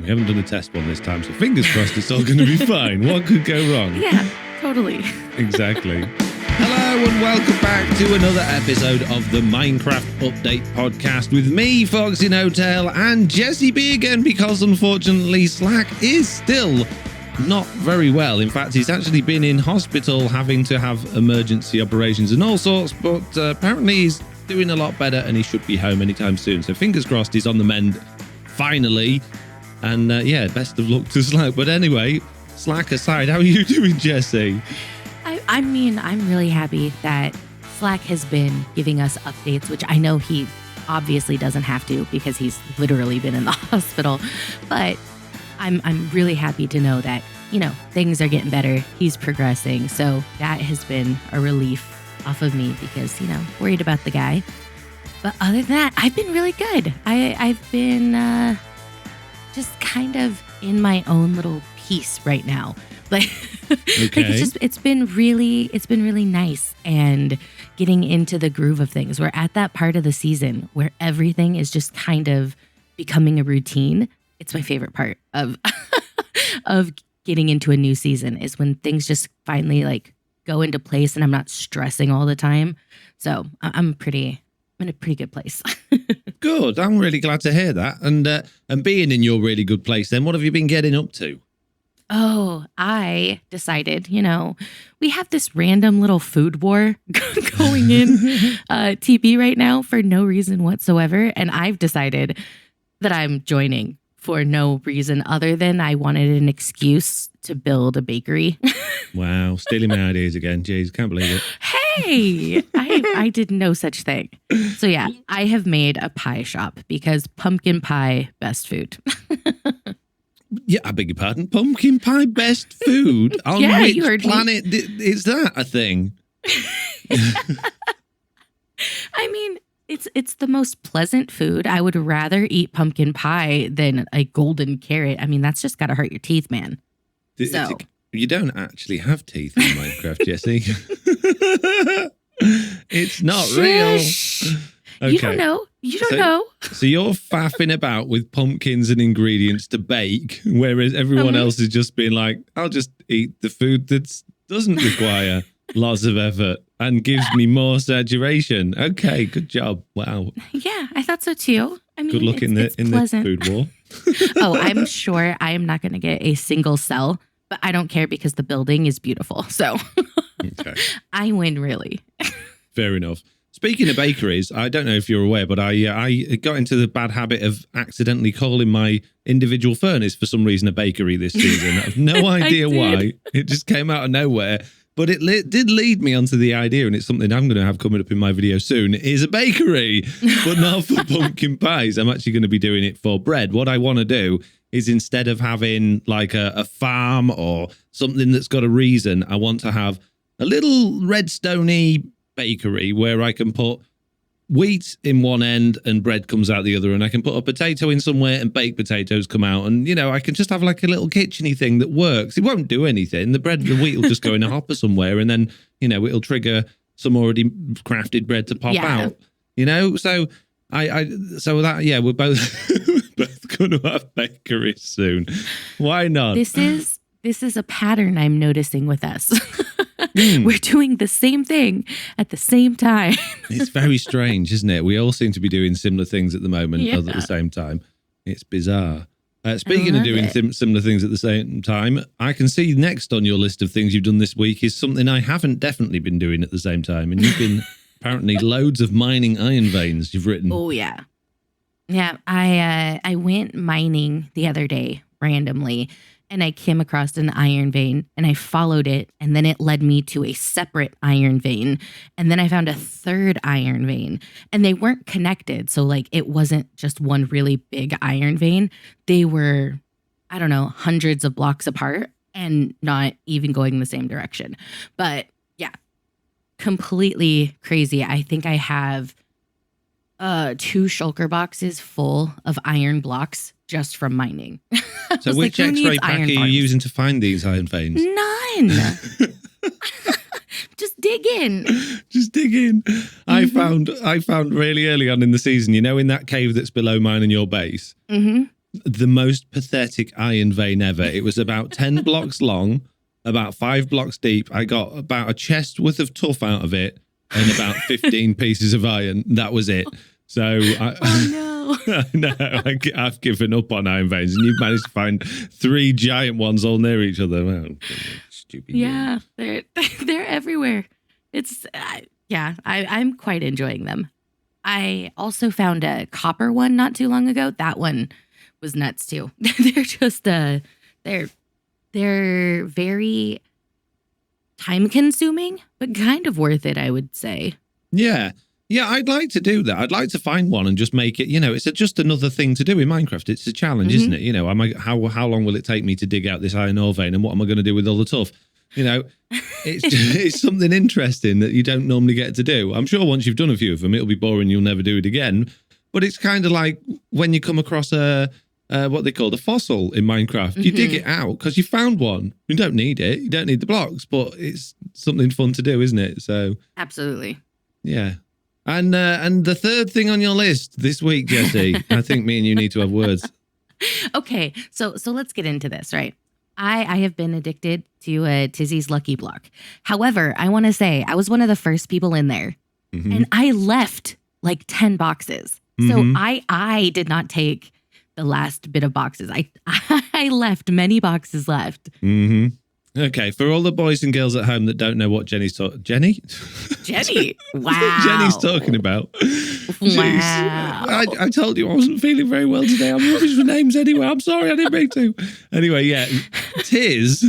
We haven't done a test one this time, so fingers crossed it's all going to be fine. What could go wrong? Yeah, totally. Exactly. Hello and welcome back to another episode of the Minecraft Update Podcast with me, FoxyNoTail, and Jessiie B again, because unfortunately Slack is still not very well. In fact, he's actually been in hospital having to have emergency operations and all sorts, but apparently he's doing a lot better and he should be home anytime soon. So fingers crossed he's on the mend finally. And yeah, best of luck to Slack. But anyway, Slack aside, how are you doing, Jessiie? I mean, I'm really happy that Slack has been giving us updates, which I know he obviously doesn't have to because he's literally been in the hospital. But I'm really happy to know that, you know, things are getting better. He's progressing. So that has been a relief off of me because, you know, worried about the guy. But other than that, I've been really good. I've been just kind of in my own little piece right now. Like, okay. like it's been really nice and getting into the groove of things. We're at that part of the season where everything is just kind of becoming a routine. It's my favorite part of of getting into a new season is when things just finally like go into place and I'm not stressing all the time. So I'm in a pretty good place. Good. I'm really glad to hear that. And being in your really good place, then what have you been getting up to? Oh, I decided, you know, we have this random little food war going in TP right now for no reason whatsoever. And I've decided that I'm joining for no reason other than I wanted an excuse to build a bakery. Wow, stealing my ideas again. Jeez, can't believe it. Hey, I did no such thing. So yeah, I have made a pie shop because pumpkin pie, best food. Yeah, I beg your pardon. Pumpkin pie, best food? On yeah, which you heard planet is that a thing? I mean, it's the most pleasant food. I would rather eat pumpkin pie than a golden carrot. I mean, that's just got to hurt your teeth, man. So you don't actually have teeth in Minecraft, Jessiie. It's not real. Okay. You don't know. You don't know. So you're faffing about with pumpkins and ingredients to bake, whereas everyone else is just being like, I'll just eat the food that doesn't require lots of effort and gives me more saturation. Okay, good job. Wow. Yeah, I thought so too. I mean, good luck in the food war. Oh, I'm sure I am not going to get a single cell, but I don't care because the building is beautiful. So okay. I win, really. Fair enough. Speaking of bakeries, I don't know if you're aware, but I got into the bad habit of accidentally calling my individual furnace for some reason a bakery this season. I have no idea why. It just came out of nowhere. But it did lead me onto the idea, and it's something I'm going to have coming up in my video soon, is a bakery, but not for pumpkin pies. I'm actually going to be doing it for bread. What I want to do is instead of having like a farm or something that's got a reason, I want to have a little redstone-y bakery where I can put wheat in one end and bread comes out the other, and I can put a potato in somewhere and baked potatoes come out, and you know, I can just have like a little kitcheny thing that works. It won't do anything. The wheat will just go in a hopper somewhere, and then, you know, it'll trigger some already crafted bread to pop out, you know. So we're both going to have bakeries soon. Why not? This is a pattern I'm noticing with us. We're doing the same thing at the same time. It's very strange, isn't it? We all seem to be doing similar things at the moment at the same time. It's bizarre. Speaking of doing similar things at the same time, I can see next on your list of things you've done this week is something I haven't definitely been doing at the same time. And you've been apparently loads of mining iron veins you've written. Oh, yeah. Yeah, I went mining the other day randomly. And I came across an iron vein and I followed it. And then it led me to a separate iron vein. And then I found a third iron vein. And they weren't connected. So like it wasn't just one really big iron vein. They were, I don't know, hundreds of blocks apart and not even going in the same direction. But yeah, completely crazy. I think I have 2 shulker boxes full of iron blocks just from mining. So which X-ray pack are you using to find these iron veins? None. Just dig in. Just dig in. I found really early on in the season, you know, in that cave that's below mine and your base, the most pathetic iron vein ever. It was about 10 blocks long, about 5 blocks deep. I got about a chest worth of tuff out of it and about 15 pieces of iron. That was it. So I've given up on iron veins, and you've managed to find 3 giant ones all near each other. Well, stupid. Yeah, they're everywhere. It's I'm quite enjoying them. I also found a copper one not too long ago. That one was nuts too. They're just they're very time consuming, but kind of worth it, I would say. Yeah. Yeah, I'd like to do that. I'd like to find one and just make it, it's just another thing to do in Minecraft. It's a challenge, isn't it? How long will it take me to dig out this iron ore vein, and what am I going to do with all the tuff? It's something interesting that you don't normally get to do. I'm sure once you've done a few of them, it'll be boring. You'll never do it again. But it's kind of like when you come across what they call a fossil in Minecraft. You dig it out because you found one. You don't need it. You don't need the blocks, but it's something fun to do, isn't it? So absolutely. Yeah. And the third thing on your list this week, Jessie, I think me and you need to have words. Okay, so let's get into this, right? I have been addicted to Tizzy's Lucky Block. However, I want to say I was one of the first people in there, and I left like 10 boxes. So I did not take the last bit of boxes. I left many boxes left. Okay, for all the boys and girls at home that don't know what Jenny's talking... Jenny? Wow. Jenny's talking about. Wow. I told you I wasn't feeling very well today. I'm rubbish for names anyway. I'm sorry, I didn't mean to. Anyway, yeah, Tues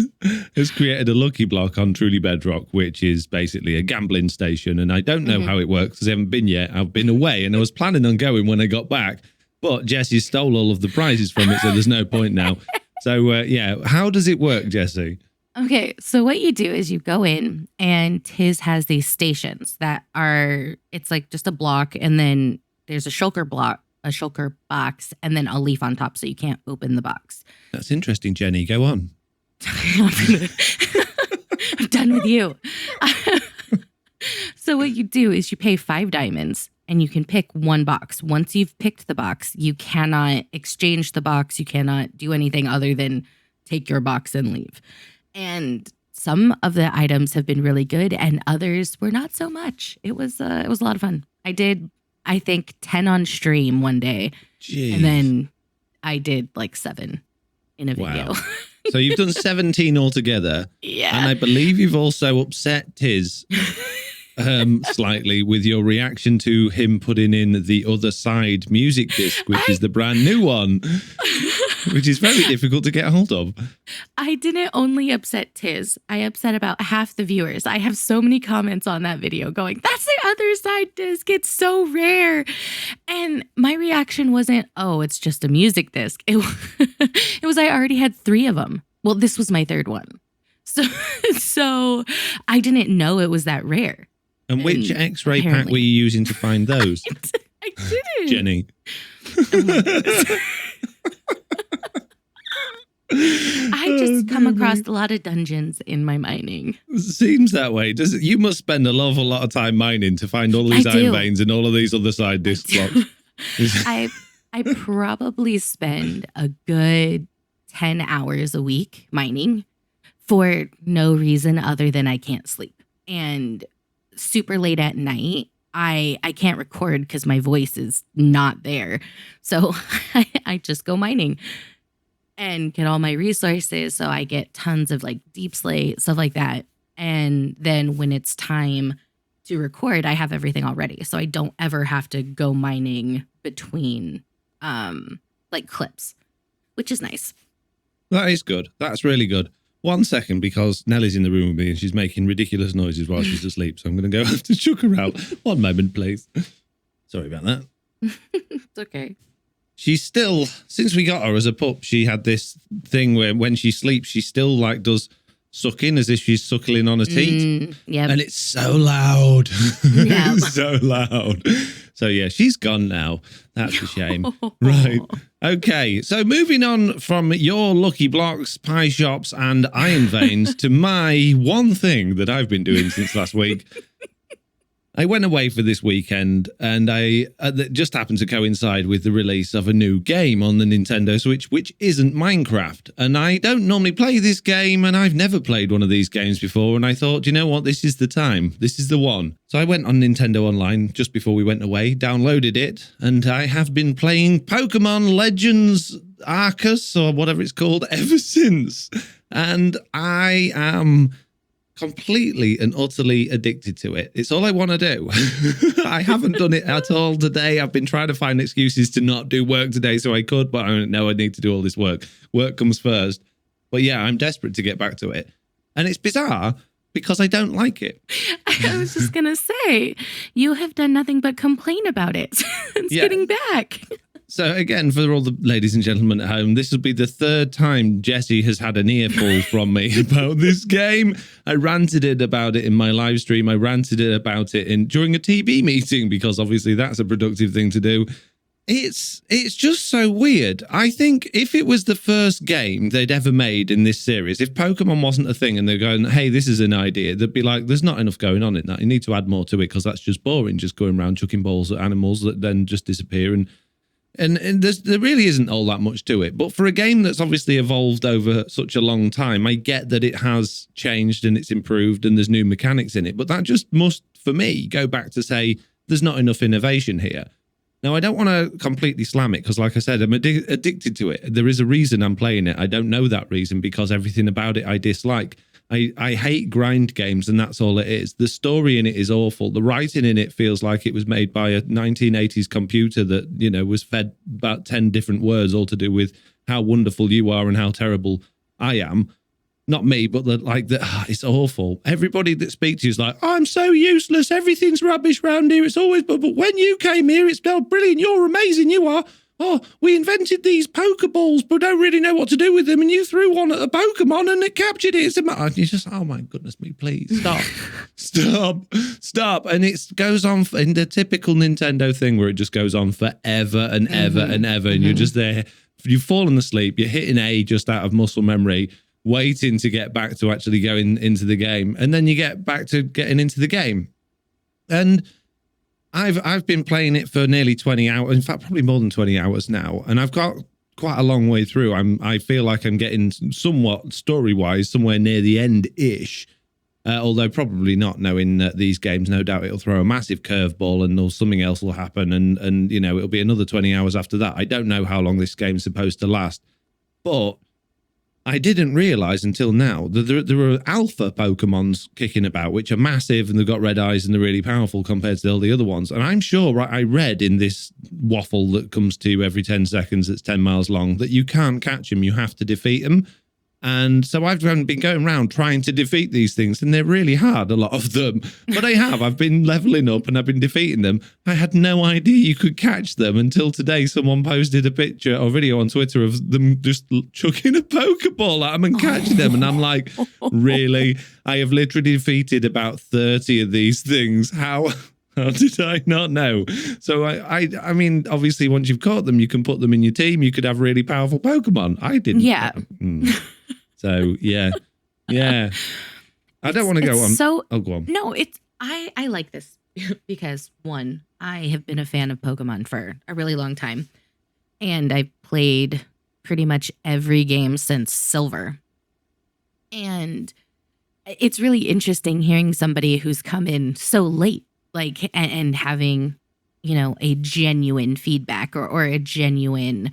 has created a lucky block on Truly Bedrock, which is basically a gambling station. And I don't know how it works because I haven't been yet. I've been away and I was planning on going when I got back. But Jessie stole all of the prizes from it, so there's no point now. So, how does it work, Jessie? Okay, so what you do is you go in, and Tues has these stations that are, it's like just a block, and then there's a shulker box, and then a leaf on top, so you can't open the box. That's interesting, Jenny. Go on. I'm done with you. So what you do is you pay 5 diamonds, and you can pick one box. Once you've picked the box, you cannot exchange the box. You cannot do anything other than take your box and leave. And some of the items have been really good, and others were not so much. It was a lot of fun. I did, I think, 10 on stream one day. Jeez. And then I did like 7 in a video. Wow. So you've done 17 altogether. Yeah. And I believe you've also upset Tues slightly with your reaction to him putting in the Other Side music disc, which is the brand new one, which is very difficult to get a hold of. I didn't only upset Tues. I upset about half the viewers. I have so many comments on that video going, that's the Other Side disc. It's so rare. And my reaction wasn't, oh, it's just a music disc. It was I already had 3 of them. Well, this was my 3rd one. So I didn't know it was that rare. And which X-ray pack were you using to find those? I didn't. Jenny. Oh my goodness. I just come across a lot of dungeons in my mining. Seems that way. Does it? You must spend an awful lot of time mining to find all these iron veins and all of these Other Side disc blocks. I probably spend a good 10 hours a week mining for no reason other than I can't sleep. And super late at night, I can't record because my voice is not there. So I just go mining and get all my resources. So I get tons of like deep slate, stuff like that. And then when it's time to record, I have everything already. So I don't ever have to go mining between like clips, which is nice. That is good. That's really good. 1 second, because Nellie's in the room with me and she's making ridiculous noises while she's asleep. So I'm going to go have to chuck her out. 1 moment, please. Sorry about that. It's okay. She's still, since we got her as a pup, she had this thing where when she sleeps, she still like does sucking as if she's suckling on a teat. Yep. And it's so loud. Yep. It's so loud. So yeah, she's gone now. That's a shame. Right. Okay. So moving on from your lucky blocks, pie shops and iron veins to my one thing that I've been doing since last week. I went away for this weekend, and it just happened to coincide with the release of a new game on the Nintendo Switch, which isn't Minecraft. And I don't normally play this game, and I've never played one of these games before. And I thought, you know what, this is the time. This is the one. So I went on Nintendo Online just before we went away, downloaded it, and I have been playing Pokemon Legends Arceus, or whatever it's called, ever since. And I am completely and utterly addicted to it. It's all I want to do. I haven't done it at all today. I've been trying to find excuses to not do work today so I could, but I know I need to do all this work. Work comes first. But yeah, I'm desperate to get back to it. And it's bizarre because I don't like it. I was just going to say, you have done nothing but complain about it since getting back. So again, for all the ladies and gentlemen at home, this will be the third time Jessie has had an earful from me about this game. I ranted about it in my live stream. I ranted about it during a TV meeting because obviously that's a productive thing to do. It's just so weird. I think if it was the first game they'd ever made in this series, if Pokemon wasn't a thing and they're going, hey, this is an idea, they'd be like, there's not enough going on in that. You need to add more to it because that's just boring, just going around chucking balls at animals that then just disappear. And there really isn't all that much to it. But for a game that's obviously evolved over such a long time, I get that it has changed and it's improved and there's new mechanics in it. But that just must, for me, go back to say there's not enough innovation here. Now, I don't want to completely slam it because, like I said, I'm addicted to it. There is a reason I'm playing it. I don't know that reason because everything about it I dislike. I hate grind games, and that's all it is. The story in it is awful. The writing in it feels like it was made by a 1980s computer that, you know, was fed about 10 different words all to do with how wonderful you are and how terrible I am. Not me, but it's awful. Everybody that speaks to you is like, I'm so useless. Everything's rubbish around here. It's always, but when you came here, it's brilliant. You're amazing. You are. Oh, we invented these Pokeballs, but don't really know what to do with them. And you threw one at a Pokemon and it captured it. And you just, oh my goodness me, please stop. And it goes on in the typical Nintendo thing where it just goes on forever and ever and ever. And you're just there. You've fallen asleep. You're hitting A just out of muscle memory, waiting to get back to actually going into the game. And then you get back to getting into the game. And I've been playing it for nearly 20 hours, in fact, probably more than 20 hours now, and I've got quite a long way through. I feel like I'm getting somewhat story-wise somewhere near the end-ish, although probably not, knowing these games. No doubt it'll throw a massive curveball and something else will happen, and you know, it'll be another 20 hours after that. I don't know how long this game's supposed to last, but I didn't realize until now that there are alpha Pokemons kicking about, which are massive and they've got red eyes and they're really powerful compared to all the other ones. And I'm sure I read in this waffle that comes to you every 10 seconds that's 10 miles long that you can't catch them, you have to defeat them. And so I've been going around trying to defeat these things, and they're really hard, a lot of them. But I've been leveling up and I've been defeating them. I had no idea you could catch them until today. Someone posted a picture or video on Twitter of them just chucking a Pokeball at them and catching them. And I'm like, really? I have literally defeated about 30 of these things. How did I not know? So I mean, obviously, once you've caught them, you can put them in your team. You could have really powerful Pokemon. I didn't. Yeah. So yeah. I don't want to go on. Go on. No, I like this because, one, I have been a fan of Pokemon for a really long time, and I've played pretty much every game since Silver. And it's really interesting hearing somebody who's come in so late, like, and having, you know, a genuine feedback or a genuine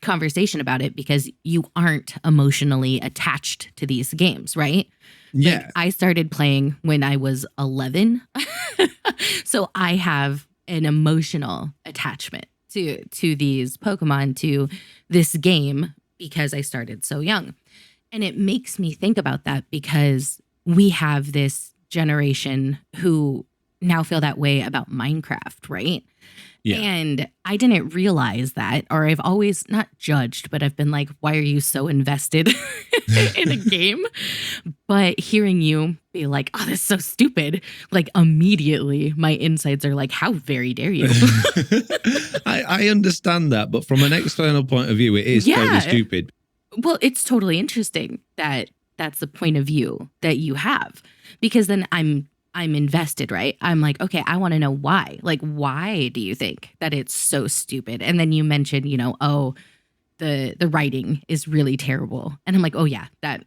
conversation about it, because you aren't emotionally attached to these games, right? Yeah. Like, I started playing when I was 11. So I have an emotional attachment to these Pokemon, to this game, because I started so young. And it makes me think about that because we have this generation who now feel that way about Minecraft, right? Yeah. And I didn't realize that, or I've always not judged, but I've been like, why are you so invested in a game? But hearing you be like, oh, this is so stupid, like immediately my insides are like, how very dare you? I understand that, but from an external point of view, it is totally stupid. Well, it's totally interesting that that's the point of view that you have, because then I'm I'm invested, right? I'm like, okay, I want to know why. Like, why do you think that it's so stupid? And then you mentioned, oh, the writing is really terrible. And I'm like, oh yeah, that's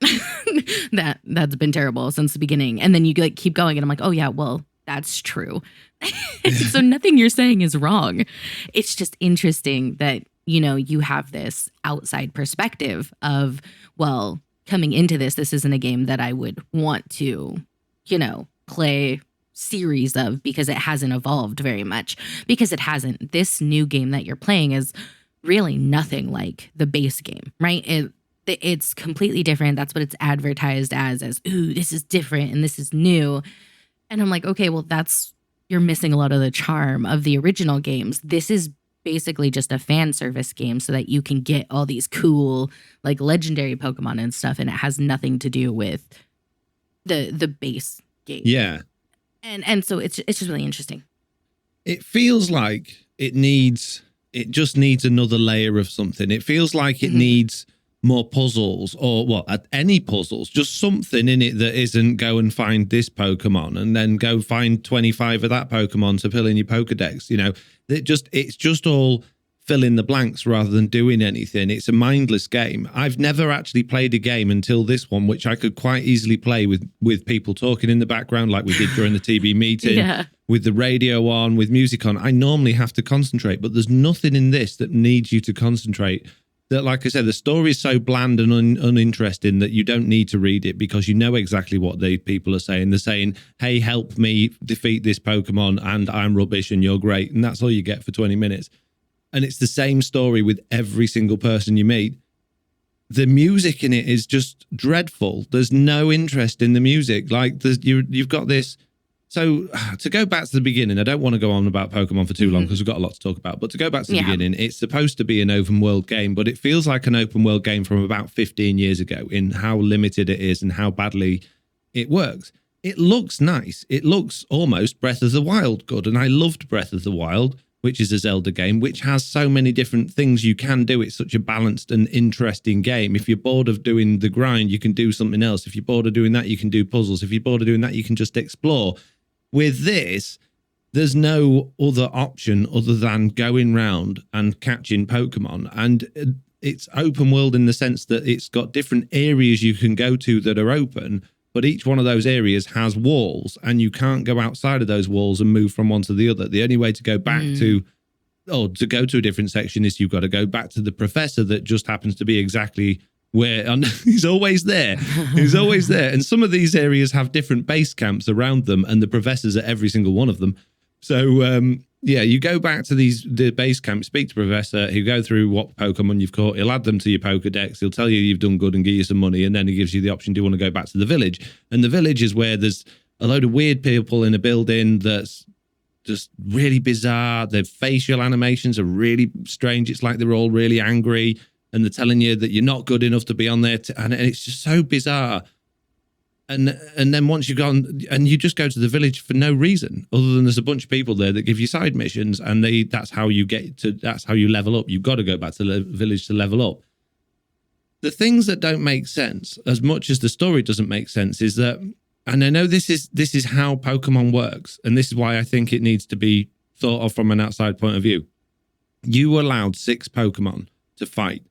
been terrible since the beginning. And then you like keep going and I'm like, oh yeah, well, that's true. So nothing you're saying is wrong. It's just interesting that, you have this outside perspective of, well, coming into this isn't a game that I would want to, play series of because it hasn't evolved very much. Because it hasn't. This new game that you're playing is really nothing like the base game, right? It's completely different. That's what it's advertised as, ooh, this is different and this is new. And I'm like, okay, well, you're missing a lot of the charm of the original games. This is basically just a fan service game so that you can get all these cool, like legendary Pokemon and stuff. And it has nothing to do with the base game. Yeah. And so it's just really interesting. It feels like it just needs another layer of something. It feels like it needs more puzzles or any puzzles, just something in it that isn't go and find this Pokemon and then go find 25 of that Pokemon to fill in your Pokedex. It's just all fill in the blanks rather than doing anything. It's a mindless game. I've never actually played a game until this one, which I could quite easily play with people talking in the background like we did during the TB meeting, with the radio on, with music on. I normally have to concentrate, but there's nothing in this that needs you to concentrate. That, like I said, the story is so bland and uninteresting that you don't need to read it because you know exactly what the people are saying. They're saying, hey, help me defeat this Pokemon and I'm rubbish and you're great. And that's all you get for 20 minutes. And it's the same story with every single person you meet. The music in it is just dreadful. There's no interest in the music. Like you've got this. So to go back to the beginning, I don't want to go on about Pokemon for too long because we've got a lot to talk about. But to go back to the beginning, it's supposed to be an open world game, but it feels like an open world game from about 15 years ago in how limited it is and how badly it works. It looks nice. It looks almost Breath of the Wild good. And I loved Breath of the Wild, which is a Zelda game, which has so many different things you can do. It's such a balanced and interesting game. If you're bored of doing the grind, you can do something else. If you're bored of doing that, you can do puzzles. If you're bored of doing that, you can just explore. With this, there's no other option other than going round and catching Pokemon. And it's open world in the sense that it's got different areas you can go to that are open, but each one of those areas has walls and you can't go outside of those walls and move from one to the other. The only way to go back to go to a different section is you've got to go back to the professor that just happens to be exactly where he's always there. He's always there. And some of these areas have different base camps around them and the professors at every single one of them. So, you go back to the base camp, speak to Professor, he'll go through what Pokemon you've caught, he'll add them to your Pokedex, he'll tell you you've done good and give you some money, and then he gives you the option, do you want to go back to the village? And the village is where there's a load of weird people in a building that's just really bizarre. Their facial animations are really strange. It's like they're all really angry. And they're telling you that you're not good enough to be on there. And it's just so bizarre. And then once you've gone, and you just go to the village for no reason, other than there's a bunch of people there that give you side missions, and that's how you level up. You've got to go back to the village to level up. The things that don't make sense, as much as the story doesn't make sense, is that, and I know this is how Pokemon works, and this is why I think it needs to be thought of from an outside point of view. You allowed 6 Pokemon to fight.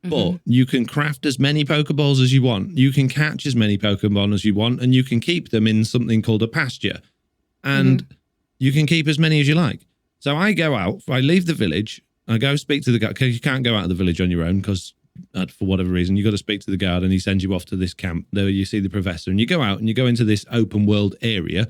But you can craft as many Pokeballs as you want. You can catch as many Pokemon as you want, and you can keep them in something called a pasture. And you can keep as many as you like. So I go out, I leave the village, I go speak to the guard, because you can't go out of the village on your own, because for whatever reason, you got to speak to the guard, and he sends you off to this camp. There you see the professor, and you go out, and you go into this open world area,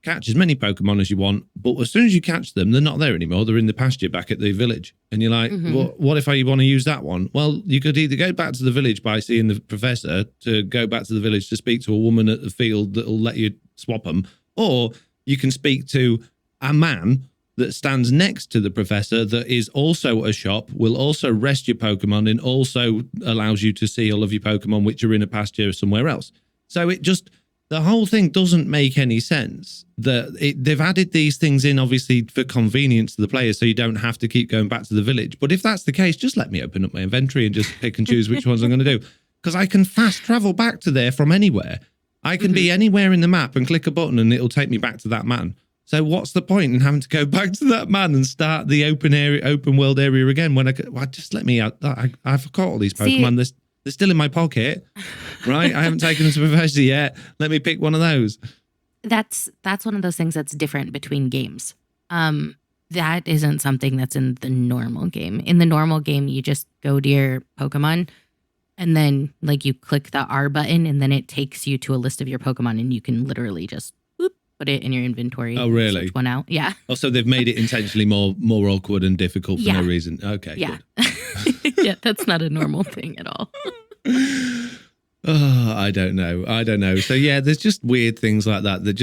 catch as many Pokemon as you want, but as soon as you catch them, they're not there anymore. They're in the pasture back at the village. And you're like, well, what if I want to use that one? Well, you could either go back to the village by seeing the professor, to go back to the village to speak to a woman at the field that'll let you swap them, or you can speak to a man that stands next to the professor that is also a shop, will also rest your Pokemon, and also allows you to see all of your Pokemon which are in a pasture somewhere else. So the whole thing doesn't make any sense. They've added these things in, obviously, for convenience to the players, so you don't have to keep going back to the village. But if that's the case, just let me open up my inventory and just pick and choose which ones I'm going to do. Because I can fast travel back to there from anywhere. I can be anywhere in the map and click a button and it'll take me back to that man. So what's the point in having to go back to that man and start the open world area again when just let me out. I've caught all these Pokemon. They're still in my pocket, right? I haven't taken them to Professor yet. Let me pick one of those. That's one of those things that's different between games. That isn't something that's in the normal game. In the normal game, you just go to your Pokemon and then like you click the R button and then it takes you to a list of your Pokemon and you can literally just put it in your inventory. Oh, really? Switch one out. Yeah. Oh, so they've made it intentionally more awkward and difficult for no reason. Okay. Yeah. Yeah, that's not a normal thing at all. Oh, I don't know. So yeah, there's just weird things like that they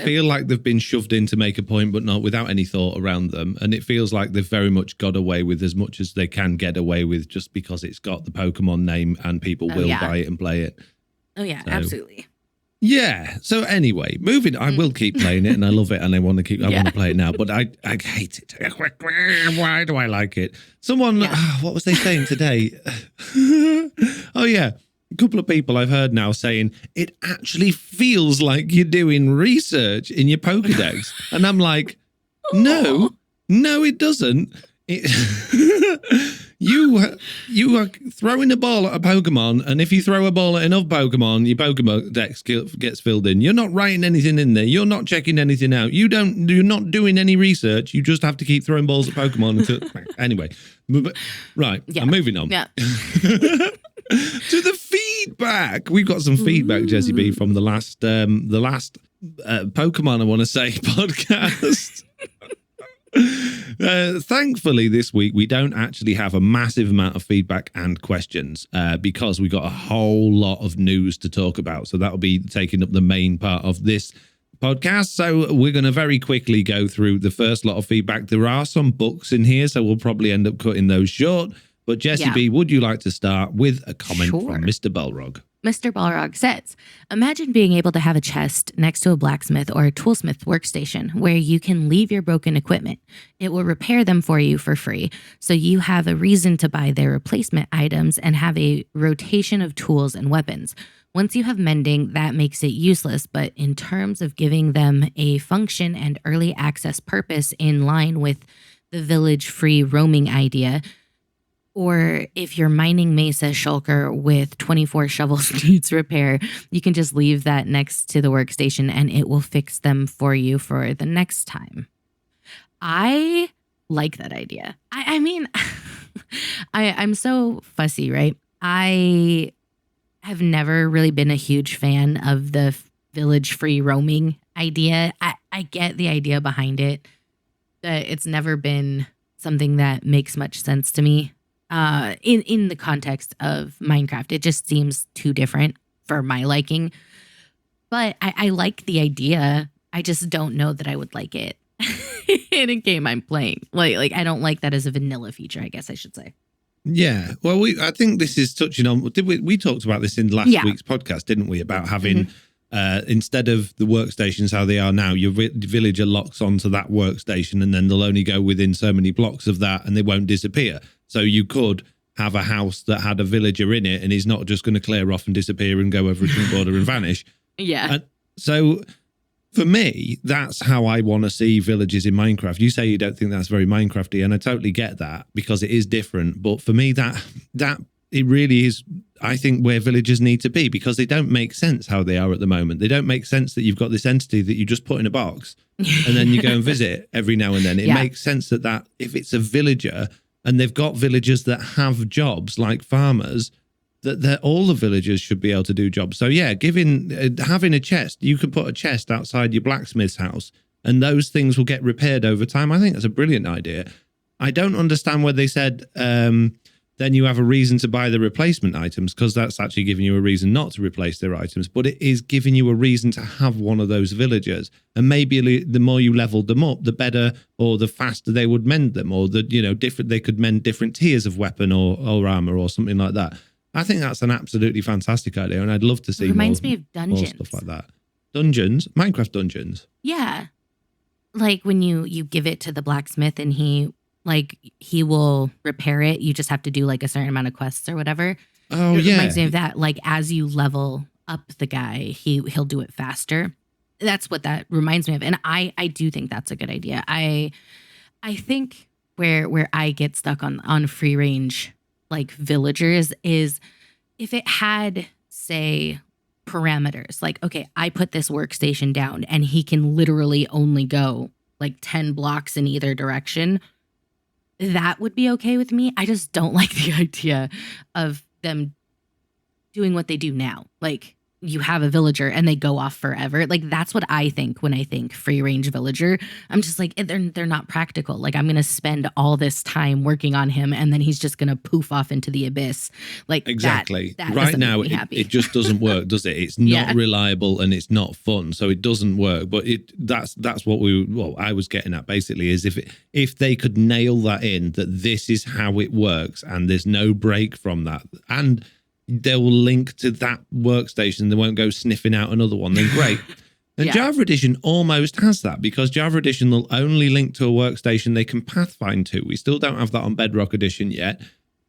feel like they've been shoved in to make a point, but not without any thought around them. And it feels like they've very much got away with as much as they can get away with just because it's got the Pokemon name and people will buy it and play it. Oh yeah, absolutely. Yeah. So anyway, moving. I will keep playing it, and I love it, and I want to play it now. But I hate it. Why do I like it? Someone. What was they saying today? Oh yeah, a couple of people I've heard now saying it actually feels like you're doing research in your Pokedex, and I'm like, no, it doesn't. You are throwing a ball at a Pokemon, and if you throw a ball at enough Pokemon, your Pokemon Dex gets filled in. You're not writing anything in there. You're not checking anything out. You're not doing any research. You just have to keep throwing balls at Pokemon. Anyway, right. Yeah. I'm moving on. Yeah. To the feedback. We've got some feedback, Jessiie B, from the last Pokemon, I want to say, podcast. Thankfully this week we don't actually have a massive amount of feedback and questions because we got a whole lot of news to talk about, so that'll be taking up the main part of this podcast. So we're going to very quickly go through the first lot of feedback. There are some books in here, so we'll probably end up cutting those short, but Jessiie B, would you like to start with a comment from Mr. Balrog? Mr. Balrog says, imagine being able to have a chest next to a blacksmith or a toolsmith workstation where you can leave your broken equipment. It will repair them for you for free, so you have a reason to buy their replacement items and have a rotation of tools and weapons. Once you have mending, that makes it useless, but in terms of giving them a function and early access purpose in line with the village-free roaming idea, or if your mining mesa shulker with 24 shovels needs repair, you can just leave that next to the workstation and it will fix them for you for the next time. I like that idea. I mean, I'm so fussy, right? I have never really been a huge fan of the village free roaming idea. I get the idea behind it, but it's never been something that makes much sense to me. In the context of Minecraft, it just seems too different for my liking. But I like the idea. I just don't know that I would like it in a game I'm playing. Like I don't like that as a vanilla feature, I guess I should say. Yeah. Well, I think this is touching on. We talked about this in last week's podcast, didn't we? About having instead of the workstations how they are now, your villager locks onto that workstation, and then they'll only go within so many blocks of that, and they won't disappear. So you could have a house that had a villager in it, and he's not just going to clear off and disappear and go over a tree border and vanish. Yeah. And so for me, that's how I want to see villages in Minecraft. You say you don't think that's very Minecrafty, and I totally get that because it is different. But for me, that it really is, I think, where villagers need to be, because they don't make sense how they are at the moment. They don't make sense that you've got this entity that you just put in a box and then you go and visit every now and then. It makes sense that if it's a villager and they've got villagers that have jobs like farmers, that all the villagers should be able to do jobs. So yeah, having a chest, you could put a chest outside your blacksmith's house and those things will get repaired over time. I think that's a brilliant idea. I don't understand where they said then you have a reason to buy the replacement items, because that's actually giving you a reason not to replace their items, but it is giving you a reason to have one of those villagers. And maybe the more you leveled them up, the better or the faster they would mend them, or they could mend different tiers of weapon or armor or something like that. I think that's an absolutely fantastic idea, and I'd love to see me of dungeons. More stuff like that. Dungeons? Minecraft dungeons? Yeah. Like when you give it to the blacksmith and he will repair it. You just have to do like a certain amount of quests or whatever. Oh, it reminds me of that. Like as you level up the guy, he'll do it faster. That's what that reminds me of. And I do think that's a good idea. I think where I get stuck on free range like villagers is if it had, say, parameters like, okay, I put this workstation down and he can literally only go like 10 blocks in either direction, that would be okay with me. I just don't like the idea of them doing what they do now. Like, you have a villager and they go off forever. Like, that's what I think when I think free range villager. I'm just like, they're not practical. Like, I'm going to spend all this time working on him and then he's just going to poof off into the abyss. Like, exactly. That right now, it just doesn't work, does it? It's not reliable and it's not fun. So it doesn't work. But that's what I was getting at basically is if they could nail that in, that this is how it works and there's no break from that. And they will link to that workstation. They won't go sniffing out another one. Then great. And Java Edition almost has that because Java Edition will only link to a workstation they can pathfind to. We still don't have that on Bedrock Edition yet.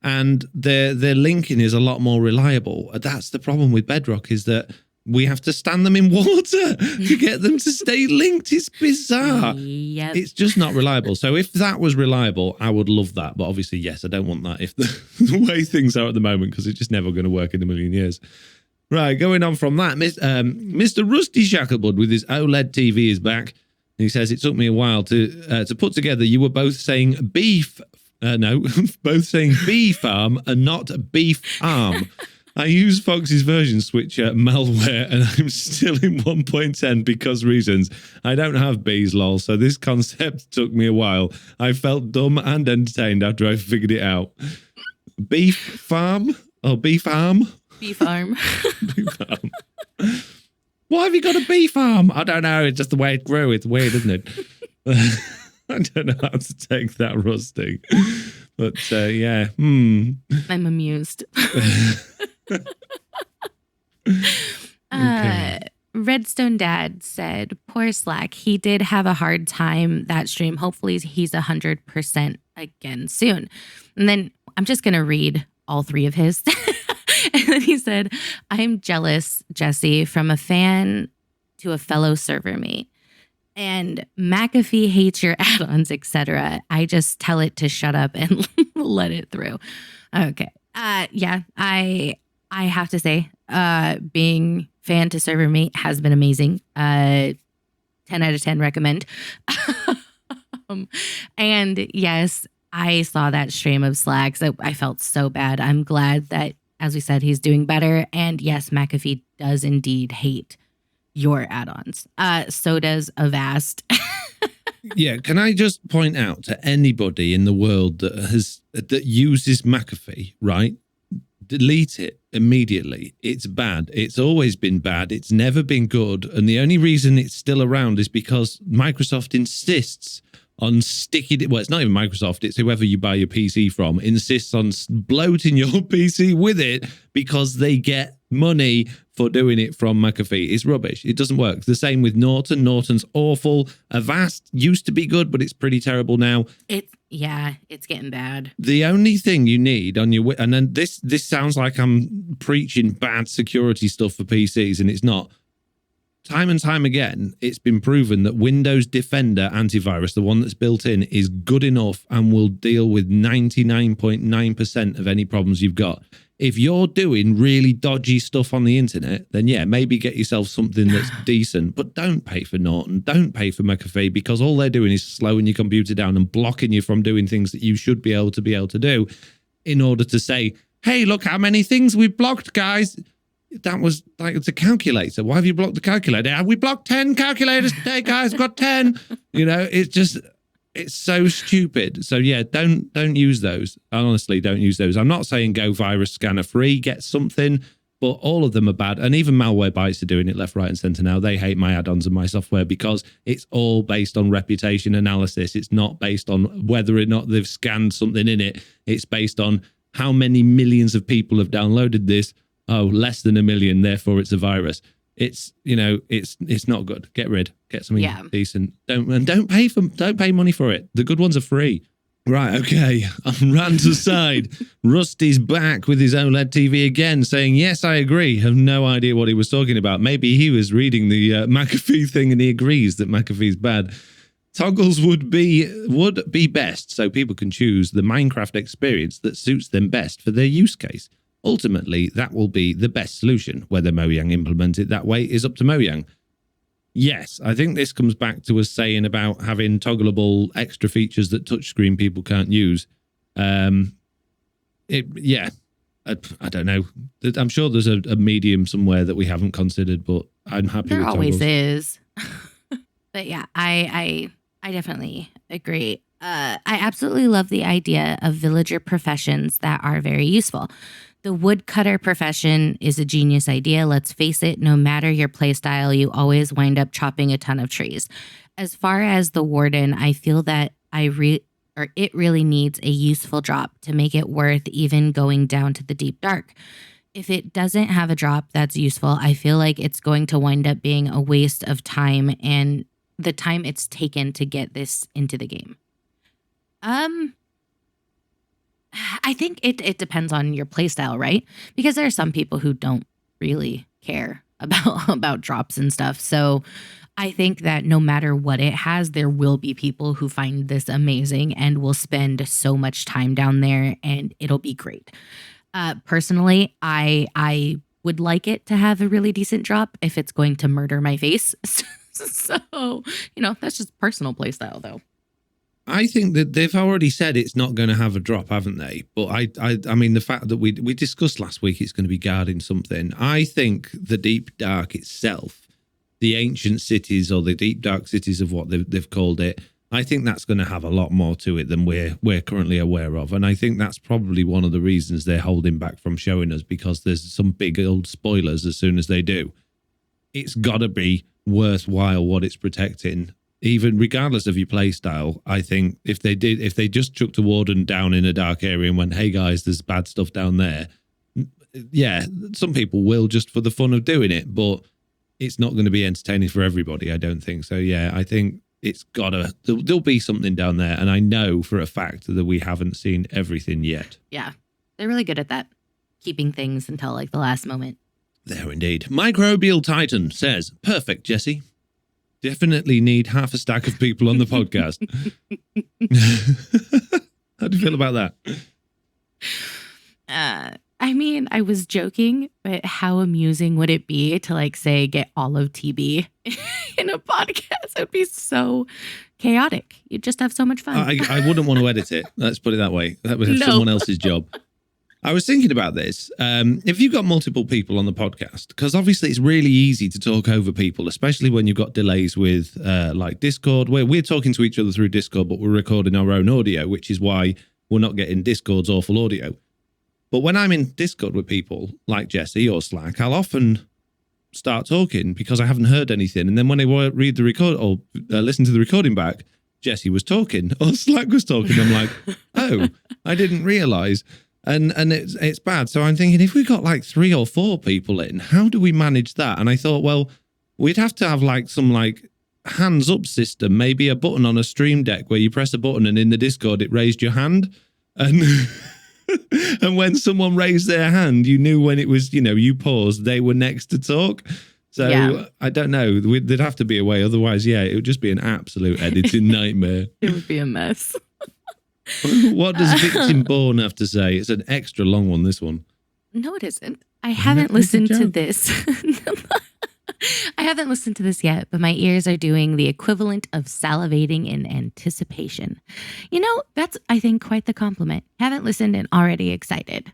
And their linking is a lot more reliable. That's the problem with Bedrock is that we have to stand them in water to get them to stay linked. It's bizarre. Yep. It's just not reliable. So if that was reliable, I would love that. But obviously, yes, I don't want that if the way things are at the moment, because it's just never going to work in a million years. Right, going on from that, Mr. Rusty Shackleblood with his OLED TV is back. He says, it took me a while to put together. You were both saying both saying bee farm and not beef arm. I use Foxy's version switcher malware and I'm still in 1.10 because reasons. I don't have bees, lol, so this concept took me a while. I felt dumb and entertained after I figured it out. Beef farm? Or beef arm? Beef arm. Beef arm. Why have you got a bee farm? I don't know, it's just the way it grew. It's weird, isn't it? I don't know how to take that, Rusty. But yeah. I'm amused. Okay. Redstone Dad said, poor Slack. He did have a hard time that stream. Hopefully he's 100% again soon. And then I'm just going to read all three of his. And then he said, I'm jealous, Jessie, from a fan to a fellow server mate. And McAfee hates your add-ons, etc. I just tell it to shut up and let it through. Okay. Yeah, I have to say, being fan to server mate has been amazing. 10 out of 10 recommend. And yes, I saw that stream of Slack, so I felt so bad. I'm glad that, as we said, he's doing better. And yes, McAfee does indeed hate your add-ons. So does Avast. Yeah, can I just point out to anybody in the world that uses McAfee, right? Delete it immediately. It's bad. It's always been bad. It's never been good. And the only reason it's still around is because Microsoft insists on sticking it. Well, it's not even Microsoft. It's whoever you buy your PC from insists on bloating your PC with it because they get money for doing it from McAfee. It's rubbish. It doesn't work. The same with Norton. Norton's awful. Avast used to be good, but it's pretty terrible now. It's getting bad. The only thing you need on your, and then this sounds like I'm preaching bad security stuff for PCs, and it's not. Time and time again, it's been proven that Windows Defender antivirus, the one that's built in, is good enough and will deal with 99.9% of any problems you've got. If you're doing really dodgy stuff on the internet, then yeah, maybe get yourself something that's decent, but don't pay for Norton, don't pay for McAfee, because all they're doing is slowing your computer down and blocking you from doing things that you should be able to do in order to say, hey, look how many things we've blocked, guys. That was like, it's a calculator. Why have you blocked the calculator? We blocked 10 calculators today, guys. We've got 10. You know, it's so stupid. So yeah, don't use those. Honestly, don't use those. I'm not saying go virus scanner free, get something, but all of them are bad. And even Malwarebytes are doing it left, right, and center now. They hate my add-ons and my software because it's all based on reputation analysis. It's not based on whether or not they've scanned something in it. It's based on how many millions of people have downloaded this. Oh, less than 1 million, therefore it's a virus. It's, you know, it's not good. Get something decent. Don't pay money for it. The good ones are free. Right, okay. Rant aside, Rusty's back with his OLED TV again, saying, yes, I agree. Have no idea what he was talking about. Maybe he was reading the McAfee thing and he agrees that McAfee's bad. Toggles would be best, so people can choose the Minecraft experience that suits them best for their use case. Ultimately, that will be the best solution. Whether Mojang implement it that way is up to Mojang. Yes, I think this comes back to us saying about having toggleable extra features that touchscreen people can't use. I don't know. I'm sure there's a medium somewhere that we haven't considered, but I'm happy with toggles. There always is. But yeah, I definitely agree. I absolutely love the idea of villager professions that are very useful. The woodcutter profession is a genius idea. Let's face it, no matter your playstyle, you always wind up chopping a ton of trees. As far as the warden, I feel that it really needs a useful drop to make it worth even going down to the deep dark. If it doesn't have a drop that's useful, I feel like it's going to wind up being a waste of time and the time it's taken to get this into the game. I think it depends on your playstyle, right? Because there are some people who don't really care about drops and stuff. So I think that no matter what it has, there will be people who find this amazing and will spend so much time down there and it'll be great. Personally, I would like it to have a really decent drop if it's going to murder my face. So, that's just personal playstyle though. I think that they've already said it's not going to have a drop, haven't they? But I mean, the fact that we discussed last week it's going to be guarding something. I think the Deep Dark itself, the ancient cities or the Deep Dark cities of what they've called it, I think that's going to have a lot more to it than we're currently aware of. And I think that's probably one of the reasons they're holding back from showing us, because there's some big old spoilers as soon as they do. It's got to be worthwhile what it's protecting. Even regardless of your play style, I think if they just chucked a warden down in a dark area and went, hey guys, there's bad stuff down there. Yeah, some people will just for the fun of doing it, but it's not going to be entertaining for everybody, I don't think. So yeah, I think there'll be something down there. And I know for a fact that we haven't seen everything yet. Yeah, they're really good at that. Keeping things until like the last moment. There indeed. Microbial Titan says, perfect, Jessie. Definitely need half a stack of people on the podcast. How do you feel about that? I mean, I was joking, but how amusing would it be to get all of TB in a podcast? It would be so chaotic. You'd just have so much fun. I wouldn't want to edit it. Let's put it that way. That would have someone else's job. I was thinking about this. If you've got multiple people on the podcast, because obviously it's really easy to talk over people, especially when you've got delays with Discord, where we're talking to each other through Discord, but we're recording our own audio, which is why we're not getting Discord's awful audio. But when I'm in Discord with people like Jessie or Slack, I'll often start talking because I haven't heard anything. And then when I read the record or listen to the recording back, Jessie was talking or Slack was talking. I'm like, oh, I didn't realize. And it's bad. So I'm thinking, if we got 3 or 4 people in, how do we manage that? And I thought, well, we'd have to have some hands up system, maybe a button on a Stream Deck where you press a button and in the Discord it raised your hand. And and when someone raised their hand, you knew when it was, you paused, they were next to talk. So yeah. I don't know. There'd have to be a way. Otherwise, yeah, it would just be an absolute editing nightmare. It would be a mess. What does Victim Born have to say? It's an extra long one, this one. No, it isn't. I haven't listened to this. I haven't listened to this yet, but my ears are doing the equivalent of salivating in anticipation. That's, I think, quite the compliment. Haven't listened and already excited.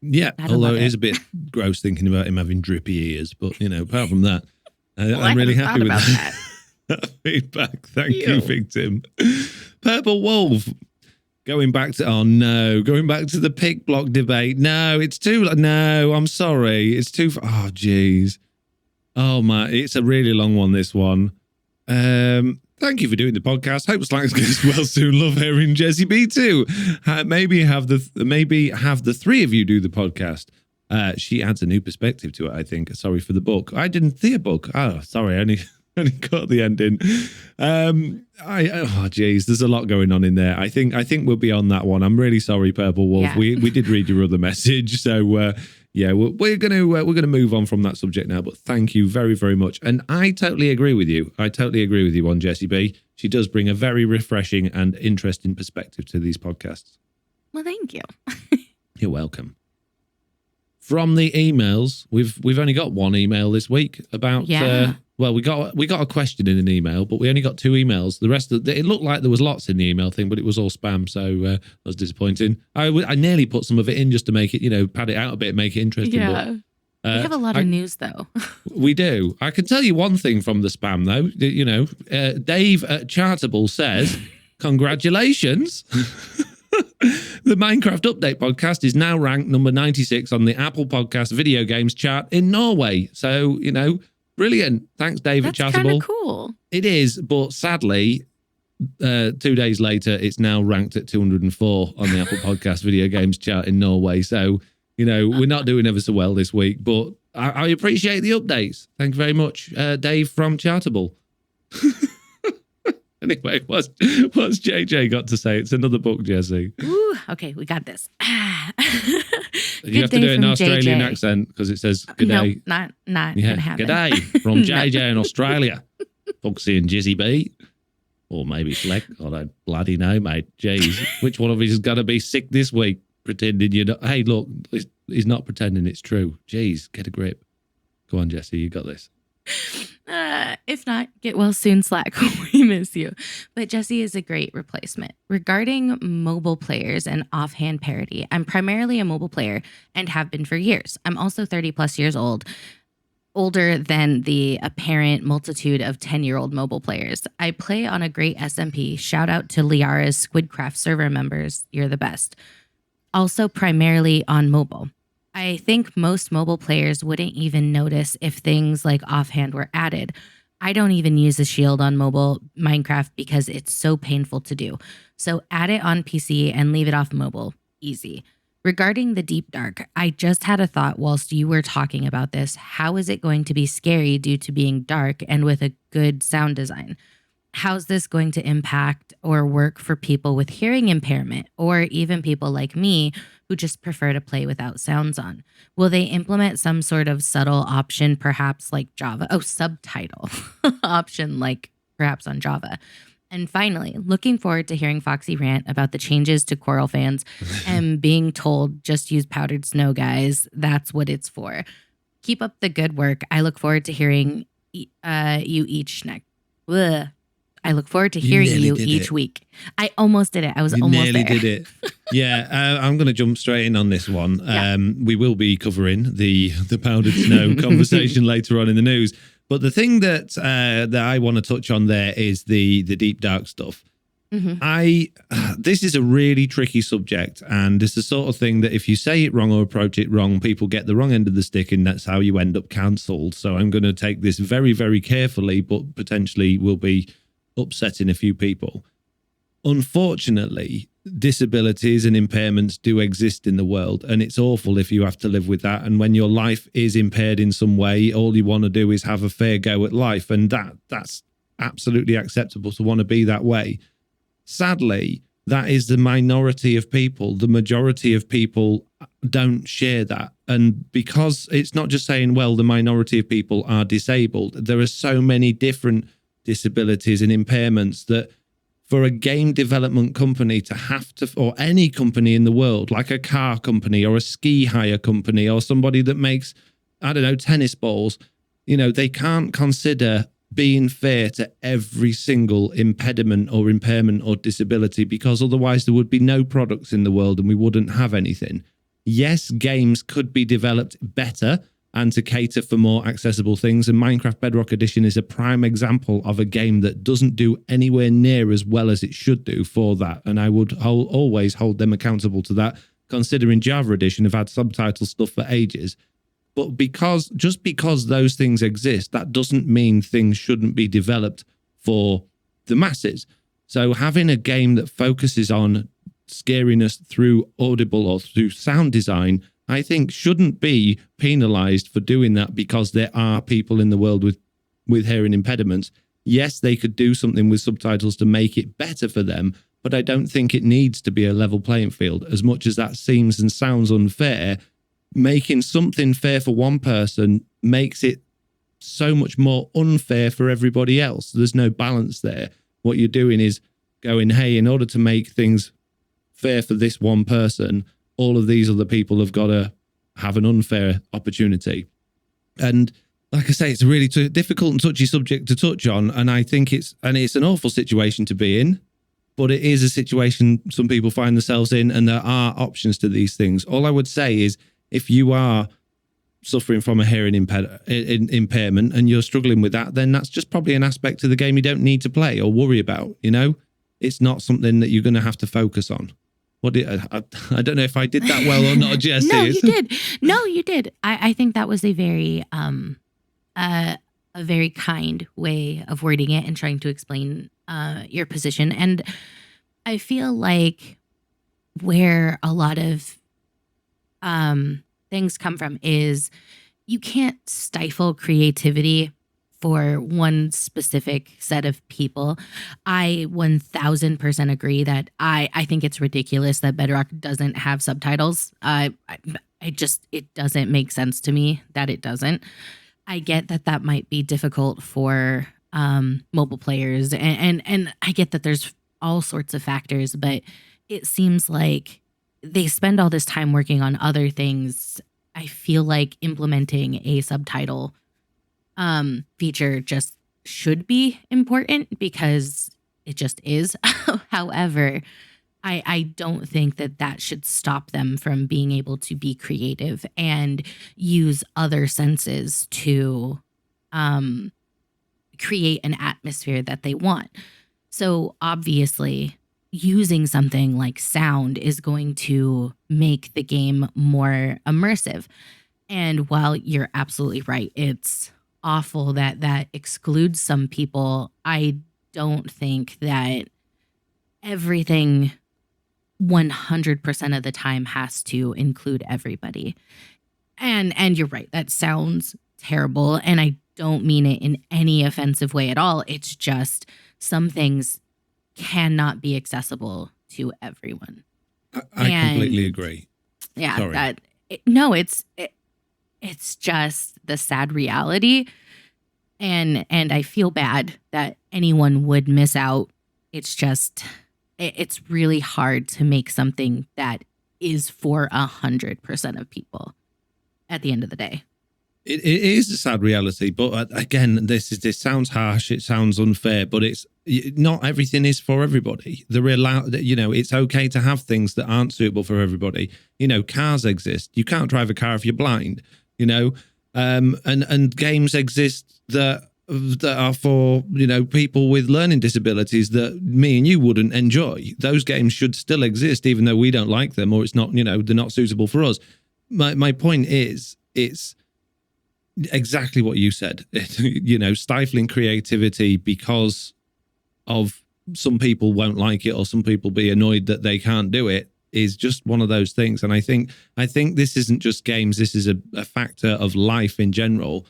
Yeah, although it is a bit gross thinking about him having drippy ears. But, apart from that, I'm really happy with that feedback. Thank you, Victim. Purple Wolf. Going back to the pick block debate. No, it's no, I'm sorry. It's too, oh, geez. Oh, my, it's a really long one, this one. Thank you for doing the podcast. Hope Slack's goes well soon. Love hearing Jessiie B too. Maybe have the 3 of you do the podcast. She adds a new perspective to it, I think. Sorry for the book. I didn't see a book. Oh, sorry. only caught the ending. Geez, there's a lot going on in there. I think we'll be on that one. I'm really sorry, Purple Wolf. Yeah. We did read your other message, so yeah, we're gonna move on from that subject now. But thank you very, very much, and I totally agree with you. On Jessiie B. She does bring a very refreshing and interesting perspective to these podcasts. Well, thank you. You're welcome. From the emails, we've only got one email this week about. Well, we got a question in an email, but we only got 2 emails. The rest of it looked like there was lots in the email thing, but it was all spam, so that was disappointing. I nearly put some of it in just to make it, pad it out a bit, make it interesting. Yeah. We have a lot of news, though. We do. I can tell you one thing from the spam, though. Dave at Chartable says, "Congratulations." The Minecraft Update podcast is now ranked number 96 on the Apple Podcast video games chart in Norway. So, brilliant. Thanks, Dave at Chartable. That's kind of cool. It is, but sadly, 2 days later, it's now ranked at 204 on the Apple Podcast video games chart in Norway. So, we're not doing ever so well this week, but I appreciate the updates. Thank you very much, Dave from Chartable. Anyway, what's JJ got to say? It's another book, Jessie. Ooh, okay, we got this. You have to do it in an Australian accent because it says good day. Nope, not gonna happen. Good day from JJ in Australia. Foxy and Jessiie B. Or maybe Slack. I don't bloody know, mate. Jeez. Which one of us is going to be sick this week pretending you're not? Hey, look, he's not pretending it's true. Jeez, get a grip. Go on, Jessie, you got this. If not, get well soon, Slack. We miss you. But Jessie is a great replacement. Regarding mobile players and offhand parody, I'm primarily a mobile player and have been for years. I'm also 30 plus years old, older than the apparent multitude of 10-year-old mobile players. I play on a great SMP. Shout out to Liara's Squidcraft server members. You're the best. Also primarily on mobile. I think most mobile players wouldn't even notice if things like offhand were added. I don't even use a shield on mobile Minecraft because it's so painful to do. So add it on PC and leave it off mobile. Easy. Regarding the deep dark, I just had a thought whilst you were talking about this. How is it going to be scary due to being dark and with a good sound design? How's this going to impact or work for people with hearing impairment or even people like me who just prefer to play without sounds on? Will they implement some sort of subtle option, perhaps like Java? Oh, subtitle option, like perhaps on Java. And finally, looking forward to hearing Foxy rant about the changes to Coral fans and being told just use powdered snow, guys. That's what it's for. Keep up the good work. I look forward to hearing you each next. Ugh. I look forward to hearing you each week. I almost did it. I was almost there. You nearly did it. Yeah, I'm going to jump straight in on this one. Yeah. We will be covering the powdered snow conversation later on in the news. But the thing that I want to touch on there is the deep dark stuff. Mm-hmm. This is a really tricky subject, and it's the sort of thing that if you say it wrong or approach it wrong, people get the wrong end of the stick, and that's how you end up cancelled. So I'm going to take this very, very carefully, but potentially will be upsetting a few people. Unfortunately, disabilities and impairments do exist in the world, and it's awful if you have to live with that. And when your life is impaired in some way, all you want to do is have a fair go at life, and that's absolutely acceptable to want to be that way. Sadly, that is the minority of people. The majority of people don't share that. And because it's not just saying, well, the minority of people are disabled, there are so many different disabilities and impairments that for a game development company to have to, or any company in the world, like a car company or a ski hire company or somebody that makes, I don't know, tennis balls, they can't consider being fair to every single impediment or impairment or disability, because otherwise there would be no products in the world and we wouldn't have anything. Yes, games could be developed better and to cater for more accessible things. And Minecraft Bedrock Edition is a prime example of a game that doesn't do anywhere near as well as it should do for that. And I would always hold them accountable to that, considering Java Edition have had subtitle stuff for ages. But just because those things exist, that doesn't mean things shouldn't be developed for the masses. So having a game that focuses on scariness through audible or through sound design, I think shouldn't be penalized for doing that, because there are people in the world with with hearing impediments. Yes, they could do something with subtitles to make it better for them, but I don't think it needs to be a level playing field. As much as that seems and sounds unfair, making something fair for one person makes it so much more unfair for everybody else. There's no balance there. What you're doing is going, hey, in order to make things fair for this one person, all of these other people have got to have an unfair opportunity. And like I say, it's a really difficult and touchy subject to touch on. And I think it's an awful situation to be in, but it is a situation some people find themselves in, and there are options to these things. All I would say is, if you are suffering from a hearing impairment and you're struggling with that, then that's just probably an aspect of the game you don't need to play or worry about. You know, it's not something that you're going to have to focus on. I don't know if I did that well or not, Jessie. No, you did. No, you did. I think that was a very kind way of wording it and trying to explain your position. And I feel like where a lot of things come from is you can't stifle creativity for one specific set of people. I 1000% agree that I think it's ridiculous that Bedrock doesn't have subtitles. It doesn't make sense to me that it doesn't. I get that might be difficult for mobile players, and I get that there's all sorts of factors, but it seems like they spend all this time working on other things. I feel like implementing a subtitle feature just should be important because it just is. However, I don't think that should stop them from being able to be creative and use other senses to create an atmosphere that they want. So obviously, using something like sound is going to make the game more immersive. And while you're absolutely right, it's awful that excludes some people, I don't think that everything 100% of the time has to include everybody. And you're right, that sounds terrible, and I don't mean it in any offensive way at all. It's just some things cannot be accessible to everyone. I completely agree. Yeah, Sorry. it's just the sad reality, and I feel bad that anyone would miss out. It's just it's really hard to make something that is for 100% of people at the end of the day. It is a sad reality, but again, this sounds harsh. It sounds unfair, but it's not everything is for everybody. It's okay to have things that aren't suitable for everybody. You know, cars exist. You can't drive a car if you're blind. You know, and games exist that are for, you know, people with learning disabilities that me and you wouldn't enjoy. Those games should still exist, even though we don't like them or it's not, you know, they're not suitable for us. My point is, it's exactly what you said. You know, stifling creativity because of some people won't like it or some people be annoyed that they can't do it is just one of those things. And I think this isn't just games. This is a factor of life in general.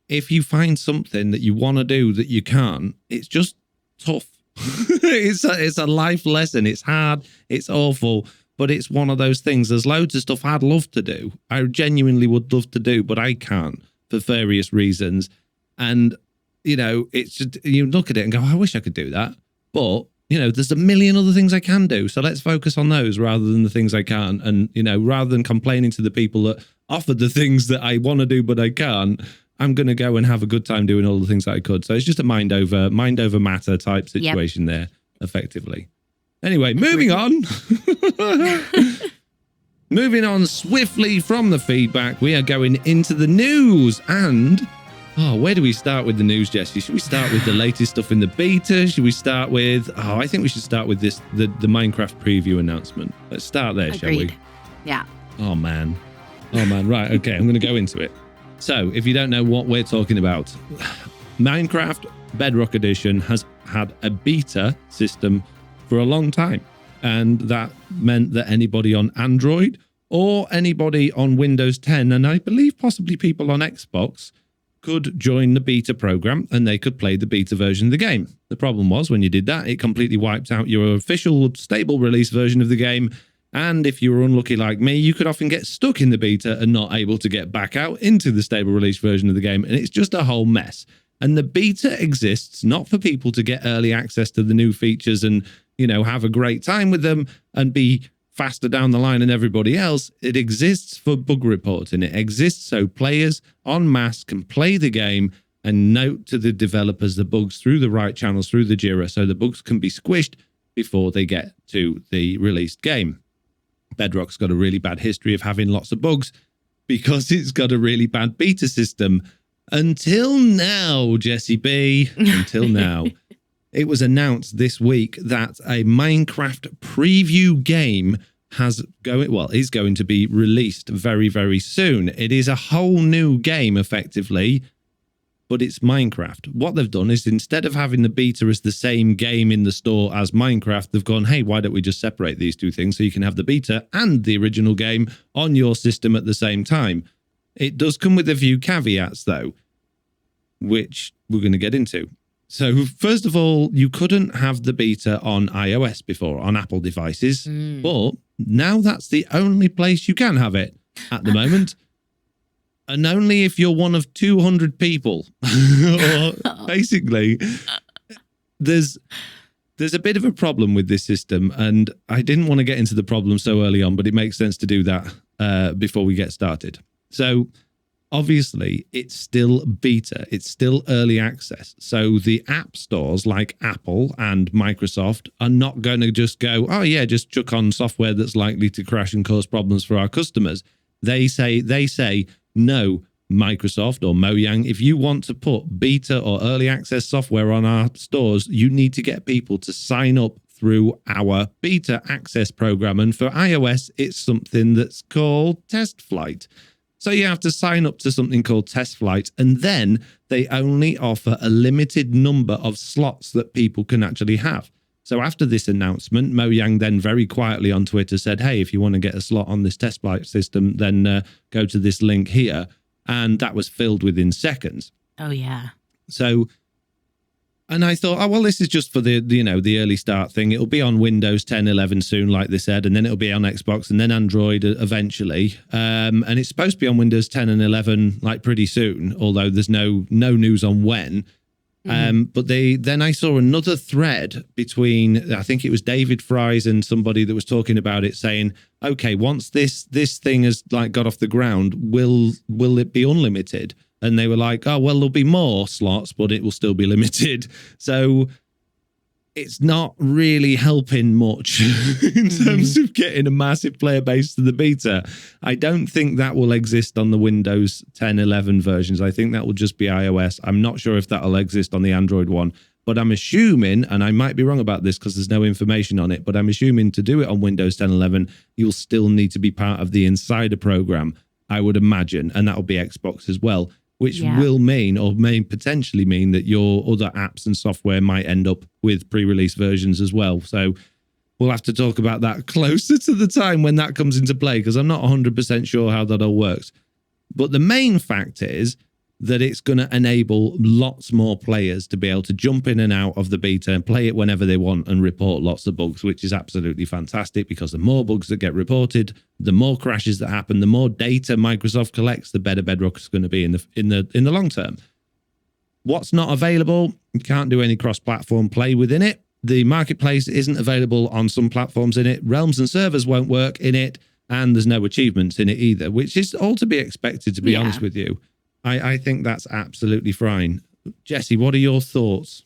If you find something that you want to do that you can't, it's just tough. It's a life lesson. It's hard. It's awful. But it's one of those things. There's loads of stuff I'd love to do. I genuinely would love to do, but I can't for various reasons. And, you know, it's just, you look at it and go, I wish I could do that. But, you know, there's a million other things I can do. So let's focus on those rather than the things I can't. And, you know, rather than complaining to the people that offered the things that I want to do, but I can't, I'm going to go and have a good time doing all the things that I could. So it's just a mind over matter type situation there, effectively. Anyway, moving on. Moving on swiftly from the feedback, we are going into the news. And, where do we start with the news, Jessie? Should we start with the latest stuff in the beta? Should we start with, I think we should start with this, the Minecraft preview announcement. Let's start there, Agreed. Shall we? Yeah. Oh, man. Right. Okay, I'm going to go into it. So, if you don't know what we're talking about, Minecraft Bedrock Edition has had a beta system for a long time. And that meant that anybody on Android or anybody on Windows 10, and I believe possibly people on Xbox, could join the beta program and they could play the beta version of the game. The problem was when you did that, it completely wiped out your official stable release version of the game. And if you were unlucky like me, you could often get stuck in the beta and not able to get back out into the stable release version of the game. And it's just a whole mess. And the beta exists not for people to get early access to the new features and, have a great time with them and be faster down the line than everybody else. It exists for bug reporting. It exists so players en masse can play the game and note to the developers the bugs through the right channels, through the Jira, so the bugs can be squished before they get to the released game. Bedrock's got a really bad history of having lots of bugs because it's got a really bad beta system. Until now, Jessiie B, until now. It was announced this week that a Minecraft preview game is going to be released very, very soon. It is a whole new game, effectively, but it's Minecraft. What they've done is instead of having the beta as the same game in the store as Minecraft, they've gone, hey, why don't we just separate these two things so you can have the beta and the original game on your system at the same time. It does come with a few caveats, though, which we're going to get into. So, first of all, you couldn't have the beta on iOS before, on Apple devices, but now that's the only place you can have it at the moment. And only if you're one of 200 people. Or basically, there's a bit of a problem with this system, and I didn't want to get into the problem so early on, but it makes sense to do that before we get started. So, obviously, it's still beta. It's still early access. So the app stores like Apple and Microsoft are not going to just go, oh, yeah, just chuck on software that's likely to crash and cause problems for our customers. They say, no, Microsoft or Mojang, if you want to put beta or early access software on our stores, you need to get people to sign up through our beta access program. And for iOS, it's something that's called Test Flight. So you have to sign up to something called Test Flight, and then they only offer a limited number of slots that people can actually have. So after this announcement, Mojang then very quietly on Twitter said, hey, if you want to get a slot on this Test Flight system, then go to this link here. And that was filled within seconds. Oh, yeah. So, and I thought, oh, well, this is just for the early start thing. It'll be on Windows 10, 11 soon, like they said, and then it'll be on Xbox and then Android eventually. And it's supposed to be on Windows 10 and 11 like pretty soon, although there's no news on when. But then I saw another thread between, I think it was David Fries and somebody that was talking about it, saying, okay, once this thing has like got off the ground, will it be unlimited? And they were like, oh, well, there'll be more slots, but it will still be limited. So it's not really helping much in terms of getting a massive player base to the beta. I don't think that will exist on the Windows 10, 11 versions. I think that will just be iOS. I'm not sure if that'll exist on the Android one, but I'm assuming, and I might be wrong about this because there's no information on it, but I'm assuming to do it on Windows 10, 11, you'll still need to be part of the Insider program, I would imagine, and that'll be Xbox as well. Which will mean, or may potentially mean, that your other apps and software might end up with pre-release versions as well. So we'll have to talk about that closer to the time when that comes into play, because I'm not 100% sure how that all works. But the main fact is that it's going to enable lots more players to be able to jump in and out of the beta and play it whenever they want and report lots of bugs, which is absolutely fantastic, because the more bugs that get reported, the more crashes that happen, the more data Microsoft collects, the better Bedrock is going to be in the long term. What's not available? You can't do any cross-platform play within it. The marketplace isn't available on some platforms in it. Realms and servers won't work in it, and there's no achievements in it either, which is all to be expected, to be honest with you. I think that's absolutely fine. Jessiie, what are your thoughts?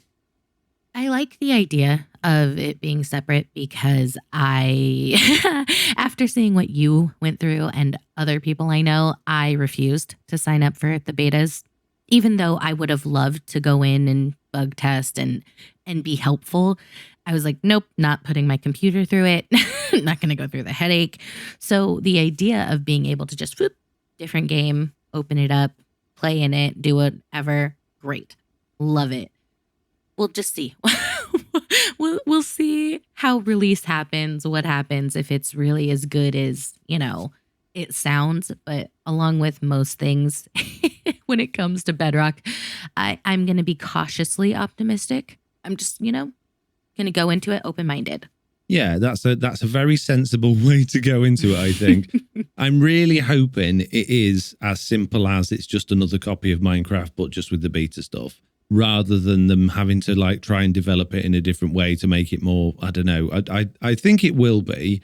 I like the idea of it being separate because after seeing what you went through and other people I know, I refused to sign up for the betas, even though I would have loved to go in and bug test and be helpful. I was like, nope, not putting my computer through it. Not going to go through the headache. So the idea of being able to just different game, open it up, play in it, do whatever, great. Love it. We'll just see. We'll see how release happens, what happens, if it's really as good as, it sounds. But along with most things when it comes to Bedrock. I'm going to be cautiously optimistic. I'm just, going to go into it open-minded. Yeah, that's a very sensible way to go into it, I think. I'm really hoping it is as simple as it's just another copy of Minecraft, but just with the beta stuff, rather than them having to like try and develop it in a different way to make it more, I don't know. I think it will be.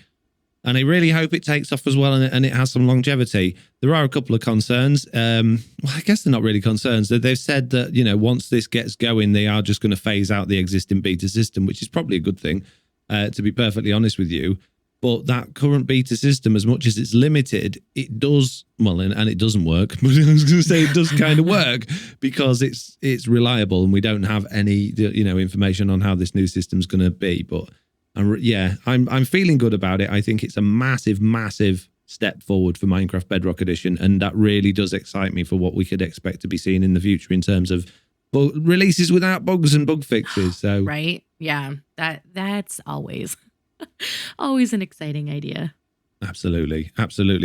And I really hope it takes off as well and it has some longevity. There are a couple of concerns. Well, I guess they're not really concerns. They've said that, once this gets going, they are just going to phase out the existing beta system, which is probably a good thing, to be perfectly honest with you. But that current beta system, as much as it's limited, it does, well, and it doesn't work, but I was going to say it does kind of work because it's reliable and we don't have any, information on how this new system's going to be. But I'm feeling good about it. I think it's a massive, massive step forward for Minecraft Bedrock Edition, and that really does excite me for what we could expect to be seeing in the future in terms of releases without bugs and bug fixes. So right, yeah, that's always an exciting idea. Absolutely.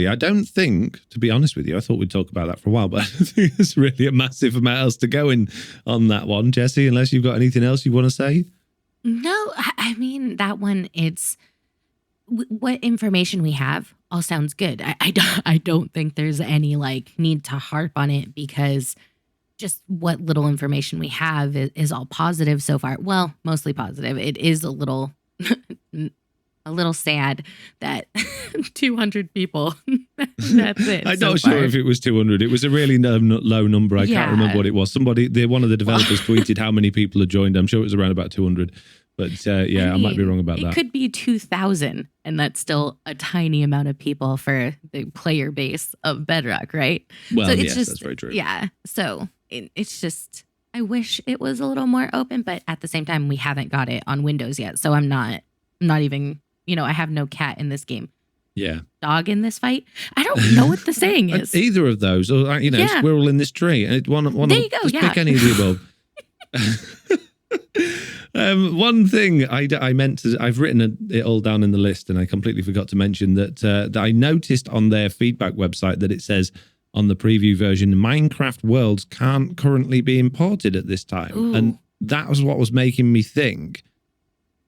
I don't think, to be honest with you, I thought we'd talk about that for a while, but I don't think there's really a massive amount else to go in on that one, Jessie, unless you've got anything else you want to say. No, I mean, that one, it's what information we have all sounds good. I don't think there's any need to harp on it because just what little information we have is all positive so far. Well, mostly positive. It is a little sad that 200 people, that's it. I'm not sure if it was 200. It was a really low number. I can't remember what it was. One of the developers tweeted how many people had joined. I'm sure it was around about 200. But I might be wrong about that. It could be 2,000, and that's still a tiny amount of people for the player base of Bedrock, right? Well, so yes, that's very true. Yeah, so it's just, I wish it was a little more open, but at the same time, we haven't got it on Windows yet, so I'm not even, I have no cat in this game. Yeah. Dog in this fight. I don't know what the saying is. Either of those, or squirrel in this tree. There you go. Just pick any of the above. One thing I meant to, I've written it all down in the list, and I completely forgot to mention that I noticed on their feedback website that it says on the preview version, Minecraft worlds can't currently be imported at this time. Ooh. And that was what was making me think,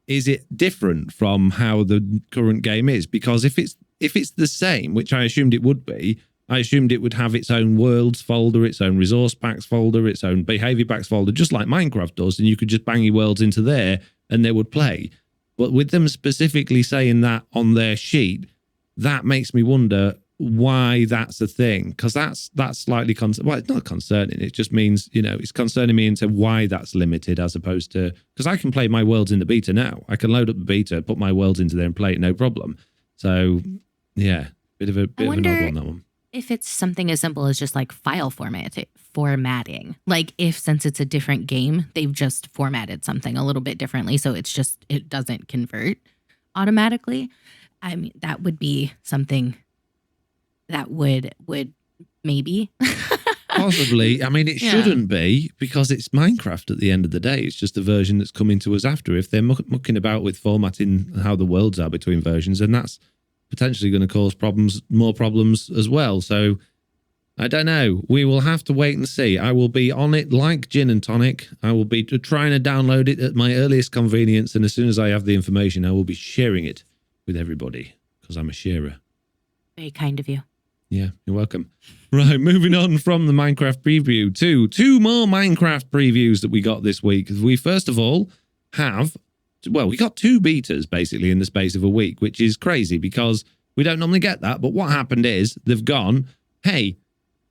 is it different from how the current game is? Because if it's the same, which I assumed it would be, I assumed it would have its own worlds folder, its own resource packs folder, its own behavior packs folder, just like Minecraft does, and you could just bang your worlds into there and they would play. But with them specifically saying that on their sheet, that makes me wonder why that's a thing, because that's slightly well, it's not concerning. It just means, it's concerning me into why that's limited, as opposed to, because I can play my worlds in the beta now. I can load up the beta, put my worlds into there and play it, no problem. So yeah, bit of an odd one, that one. If it's something as simple as just file formatting, since it's a different game, they've just formatted something a little bit differently, so it doesn't convert automatically. I mean, that would be something that would maybe possibly. I mean, it shouldn't be, because it's Minecraft at the end of the day. It's just a version that's coming to us after. If they're mucking about with formatting how the worlds are between versions, and that's potentially going to cause more problems as well. So I don't know. We will have to wait and see. I will be on it like gin and tonic. I will be trying to download it at my earliest convenience, and as soon as I have the information, I will be sharing it with everybody, because I'm a sharer. Very kind of you. Yeah, you're welcome. Right, moving on from the Minecraft preview to two more Minecraft previews that we got this week. We first of all have, we got two betas basically in the space of a week, which is crazy because we don't normally get that. But what happened is they've gone, hey,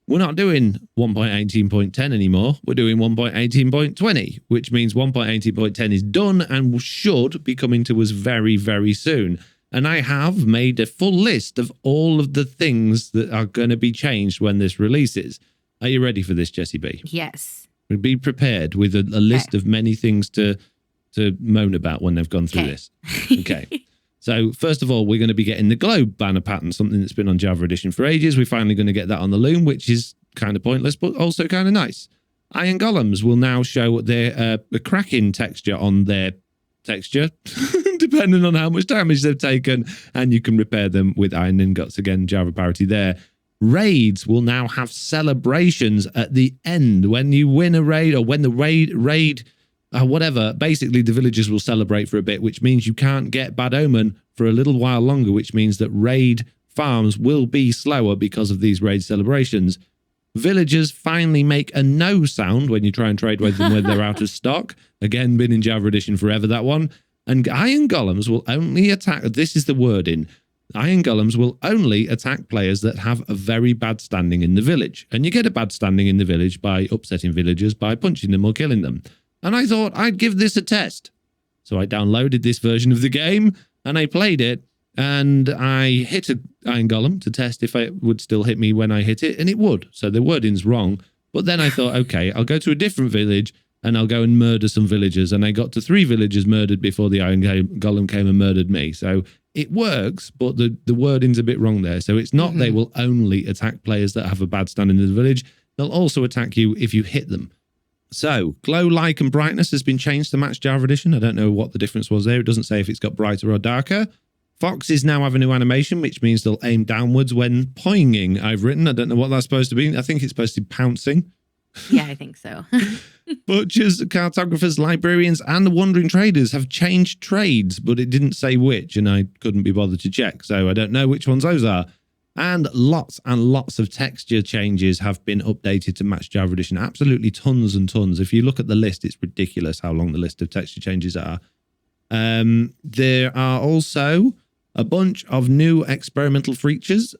we're not doing 1.18.10 anymore. We're doing 1.18.20, which means 1.18.10 is done and should be coming to us very, very soon. And I have made a full list of all of the things that are going to be changed when this releases. Are you ready for this, Jessiie B? Yes. Be prepared with a list of many things to moan about when they've gone through this. Okay. So first of all, we're going to be getting the globe banner pattern, something that's been on Java Edition for ages. We're finally going to get that on the loom, which is kind of pointless, but also kind of nice. Iron golems will now show their cracking texture on their texture, depending on how much damage they've taken, and you can repair them with iron ingots. Again, Java parity there. raids will now have celebrations at the end. When you win a raid, or when the raid whatever, basically the villagers will celebrate for a bit, which means you can't get Bad Omen for a little while longer, which means that raid farms will be slower because of these raid celebrations. Villagers finally make a no sound when you try and trade with them when they're out of stock. Again, been in Java Edition forever, that one. And iron golems will only attack, this is the wording, iron golems will only attack players that have a very bad standing in the village. And you get a bad standing in the village by upsetting villagers by punching them or killing them. And I thought I'd give this a test. So I downloaded this version of the game and I played it. And I hit an iron golem to test if it would still hit me when I hit it, and it would. So the wording's wrong. But then I thought, okay, I'll go to a different village and I'll go and murder some villagers. And I got to 3 villagers murdered before the iron golem came and murdered me. So it works, but the wording's a bit wrong there. So it's not they will only attack players that have a bad standing in the village. They'll also attack you if you hit them. So glow, like, and brightness has been changed to match Java Edition. I don't know what the difference was there. It doesn't say if it's got brighter or darker. Foxes now have a new animation, which means they'll aim downwards when poinging, I've written. I don't know what that's supposed to be. I think it's supposed to be pouncing. Yeah, I think so. Butchers, cartographers, librarians, and the wandering traders have changed trades, but it didn't say which, and I couldn't be bothered to check, so I don't know which ones those are. And lots of texture changes have been updated to match Java Edition. Absolutely tons and tons. If you look at the list, it's ridiculous how long the list of texture changes are. There are also a bunch of new experimental features,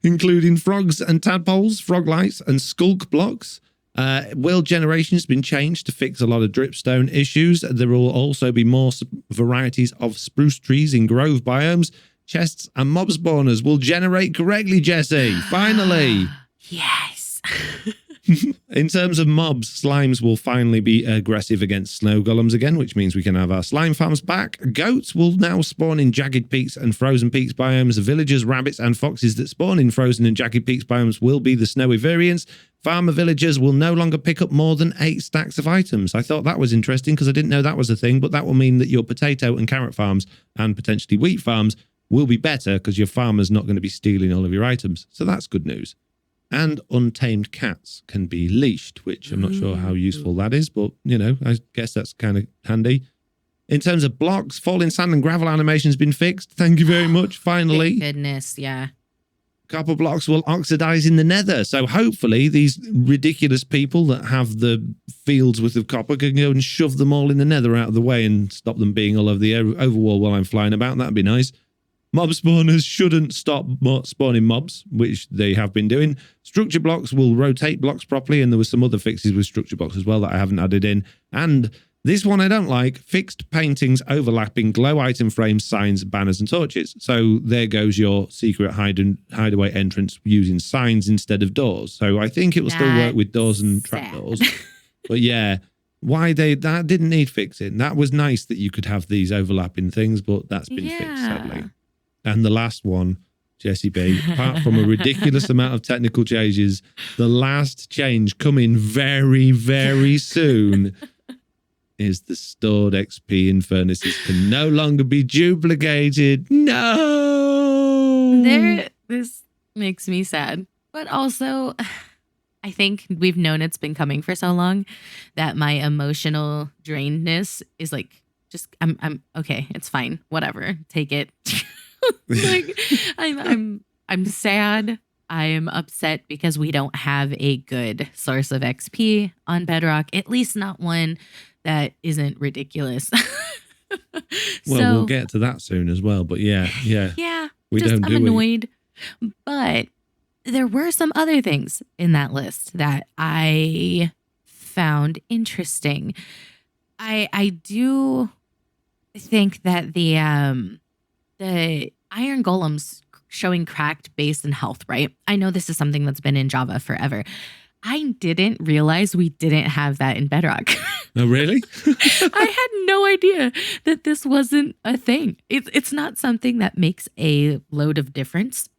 including frogs and tadpoles, frog lights, and skulk blocks. World generation has been changed to fix a lot of dripstone issues. There will also be more varieties of spruce trees in grove biomes. Chests and mob spawners will generate correctly, Jessie. Finally. Yes. In terms of mobs, slimes will finally be aggressive against snow golems again, which means we can have our slime farms back. Goats will now spawn in jagged peaks and frozen peaks biomes. Villagers, rabbits, and foxes that spawn in frozen and jagged peaks biomes will be the snowy variants. Farmer villagers will no longer pick up more than 8 stacks of items. I thought that was interesting because I didn't know that was a thing, but that will mean that your potato and carrot farms and potentially wheat farms will be better because your farmer's not going to be stealing all of your items. So that's good news. And untamed cats can be leashed, which I'm not sure how useful that is, but, you know, I guess that's kind of handy. In terms of blocks, falling sand and gravel animation has been fixed. Thank you very much, finally. Thank goodness, yeah. Copper blocks will oxidize in the nether, so hopefully these ridiculous people that have the fields worth of copper can go and shove them all in the nether out of the way and stop them being all over the overworld while I'm flying about. That'd be nice. Mob spawners shouldn't stop spawning mobs, which they have been doing. Structure blocks will rotate blocks properly, and there were some other fixes with structure blocks as well that I haven't added in. And this one I don't like, fixed paintings overlapping glow item frames, signs, banners, and torches. So there goes your secret hideaway entrance using signs instead of doors. So I think it will still work with doors and trapdoors. But yeah, that didn't need fixing. That was nice that you could have these overlapping things, but that's been fixed, sadly. And the last one, Jessie B, apart from a ridiculous amount of technical changes, the last change coming very, very soon is the stored XP in furnaces can no longer be duplicated. No! This makes me sad. But also, I think we've known it's been coming for so long that my emotional drainedness is like, just, I'm okay, it's fine, whatever, take it. Like I'm sad. I am upset because we don't have a good source of XP on Bedrock, at least not one that isn't ridiculous. Well, we'll get to that soon as well, but yeah. I'm annoyed. But there were some other things in that list that I found interesting. I do think that the iron golems showing cracked base and health, right? I know this is something that's been in Java forever. I didn't realize we didn't have that in Bedrock. Oh, really? I had no idea that this wasn't a thing. It's not something that makes a load of difference.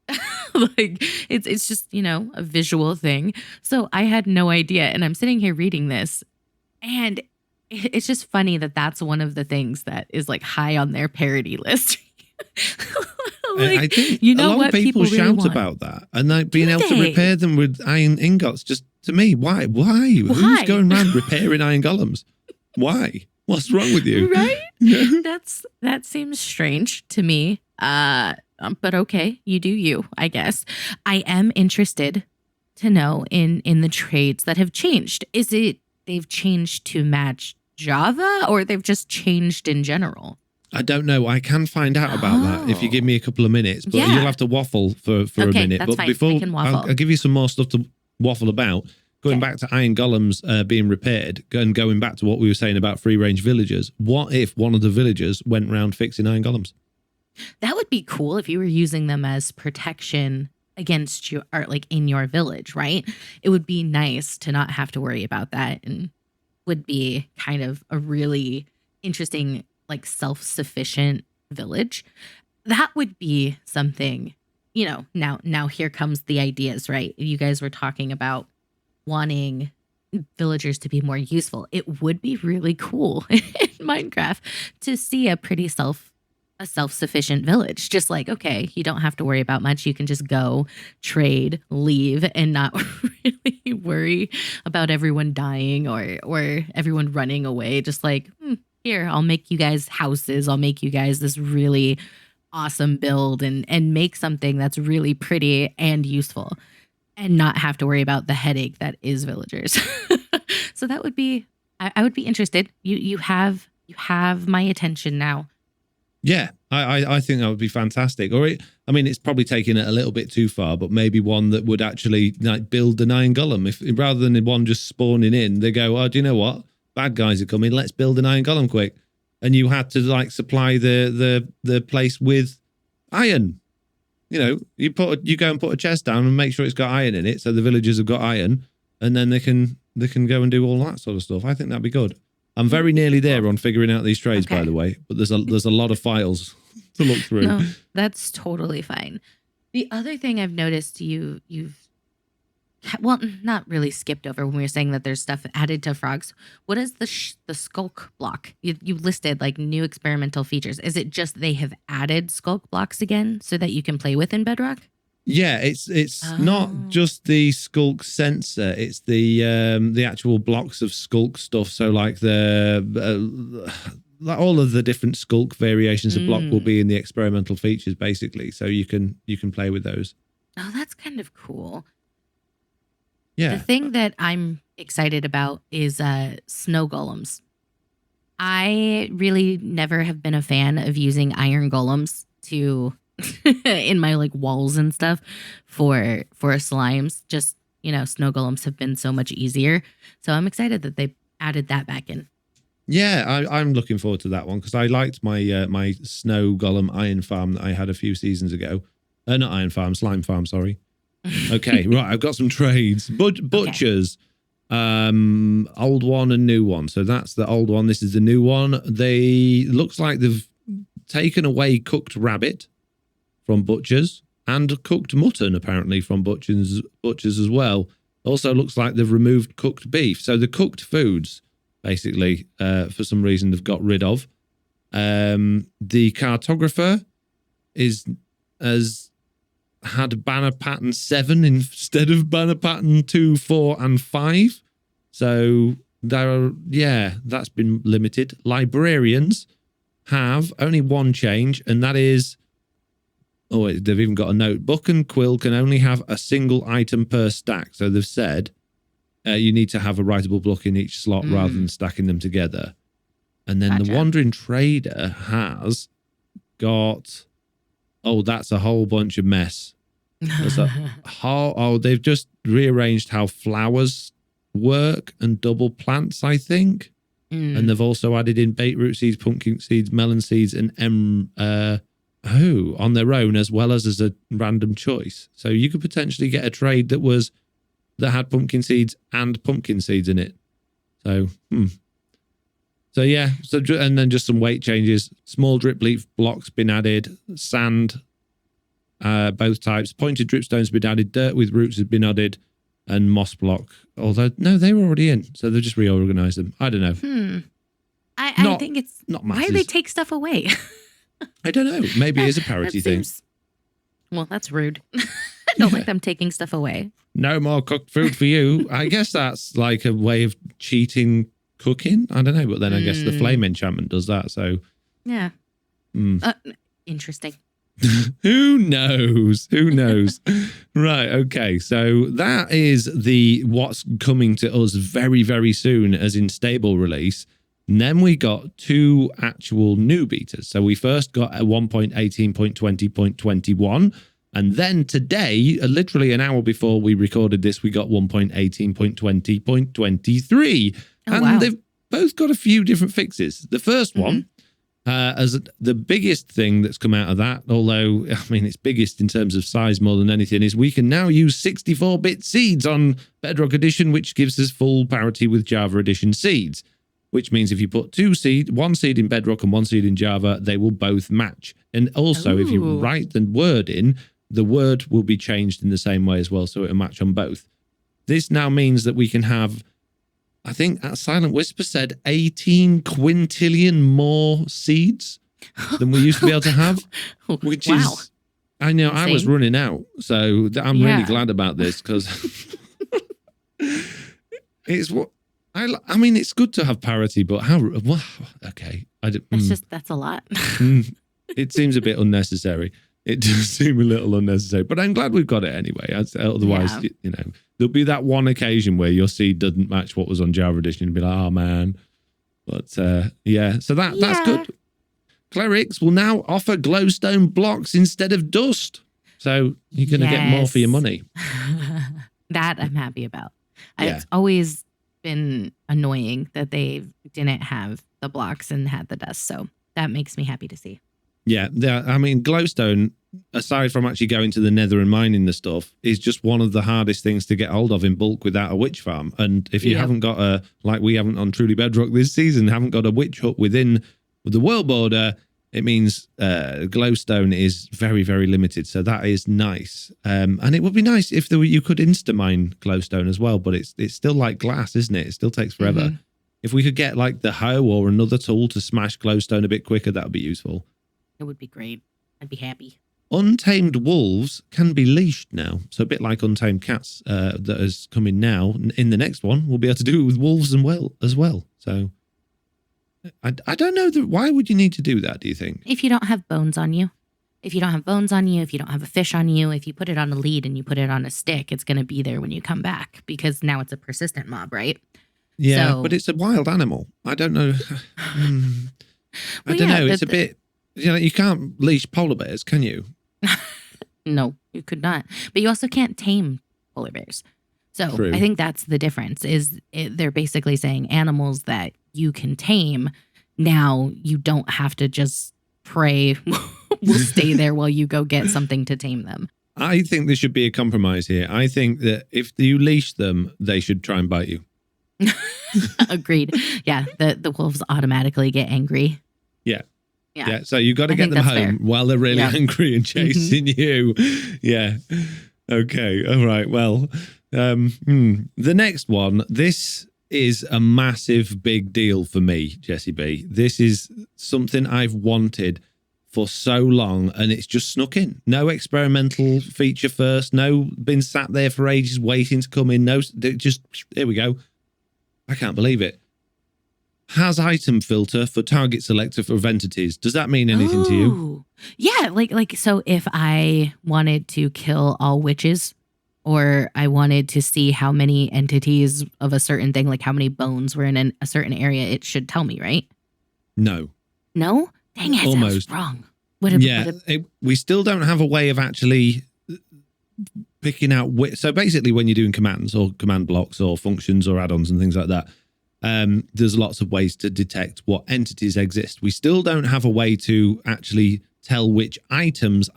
Like it's just, you know, a visual thing. So I had no idea. And I'm sitting here reading this, and it's just funny that that's one of the things that is like high on their parody list. I think you know a lot what of people really shout want. about that, and like being able to they? repair them with iron ingots. Just to me, why? Who's going around repairing iron golems? Why? What's wrong with you? Right? That seems strange to me. But okay, you do you, I guess. I am interested to know in the trades that have changed. Is it they've changed to match Java, or they've just changed in general? I don't know. I can find out about that if you give me a couple of minutes, but you'll have to waffle for a minute. That's But fine. before I can waffle. I'll give you some more stuff to waffle about. Going back to iron golems being repaired and going back to what we were saying about free range villagers, what if one of the villagers went around fixing iron golems? That would be cool if you were using them as protection against you, or like in your village, right? It would be nice to not have to worry about that, and would be kind of a really interesting, like self-sufficient village. That would be something, now here comes the ideas, right? You guys were talking about wanting villagers to be more useful. It would be really cool in Minecraft to see a self-sufficient village. Just like, okay, you don't have to worry about much. You can just go, trade, leave, and not really worry about everyone dying or everyone running away. Just like, here, I'll make you guys houses. I'll make you guys this really awesome build and make something that's really pretty and useful, and not have to worry about the headache that is villagers. So that would be, I would be interested. You have my attention now. Yeah, I think that would be fantastic. It's probably taking it a little bit too far, but maybe one that would actually like build an iron golem. If rather than one just spawning in, they go, oh, do you know what? Bad guys are coming. Let's build an iron golem quick. And you had to like supply the place with iron. You go and put a chest down and make sure it's got iron in it, so the villagers have got iron, and then they can go and do all that sort of stuff. I think that'd be good. I'm very nearly there on figuring out these trades, by the way, but there's a lot of files to look through. No, that's totally fine. The other thing I've noticed you've not really skipped over when we were saying that there's stuff added to frogs. What is the skulk block? You listed like new experimental features. Is it just they have added skulk blocks again so that you can play with in Bedrock? Yeah, it's not just the skulk sensor. It's the actual blocks of skulk stuff. So like all of the different skulk variations of block will be in the experimental features, basically. So you can play with those. Oh, that's kind of cool. Yeah. The thing that I'm excited about is snow golems. I really never have been a fan of using iron golems to in my like walls and stuff for slimes. Just, snow golems have been so much easier. So I'm excited that they added that back in. Yeah, I'm looking forward to that one because I liked my my snow golem iron farm that I had a few seasons ago. Not iron farm, slime farm, sorry. Okay, right, I've got some trades. Butchers, old one and new one. So that's the old one. This is the new one. Looks like they've taken away cooked rabbit from butchers and cooked mutton, apparently, from butchers as well. Also looks like they've removed cooked beef. So the cooked foods, basically, for some reason, they've got rid of. The cartographer had banner pattern 7 instead of banner pattern 2, 4, and 5. So that's been limited. Librarians have only one change, and that is, they've even got a note. Book and quill can only have a single item per stack. So they've said you need to have a writable block in each slot rather than stacking them together. And then the wandering trader has got, that's a whole bunch of mess. They've just rearranged how flowers work and double plants, I think. And they've also added in beetroot seeds, pumpkin seeds, melon seeds, and on their own, as well as a random choice. So you could potentially get a trade that had pumpkin seeds and pumpkin seeds in it. So, So yeah, and then just some weight changes. Small drip leaf blocks been added. Sand, both types. Pointed dripstones been added. Dirt with roots has been added. And moss block. Although, no, they were already in. So they've just reorganized them. I don't know. I think it's not why do they take stuff away? I don't know. Maybe it is a parity thing. Well, that's rude. I don't like them taking stuff away. No more cooked food for you. I guess that's like a way of cheating cooking. I don't know. But then I guess the flame enchantment does that. So yeah. Interesting. Who knows? Who knows? Right. Okay. So that is what's coming to us very, very soon as in stable release. And then we got 2 actual new betas. So we first got a 1.18.20.21. And then today, literally an hour before we recorded this, we got 1.18.20.23. And they've both got a few different fixes. The first one, as the biggest thing that's come out of that, although, I mean, it's biggest in terms of size more than anything, is we can now use 64-bit seeds on Bedrock Edition, which gives us full parity with Java Edition seeds. Which means if you put 1 seed in Bedrock and 1 seed in Java, they will both match. And also, if you write the word in, the word will be changed in the same way as well, so it'll match on both. This now means that we can have, I think Silent Whisper said 18 quintillion more seeds than we used to be able to have, which is, I know, insane. I was running out, so I'm really glad about this because it's what, I mean, it's good to have parity, but okay. That's a lot. It seems a bit unnecessary. It does seem a little unnecessary, but I'm glad we've got it anyway. Otherwise, you know, there'll be that one occasion where your seed doesn't match what was on Java Edition and be like, oh man. But so that's good. Clerics will now offer glowstone blocks instead of dust. So you're going to get more for your money. That I'm happy about. It's always been annoying that they didn't have the blocks and had the dust. So that makes me happy to see. Yeah, I mean, glowstone, aside from actually going to the nether and mining the stuff, is just one of the hardest things to get hold of in bulk without a witch farm. And if you haven't got like we haven't on Truly Bedrock this season, haven't got a witch hut within the world border, it means glowstone is very, very limited. So that is nice. And it would be nice if you could insta-mine glowstone as well, but it's still like glass, isn't it? It still takes forever. If we could get like the hoe or another tool to smash glowstone a bit quicker, that would be useful. It would be great. I'd be happy. Untamed wolves can be leashed now. So a bit like untamed cats that is coming now. In the next one, we'll be able to do it with wolves as well. So I don't know. Why would you need to do that, do you think? If you don't have bones on you. If you don't have bones on you, if you don't have a fish on you, if you put it on a lead and you put it on a stick, it's going to be there when you come back because now it's a persistent mob, right? Yeah, but it's a wild animal. I don't know. I don't know. It's a bit... You know, you can't leash polar bears, can you? No, you could not. But you also can't tame polar bears. So True. I think that's the difference. They're basically saying animals that you can tame. Now you don't have to just pray. We'll stay there while you go get something to tame them. I think there should be a compromise here. I think that if you leash them, they should try and bite you. Agreed. Yeah, the wolves automatically get angry. Yeah, so you got to get them home while they're really angry and chasing you. Yeah. Okay. All right. Well, the next one, this is a massive big deal for me, Jessiie B. This is something I've wanted for so long and it's just snuck in. No experimental feature first. No been sat there for ages waiting to come in. No, just, here we go. I can't believe it. Has item filter for target selector for entities. Does that mean anything to you? Yeah, like so if I wanted to kill all witches or I wanted to see how many entities of a certain thing, like how many bones were in a certain area, it should tell me, right? No. No? Dang it, almost wrong. We still don't have a way of actually picking out. So basically when you're doing commands or command blocks or functions or add-ons and things like that, there's lots of ways to detect what entities exist. We still don't have a way to actually tell which items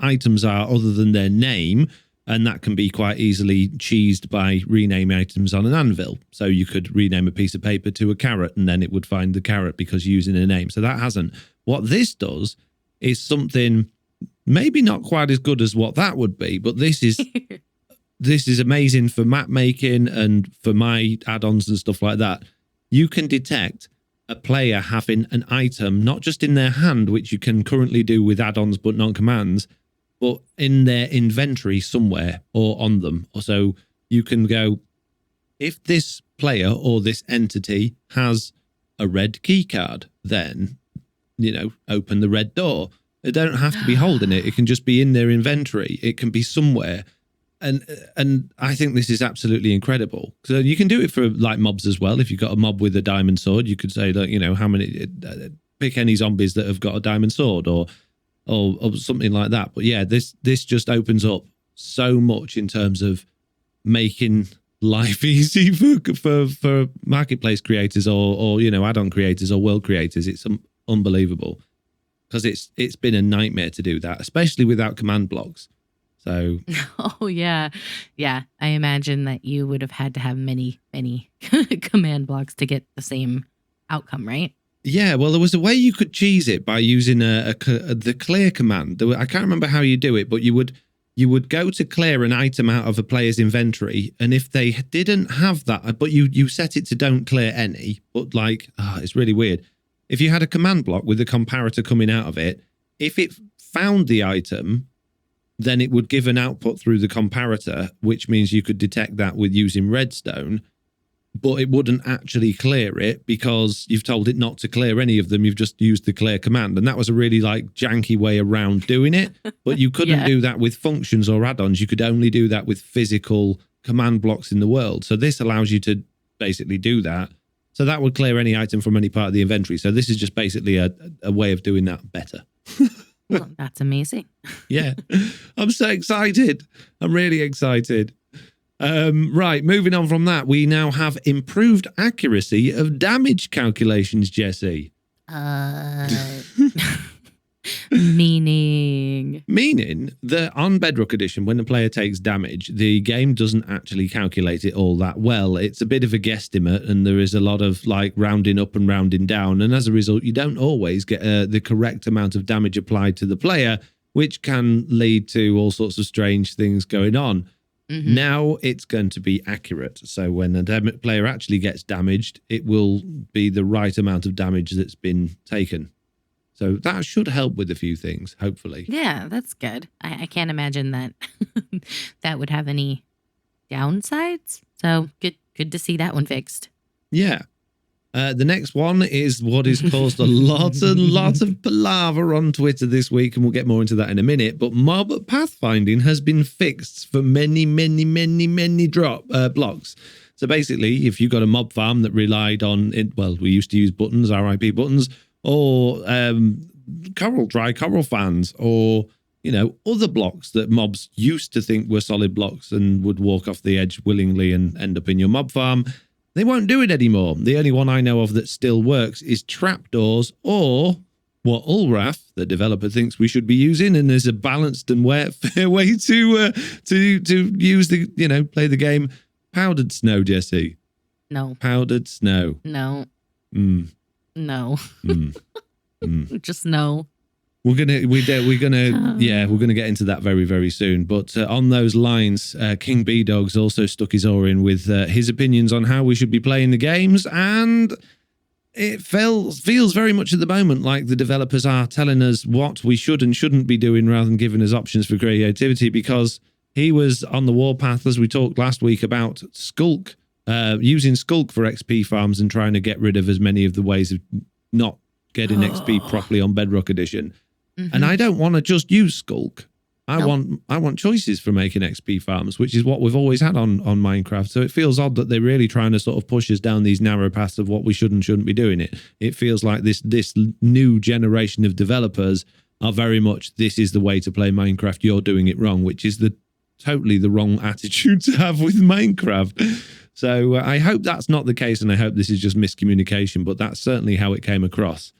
are other than their name, and that can be quite easily cheesed by rename items on an anvil. So you could rename a piece of paper to a carrot and then it would find the carrot because you're using a name. So that hasn't. What this does is something maybe not quite as good as what that would be, but this is this is amazing for map making and for my add-ons and stuff like that. You can detect a player having an item, not just in their hand, which you can currently do with add-ons but not commands, but in their inventory somewhere or on them. So you can go, if this player or this entity has a red key card, then, open the red door. They don't have to be holding it. It can just be in their inventory. It can be somewhere. And I think this is absolutely incredible. So you can do it for like mobs as well. If you've got a mob with a diamond sword, you could say that, how many, pick any zombies that have got a diamond sword or something like that. But yeah, this just opens up so much in terms of making life easy for marketplace creators or add-on creators or world creators. It's unbelievable because it's been a nightmare to do that, especially without command blocks. So, oh yeah. I imagine that you would have had to have many command blocks to get the same outcome, right? Yeah, well, there was a way you could cheese it by using the clear command. I can't remember how you do it, but you would go to clear an item out of a player's inventory, and if they didn't have that, but you set it to don't clear any, but it's really weird. If you had a command block with a comparator coming out of it, if it found the item, then it would give an output through the comparator, which means you could detect that with using redstone, but it wouldn't actually clear it because you've told it not to clear any of them. You've just used the clear command. And that was a really janky way around doing it, but you couldn't do that with functions or add-ons. You could only do that with physical command blocks in the world. So this allows you to basically do that. So that would clear any item from any part of the inventory. So this is just basically a way of doing that better. Well, that's amazing. Yeah, I'm so excited. I'm really excited. Right, moving on from that, we now have improved accuracy of damage calculations, Jessie. Meaning that on Bedrock Edition, when the player takes damage, the game doesn't actually calculate it all that well. It's a bit of a guesstimate, and there is a lot of rounding up and rounding down. And as a result, you don't always get the correct amount of damage applied to the player, which can lead to all sorts of strange things going on. Mm-hmm. Now it's going to be accurate. So when a player actually gets damaged, it will be the right amount of damage that's been taken. So that should help with a few things, hopefully. Yeah, that's good. I can't imagine that that would have any downsides. So good to see that one fixed. Yeah. The next one is what has caused a lot of palaver on Twitter this week, and we'll get more into that in a minute. But mob pathfinding has been fixed for many blocks. So basically, if you got a mob farm that relied on it, well, we used to use buttons, RIP buttons, or dry coral fans, or other blocks that mobs used to think were solid blocks and would walk off the edge willingly and end up in your mob farm. They won't do it anymore. The only one I know of that still works is trapdoors, or what Ulraf, the developer, thinks we should be using, and there's a balanced and fair way to use play the game. Powdered snow, Jessie. No. Powdered snow. No. No. Just no. We're gonna get into that very, very soon. But on those lines, King B Dogs also stuck his oar in with his opinions on how we should be playing the games, and it feels very much at the moment like the developers are telling us what we should and shouldn't be doing rather than giving us options for creativity. Because he was on the warpath, as we talked last week about Skulk, using Skulk for XP farms and trying to get rid of as many of the ways of not getting XP properly on Bedrock Edition. Mm-hmm. And I don't want to just use Skulk. I want choices for making XP farms, which is what we've always had on Minecraft. So it feels odd that they're really trying to sort of push us down these narrow paths of what we should and shouldn't be doing. It feels like this new generation of developers are very much, this is the way to play Minecraft, you're doing it wrong, which is totally the wrong attitude to have with Minecraft. So I hope that's not the case, and I hope this is just miscommunication, but that's certainly how it came across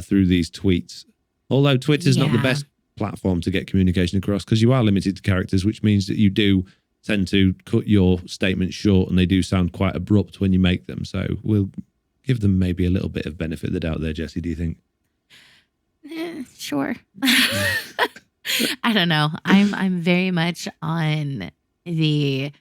through these tweets. Although Twitter's not the best platform to get communication across, because you are limited to characters, which means that you do tend to cut your statements short, and they do sound quite abrupt when you make them. So we'll give them maybe a little bit of benefit of the doubt there, Jessie, do you think? Sure. I don't know. I'm very much on the,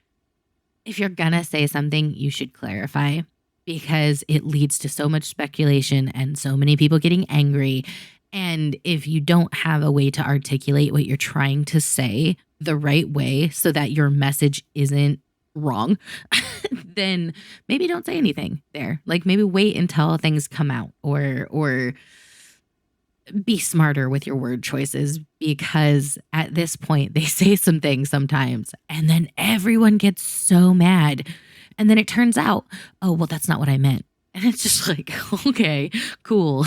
if you're gonna say something, you should clarify. because it leads to so much speculation and so many people getting angry. And if you don't have a way to articulate what you're trying to say the right way so that your message isn't wrong, then maybe don't say anything there. Like maybe wait until things come out, or be smarter with your word choices, because at this point they say some things sometimes and then everyone gets so mad. And then it turns out, oh, well, that's not what I meant. And it's just like, okay, cool.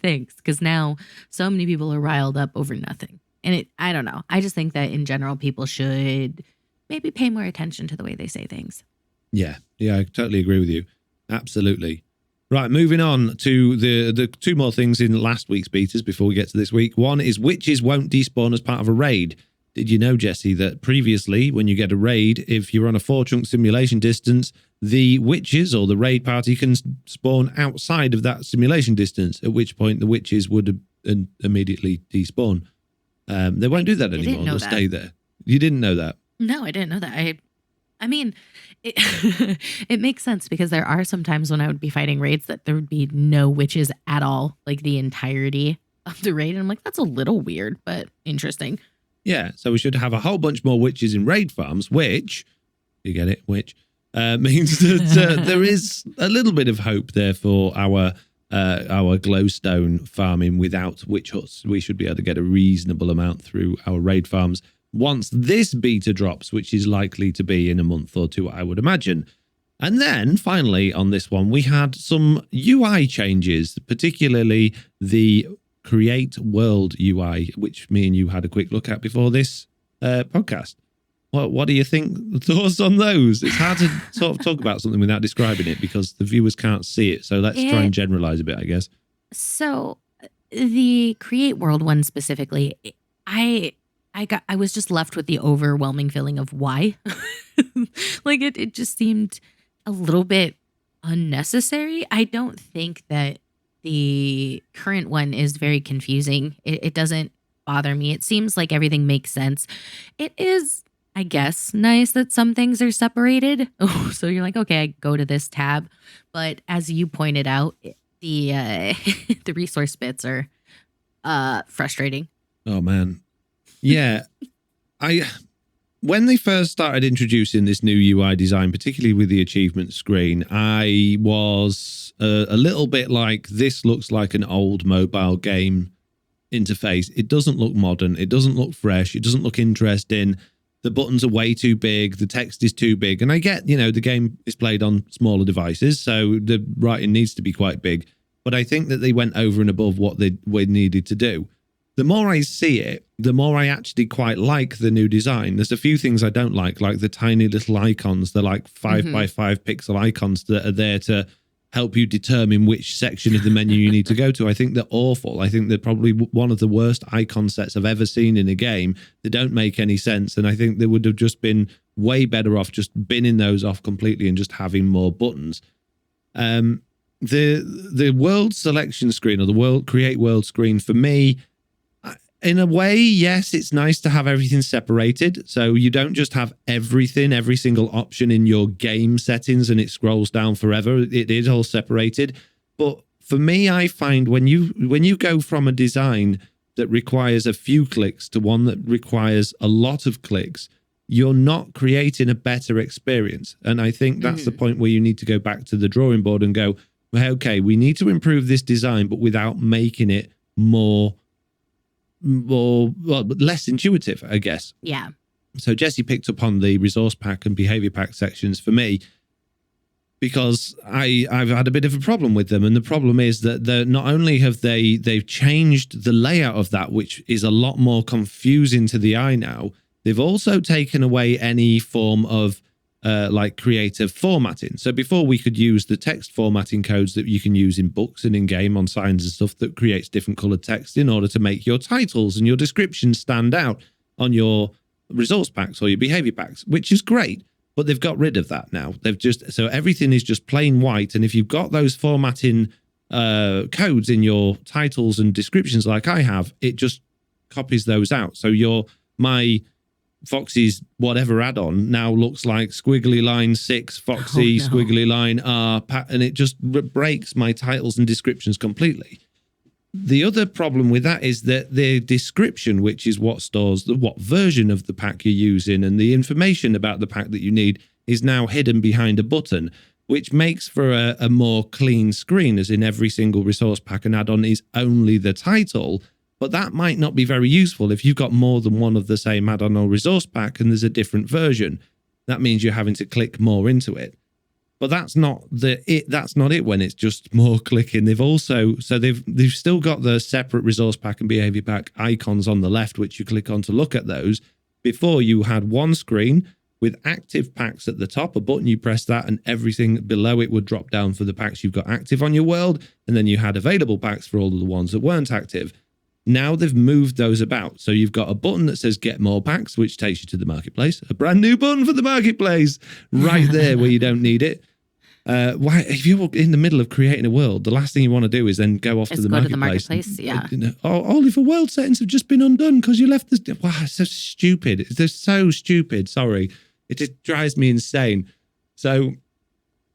Thanks. Because now so many people are riled up over nothing. And I don't know. I just think that in general, people should maybe pay more attention to the way they say things. Yeah, I totally agree with you. Absolutely. Right, moving on to the two more things in last week's betas before we get to this week. One is witches won't despawn as part of a raid. Did you know, Jessie, that previously when you get a raid, if you're on a 4-chunk simulation distance, the witches or the raid party can spawn outside of that simulation distance, at which point the witches would immediately despawn. They won't do that anymore. They'll stay there. You didn't know that? No, I didn't know that. I mean, it makes sense, because there are some times when I would be fighting raids that there would be no witches at all, like the entirety of the raid. And I'm like, that's a little weird, but interesting. Yeah, so we should have a whole bunch more witches in raid farms, which, you get it, which means that there is a little bit of hope there for our glowstone farming without witch huts. We should be able to get a reasonable amount through our raid farms once this beta drops, which is likely to be in a month or two, I would imagine. And then finally on this one, we had some UI changes, particularly the Create World UI, which me and you had a quick look at before this podcast. What do you think? Thoughts on those? It's hard to sort of talk about something without describing it because the viewers can't see it. So let's try and generalize a bit, I guess. So the Create World one specifically, I was just left with the overwhelming feeling of why. Like it just seemed a little bit unnecessary. I don't think that the current one is very confusing. It doesn't bother me. It seems like everything makes sense. It is, I guess, nice that some things are separated. Oh, so you're like, okay, I go to this tab. But as you pointed out, the the resource bits are frustrating. Oh man. Yeah. When they first started introducing this new UI design, particularly with the achievement screen, I was a little bit like, this looks like an old mobile game interface. It doesn't look modern. It doesn't look fresh. It doesn't look interesting. The buttons are way too big. The text is too big. And I get, the game is played on smaller devices, so the writing needs to be quite big. But I think that they went over and above what they needed to do. The more I see it, the more I actually quite like the new design. There's a few things I don't like the tiny little icons. They're like 5 by 5 pixel icons that are there to help you determine which section of the menu you need to go to. I think they're awful. I think they're probably one of the worst icon sets I've ever seen in a game. They don't make any sense. And I think they would have just been way better off just binning those off completely and just having more buttons. The world selection screen, or the world create world screen, for me, in a way, yes, it's nice to have everything separated. So you don't just have everything, every single option in your game settings and it scrolls down forever. It is all separated. But for me, I find when you go from a design that requires a few clicks to one that requires a lot of clicks, you're not creating a better experience. And I think that's the point where you need to go back to the drawing board and go, okay, we need to improve this design, but without making it less intuitive, I guess. Yeah. So Jessie picked up on the resource pack and behavior pack sections for me because I've had a bit of a problem with them. And the problem is that not only have they've changed the layout of that, which is a lot more confusing to the eye now, they've also taken away any form of like creative formatting. So before, we could use the text formatting codes that you can use in books and in game on signs and stuff that creates different colored text in order to make your titles and your descriptions stand out on your resource packs or your behavior packs, which is great. But they've got rid of that now. So everything is just plain white. And if you've got those formatting codes in your titles and descriptions like I have, it just copies those out. So my Foxy's whatever add-on now looks like squiggly line 6 Foxy, squiggly line R, and it just breaks my titles and descriptions completely. The other problem with that is that the description, which is what stores what version of the pack you're using, and the information about the pack that you need is now hidden behind a button, which makes for a more clean screen, as in every single resource pack and add-on is only the title. But that might not be very useful if you've got more than one of the same add-on or resource pack and there's a different version. That means you're having to click more into it. But that's not it when it's just more clicking. They've still got the separate resource pack and behavior pack icons on the left, which you click on to look at those. Before, you had one screen with active packs at the top, a button, you press that and everything below it would drop down for the packs you've got active on your world. And then you had available packs for all of the ones that weren't active. Now they've moved those about. So you've got a button that says get more packs, which takes you to the marketplace. A brand new button for the marketplace right there where you don't need it. Why, if you're in the middle of creating a world, the last thing you want to do is then go off to the marketplace. Yeah. All of the world settings have just been undone because you left this. Wow, it's so stupid. They're so stupid. Sorry. It just drives me insane. So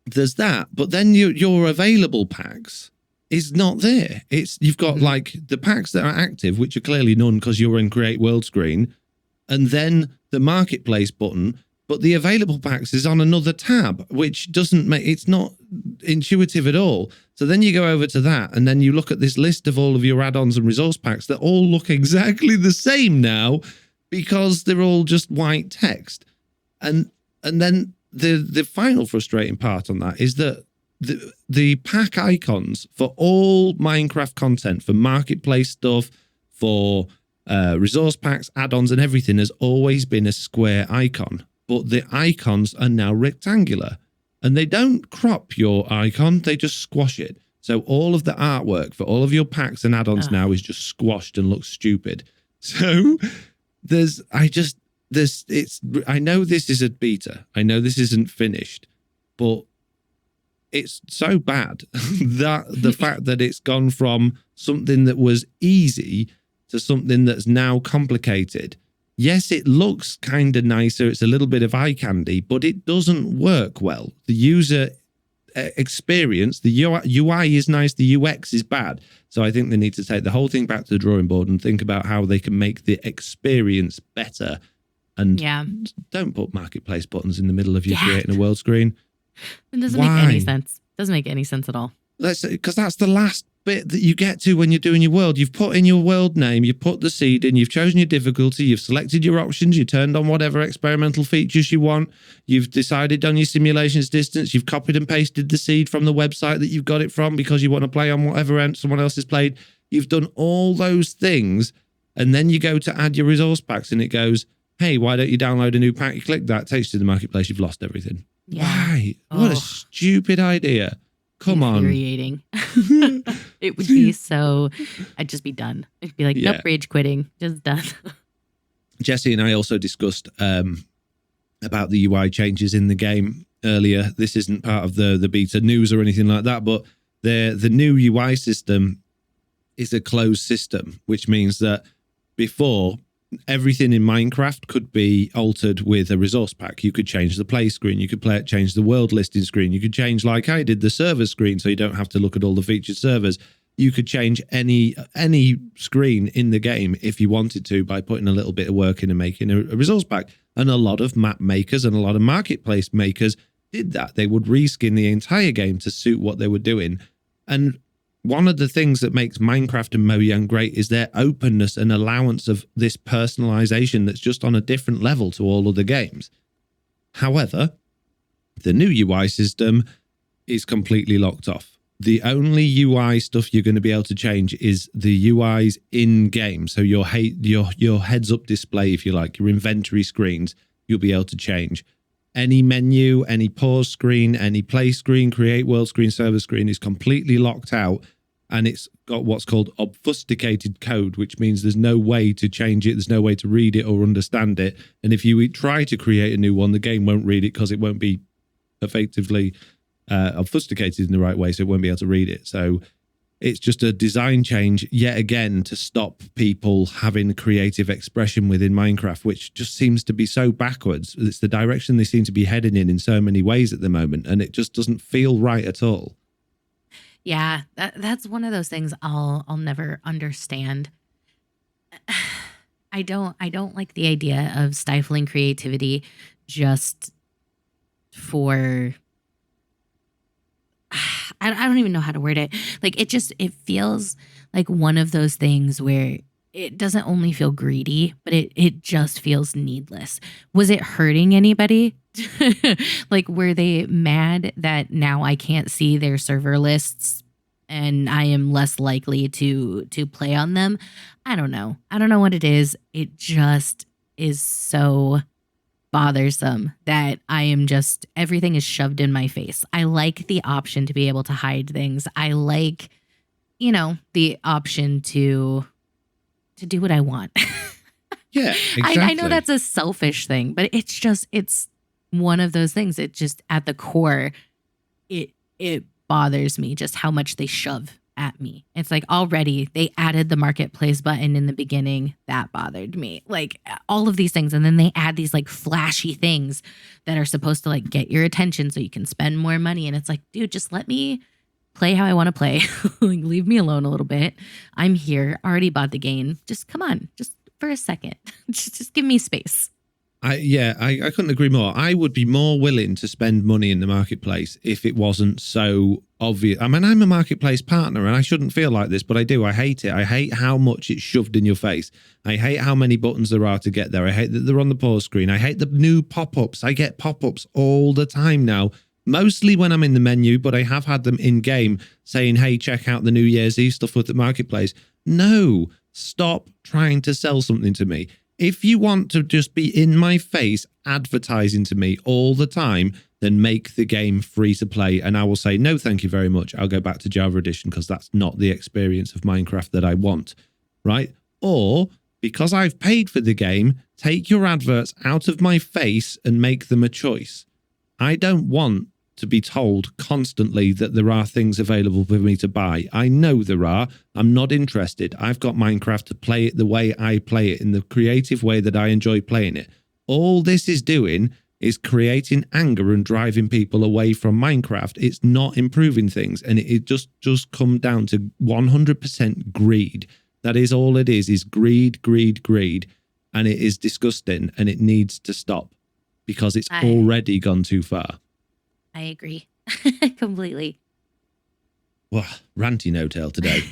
there's that. But then your available packs is not there. You've got like the packs that are active, which are clearly none because you're in create world screen, and then the marketplace button. But the available packs is on another tab, which it's not intuitive at all. So then you go over to that and then you look at this list of all of your add-ons and resource packs that all look exactly the same now because they're all just white text. And then the final frustrating part on that is that the pack icons for all Minecraft content, for marketplace stuff, for resource packs, add-ons and everything has always been a square icon. But the icons are now rectangular and they don't crop your icon. They just squash it. So all of the artwork for all of your packs and add-ons now is just squashed and looks stupid. So I know this is a beta. I know this isn't finished, but it's so bad that the fact that it's gone from something that was easy to something that's now complicated. Yes, it looks kind of nicer. It's a little bit of eye candy, but it doesn't work well. The user experience, the UI is nice. The UX is bad. So I think they need to take the whole thing back to the drawing board and think about how they can make the experience better. And don't put marketplace buttons in the middle of you creating a world screen. It doesn't make any sense. Doesn't make any sense at all. Because that's the last bit that you get to when you're doing your world. You've put in your world name, you've put the seed in, you've chosen your difficulty, you've selected your options, you turned on whatever experimental features you want, you've decided on your simulations distance, you've copied and pasted the seed from the website that you've got it from because you want to play on whatever someone else has played. You've done all those things, and then you go to add your resource packs and it goes, hey, why don't you download a new pack? You click that, takes you to the marketplace, you've lost everything. Yeah. Why? What a stupid idea. Come infuriating. It would be so, I'd just be done. I'd be like, nope, rage quitting, just done. Jessiie and I also discussed about the UI changes in the game earlier. This isn't part of the beta news or anything like that, but the new UI system is a closed system, which means that before, everything in Minecraft could be altered with a resource pack. You could change the play screen. You could change the world listing screen. You could change, like I did, the server screen so you don't have to look at all the featured servers. You could change any screen in the game if you wanted to by putting a little bit of work in and making a resource pack. And a lot of map makers and a lot of marketplace makers did that. They would reskin the entire game to suit what they were doing. And one of the things that makes Minecraft and Mojang great is their openness and allowance of this personalization that's just on a different level to all other games. However, the new UI system is completely locked off. The only UI stuff you're going to be able to change is the UIs in game. So your heads up display, if you like, your inventory screens, you'll be able to change. Any menu, any pause screen, any play screen, create world screen, server screen is completely locked out. And it's got what's called obfuscated code, which means there's no way to change it. There's no way to read it or understand it. And if you try to create a new one, the game won't read it because it won't be effectively obfuscated in the right way. So it won't be able to read it. So It's just a design change yet again to stop people having creative expression within Minecraft, which just seems to be so backwards. It's the direction they seem to be heading in so many ways at the moment, and it just doesn't feel right at all. Yeah, that's one of those things I'll never understand. I don't like the idea of stifling creativity just for I don't even know how to word it. Like it feels like one of those things where it doesn't only feel greedy, but it just feels needless. Was it hurting anybody? Like, were they mad that now I can't see their server lists and I am less likely to play on them? I don't know. I don't know what it is. It just is so bothersome that I am just, everything is shoved in my face. I like the option to be able to hide things. I like, the option to do what I want. Yeah, exactly. I know that's a selfish thing, but it's one of those things. It just, at the core, it bothers me just how much they shove at me. It's like, already they added the marketplace button in the beginning. That bothered me. Like, all of these things. And then they add these like flashy things that are supposed to like get your attention so you can spend more money. And it's like, dude, just let me play how I want to play. Like, leave me alone a little bit. I'm here. Already bought the game. Just come on. Just for a second. just give me space. I couldn't agree more. I would be more willing to spend money in the marketplace if it wasn't so obvious. I mean, I'm a marketplace partner and I shouldn't feel like this, but I do. I hate it. I hate how much it's shoved in your face. I hate how many buttons there are to get there. I hate that they're on the pause screen. I hate the new pop-ups. I get pop-ups all the time now, mostly when I'm in the menu, but I have had them in game saying, hey, check out the New Year's Eve stuff with the marketplace. No, stop trying to sell something to me. If you want to just be in my face advertising to me all the time, then make the game free to play. And I will say, no, thank you very much. I'll go back to Java Edition because that's not the experience of Minecraft that I want, right? Or, because I've paid for the game, take your adverts out of my face and make them a choice. I don't want to be told constantly that there are things available for me to buy. I know there are. I'm not interested. I've got Minecraft to play it the way I play it, in the creative way that I enjoy playing it. All this is doing is creating anger and driving people away from Minecraft. It's not improving things, and it just come down to 100% greed. That is all it is greed, greed, greed. And it is disgusting, and it needs to stop because it's already gone too far. I agree. Completely. Well, ranty no-tail today.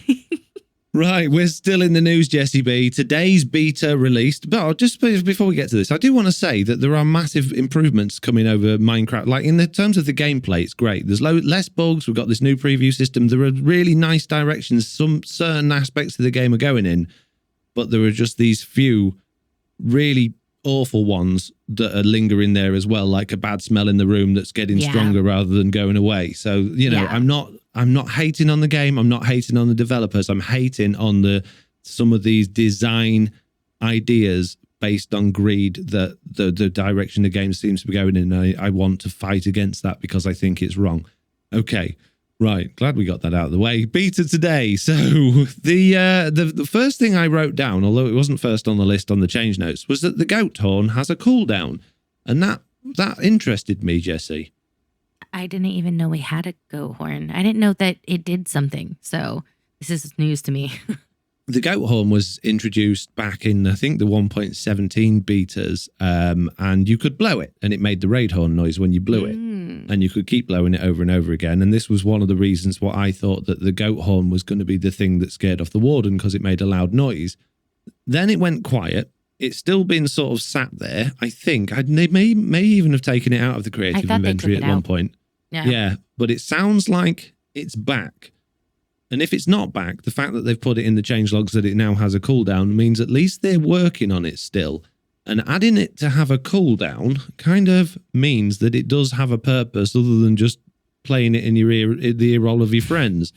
Right, we're still in the news, Jessiie B. Today's beta released. But just before we get to this, I do want to say that there are massive improvements coming over Minecraft. Like, in the terms of the gameplay, it's great. There's less bugs. We've got this new preview system. There are really nice directions some certain aspects of the game are going in. But there are just these few really awful ones that are lingering there as well, like a bad smell in the room that's getting stronger rather than going away. So, I'm not hating on the game. I'm not hating on the developers. I'm hating on some of these design ideas based on greed that the direction the game seems to be going in. I want to fight against that because I think it's wrong. Okay. Right, glad we got that out of the way. Beta today. So the first thing I wrote down, although it wasn't first on the list on the change notes, was that the goat horn has a cooldown, and that interested me, Jessiie. I didn't even know we had a goat horn. I didn't know that it did something. So this is news to me. The goat horn was introduced back in, I think, the 1.17 betas, and you could blow it, and it made the raid horn noise when you blew it. And you could keep blowing it over and over again. And this was one of the reasons why I thought that the goat horn was going to be the thing that scared off the warden, because it made a loud noise. Then it went quiet. It's still been sort of sat there, I think. They may even have taken it out of the creative inventory at one point. Yeah, but it sounds like it's back. And if it's not back, the fact that they've put it in the changelogs that it now has a cooldown means at least they're working on it still. And adding it to have a cooldown kind of means that it does have a purpose other than just playing it in your ear, the ear roll of your friends.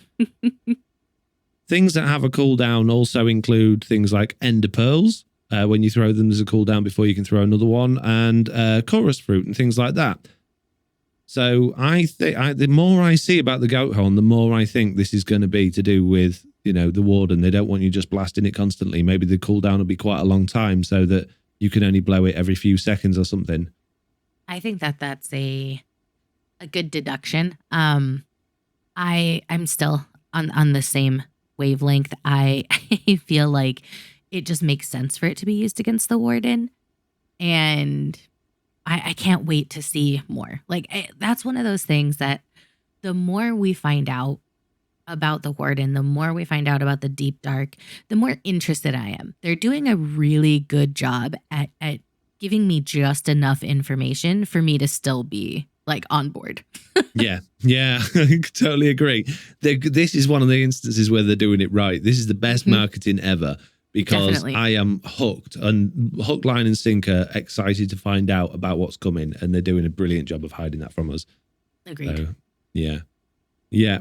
Things that have a cooldown also include things like ender pearls. When you throw them, there's a cooldown before you can throw another one, and chorus fruit and things like that. So I think the more I see about the goat horn, the more I think this is going to be to do with, the warden. They don't want you just blasting it constantly. Maybe the cooldown will be quite a long time so that you can only blow it every few seconds or something. I think that's a good deduction. I'm still on the same wavelength. I feel like it just makes sense for it to be used against the warden. And I can't wait to see more. Like, that's one of those things that the more we find out about the warden, the more we find out about the deep dark, the more interested I am. They're doing a really good job at giving me just enough information for me to still be like on board. Yeah, I totally agree. This is one of the instances where they're doing it right. This is the best marketing ever. Because definitely. I am hooked, and hook, line, and sinker, excited to find out about what's coming, and they're doing a brilliant job of hiding that from us. Agreed. So, yeah.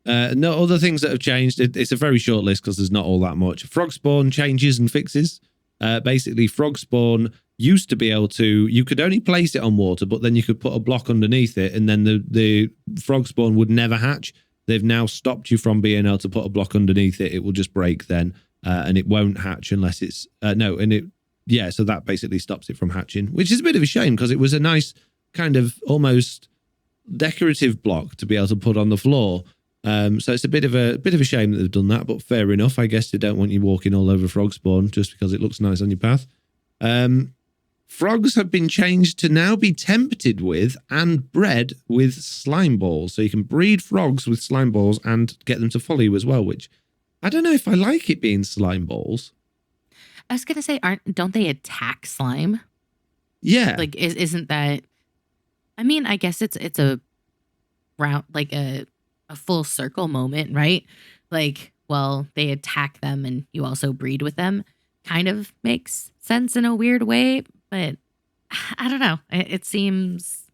No other things that have changed. It's a very short list because there's not all that much. Frog spawn changes and fixes. Basically, frog spawn used to be able to. You could only place it on water, but then you could put a block underneath it, and then the frog spawn would never hatch. They've now stopped you from being able to put a block underneath it. It will just break then. And it won't hatch unless it's so that basically stops it from hatching, which is a bit of a shame because it was a nice kind of almost decorative block to be able to put on the floor. So it's a bit of a shame that they've done that, but fair enough. I guess they don't want you walking all over frog spawn just because it looks nice on your path. Frogs have been changed to now be tempted with and bred with slime balls, so you can breed frogs with slime balls and get them to follow you as well, which I don't know if I like it being slime balls. I was gonna say, don't they attack slime? Yeah. Like, isn't that? I mean, I guess it's a round, like a full circle moment, right? Like, well, they attack them, and you also breed with them. Kind of makes sense in a weird way, but I don't know. It seems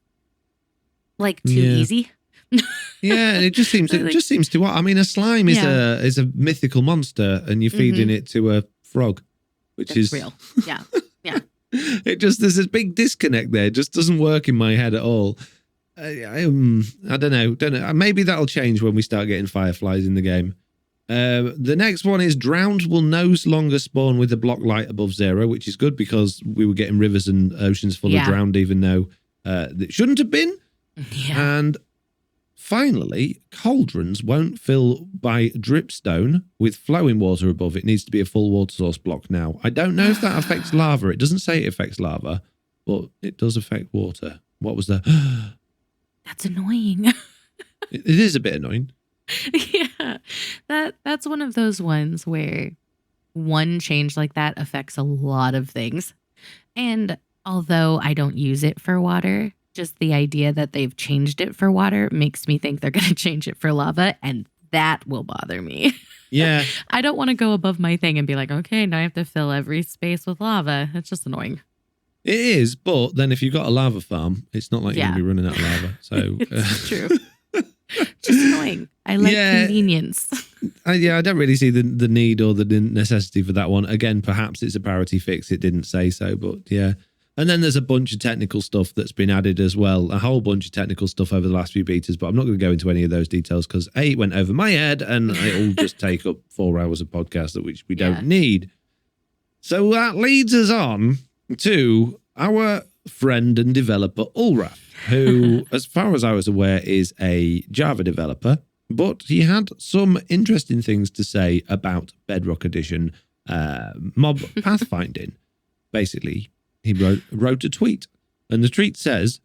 like too easy. Yeah, it just seems too. I mean, a slime is a mythical monster, and you're feeding it to a frog, which is real. Yeah. There's this big disconnect there. It just doesn't work in my head at all. I don't know. Maybe that'll change when we start getting fireflies in the game. The next one is drowned will no longer spawn with a block light above 0, which is good because we were getting rivers and oceans full of drowned, even though it shouldn't have been. Yeah. And finally, cauldrons won't fill by dripstone with flowing water above. It needs to be a full water source block now. I don't know if that affects lava. It doesn't say it affects lava, but it does affect water. What was that? That's annoying. It is a bit annoying. Yeah, that's one of those ones where one change like that affects a lot of things. And although I don't use it for water, just the idea that they've changed it for water makes me think they're going to change it for lava, and that will bother me. Yeah. I don't want to go above my thing and be like, okay, now I have to fill every space with lava. It's just annoying. It is, but then if you've got a lava farm, it's not like you're going to be running out of lava. So it's true. Just annoying. I like convenience. I don't really see the need or the necessity for that one. Again, perhaps it's a parity fix. It didn't say so, but yeah. And then there's a bunch of technical stuff that's been added as well. A whole bunch of technical stuff over the last few betas, but I'm not going to go into any of those details because A, it went over my head and it'll just take up 4 hours of podcast, which we don't need. So that leads us on to our friend and developer, Ulraf, who, as far as I was aware, is a Java developer, but he had some interesting things to say about Bedrock Edition mob pathfinding. Basically, he wrote a tweet, and the tweet says,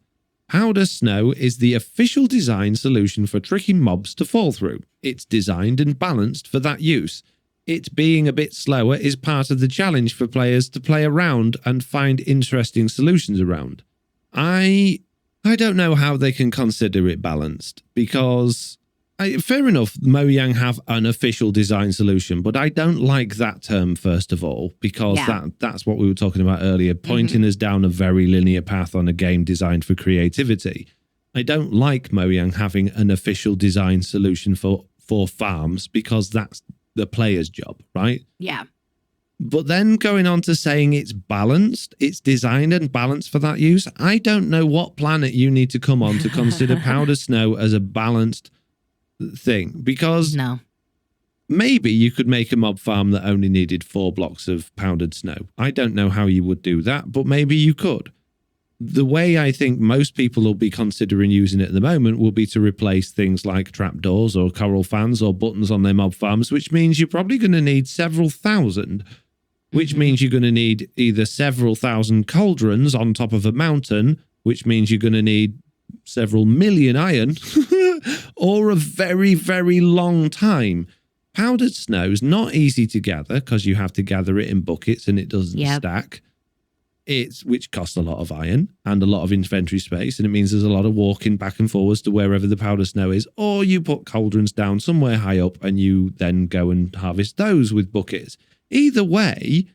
Powder Snow is the official design solution for tricking mobs to fall through. It's designed and balanced for that use. It being a bit slower is part of the challenge for players to play around and find interesting solutions around. I don't know how they can consider it balanced, because fair enough, Mojang have an official design solution, but I don't like that term, first of all, because that's what we were talking about earlier, pointing us down a very linear path on a game designed for creativity. I don't like Mojang having an official design solution for farms, because that's the player's job, right? Yeah. But then going on to saying it's balanced, it's designed and balanced for that use. I don't know what planet you need to come on to consider powdered snow as a balanced thing, because No. maybe you could make a mob farm that only needed 4 blocks of powdered snow. I don't know how you would do that, but maybe you could. The way I think most people will be considering using it at the moment will be to replace things like trapdoors or coral fans or buttons on their mob farms, which means you're probably going to need several thousand, which means you're going to need either several thousand cauldrons on top of a mountain, which means you're going to need several million iron, or a very, very long time. Powdered snow is not easy to gather because you have to gather it in buckets and it doesn't stack. Which costs a lot of iron and a lot of inventory space, and it means there's a lot of walking back and forwards to wherever the powder snow is, or you put cauldrons down somewhere high up and you then go and harvest those with buckets. Either way,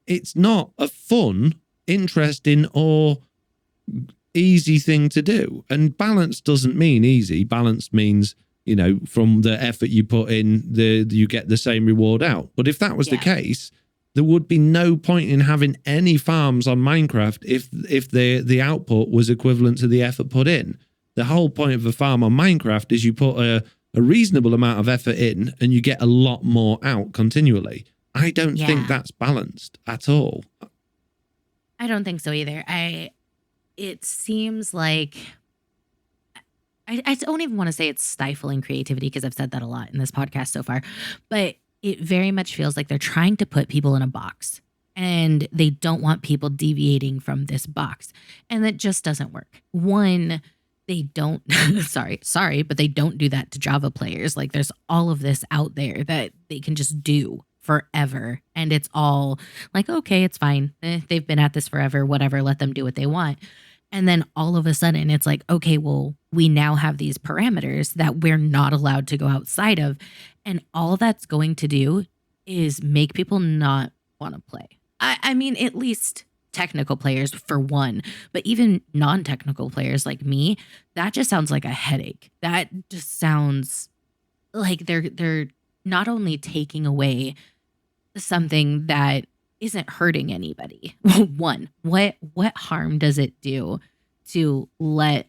it's not a fun, interesting, or easy thing to do. And balance doesn't mean easy. Balance means, you know, from the effort you put in, you get the same reward out. But if that was the case, there would be no point in having any farms on Minecraft if the output was equivalent to the effort put in. The whole point of a farm on Minecraft is you put a reasonable amount of effort in and you get a lot more out continually. I don't think that's balanced at all. I don't think so either. It seems like I don't even want to say it's stifling creativity because I've said that a lot in this podcast so far, but it very much feels like they're trying to put people in a box and they don't want people deviating from this box. And that just doesn't work. One, they don't, sorry, but they don't do that to Java players. Like there's all of this out there that they can just do forever. And it's all like, okay, it's fine. They've been at this forever, whatever, let them do what they want. And then all of a sudden it's like, okay, well, we now have these parameters that we're not allowed to go outside of. And all that's going to do is make people not want to play. I mean, at least technical players for one, but even non-technical players like me, that just sounds like a headache. That just sounds like they're not only taking away something that isn't hurting anybody. One, what harm does it do to let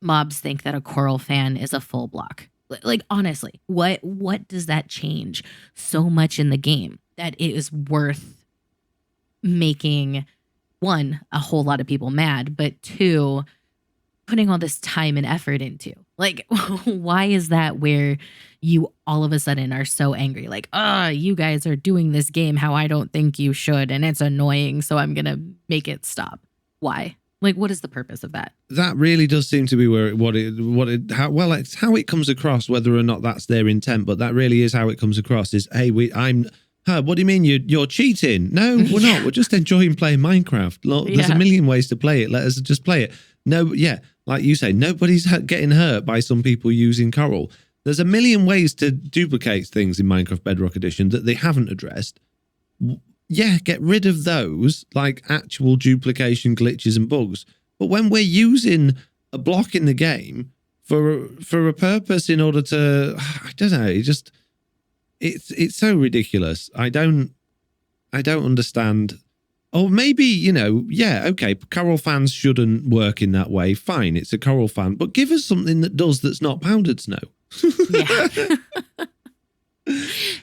mobs think that a coral fan is a full block? Like honestly, what does that change so much in the game that it is worth making, one, a whole lot of people mad, but two, putting all this time and effort into? Like, why is that where you all of a sudden are so angry? Like, you guys are doing this game how I don't think you should, and it's annoying, so I'm gonna make it stop. Why? Like, what is the purpose of that? That really does seem to be it's how it comes across, whether or not that's their intent, but that really is how it comes across is, hey, what do you mean you're cheating? No, we're not. We're just enjoying playing Minecraft. Look, there's a million ways to play it. Let us just play it. No, like you say, nobody's getting hurt by some people using coral. There's a million ways to duplicate things in Minecraft Bedrock Edition that they haven't addressed. Yeah, get rid of those, like actual duplication glitches and bugs. But when we're using a block in the game for a purpose in order to, I don't know, it's so ridiculous. I don't understand. Or maybe, okay, coral fans shouldn't work in that way. Fine, it's a coral fan, but give us something that does that's not powdered snow.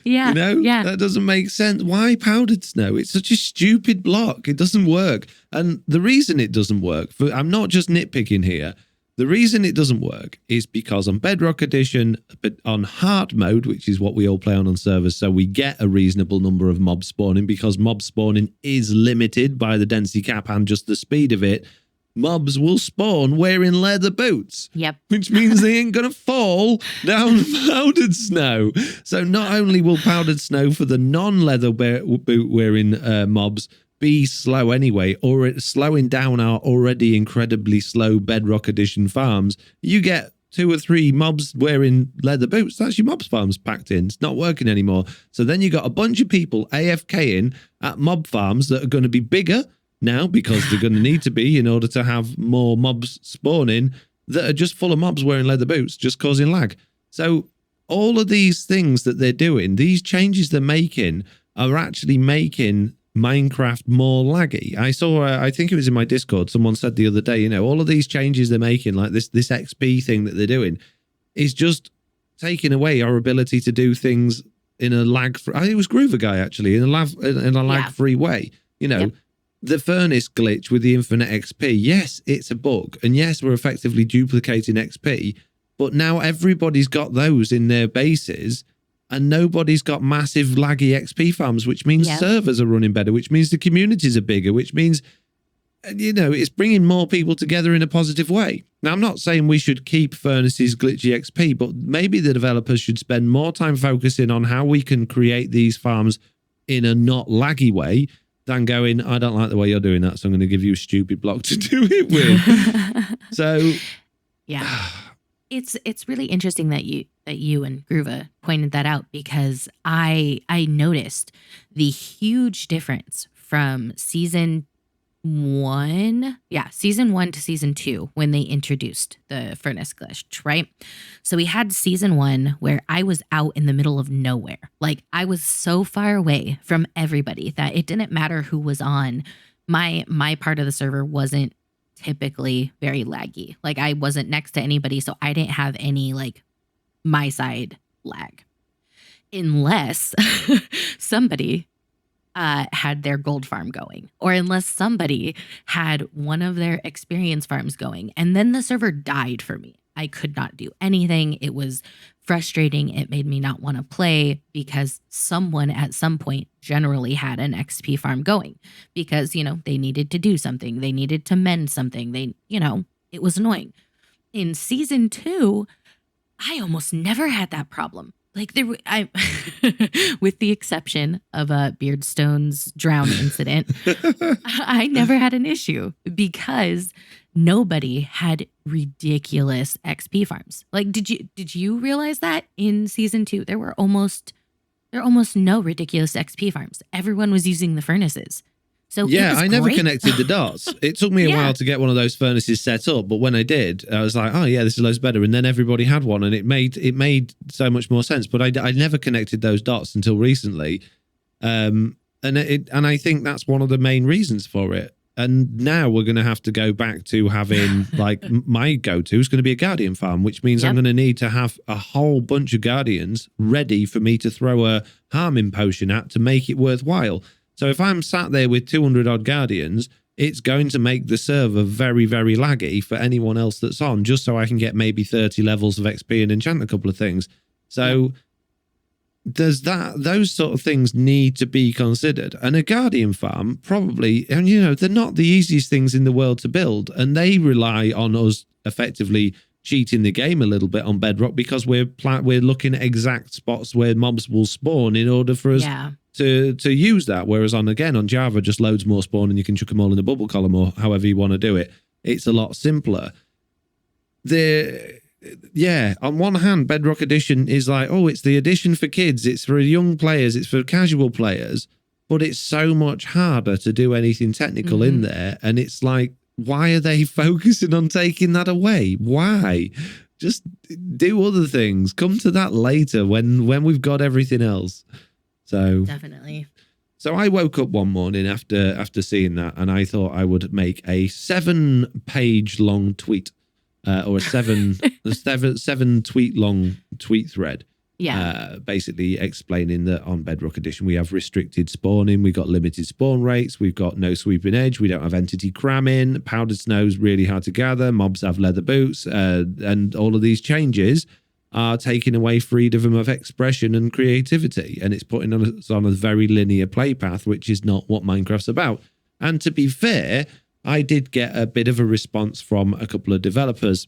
Yeah. That doesn't make sense. Why powdered snow? It's such a stupid block. It doesn't work. And the reason it doesn't work, I'm not just nitpicking here. The reason it doesn't work is because on Bedrock Edition, but on hard mode, which is what we all play on servers, so we get a reasonable number of mobs spawning because mob spawning is limited by the density cap and just the speed of it. Mobs will spawn wearing leather boots. Yep. Which means they ain't going to fall down powdered snow. So not only will powdered snow for the non-leather boot wearing mobs be slow anyway, or it's slowing down our already incredibly slow Bedrock Edition farms, you get 2 or 3 mobs wearing leather boots. That's your mobs farms packed in. It's not working anymore. So then you got a bunch of people AFKing at mob farms that are going to be bigger now because they're going to need to be in order to have more mobs spawning that are just full of mobs wearing leather boots, just causing lag. So all of these things that they're doing, these changes they're making, are actually making Minecraft more laggy. I saw, I think it was in my Discord, someone said the other day, you know, all of these changes they're making, like this XP thing that they're doing, is just taking away our ability to do things in a lag-free. I think it was Groover Guy actually, in a lag-free way. You know, the furnace glitch with the infinite XP. Yes, it's a bug, and yes, we're effectively duplicating XP. But now everybody's got those in their bases. And nobody's got massive laggy XP farms, which means servers are running better, which means the communities are bigger, which means, you know, it's bringing more people together in a positive way. Now, I'm not saying we should keep furnaces glitchy XP, but maybe the developers should spend more time focusing on how we can create these farms in a not laggy way than going, I don't like the way you're doing that, so I'm going to give you a stupid block to do it with. So, yeah. It's really interesting that you and Groova pointed that out, because I noticed the huge difference from season 1 to season 2 when they introduced the furnace glitch, right? So we had season 1 where I was out in the middle of nowhere. Like, I was so far away from everybody that it didn't matter who was on. My part of the server wasn't typically very laggy. Like, I wasn't next to anybody, so I didn't have any like my side lag, unless somebody had their gold farm going, or unless somebody had one of their experience farms going, and then the server died for me. I could not do anything. It was frustrating. It made me not want to play, because someone at some point generally had an XP farm going, because, you know, they needed to do something. They needed to mend something. It was annoying. In season 2, I almost never had that problem. Like, with the exception of Beardstone's drown incident, I never had an issue, because nobody had ridiculous XP farms. Like, did you realize that in season 2 there were almost no ridiculous XP farms? Everyone was using the furnaces. So yeah, I never connected the dots. It took me a while to get one of those furnaces set up, but when I did, I was like, oh yeah, this is loads better. And then everybody had one, and it made so much more sense. But I never connected those dots until recently, and I think that's one of the main reasons for it. And now we're going to have to go back to having, like, my go-to is going to be a Guardian farm, which means I'm going to need to have a whole bunch of Guardians ready for me to throw a harming potion at to make it worthwhile. So if I'm sat there with 200 odd Guardians, it's going to make the server very, very laggy for anyone else that's on, just so I can get maybe 30 levels of XP and enchant a couple of things. So those sort of things need to be considered. And a Guardian farm probably, and you know, they're not the easiest things in the world to build, and they rely on us effectively cheating the game a little bit on Bedrock, because we're looking at exact spots where mobs will spawn in order for us to use that. Whereas on Java, just loads more spawn and you can chuck them all in a bubble column, or however you want to do it. It's a lot simpler. On one hand, Bedrock Edition is like, oh, it's the edition for kids, it's for young players, it's for casual players, but it's so much harder to do anything technical in there. And it's like, why are they focusing on taking that away? Why? Just do other things. Come to that later when we've got everything else. So definitely. So I woke up one morning after seeing that, and I thought I would make a 7-page long tweet, or a seven tweet long tweet thread. Basically explaining that on Bedrock Edition we have restricted spawning, we've got limited spawn rates, we've got no sweeping edge, we don't have entity cramming, powdered snow's really hard to gather, mobs have leather boots, and all of these changes are taking away freedom of expression and creativity, and it's putting us on a very linear play path, which is not what Minecraft's about. And to be fair, I did get a bit of a response from a couple of developers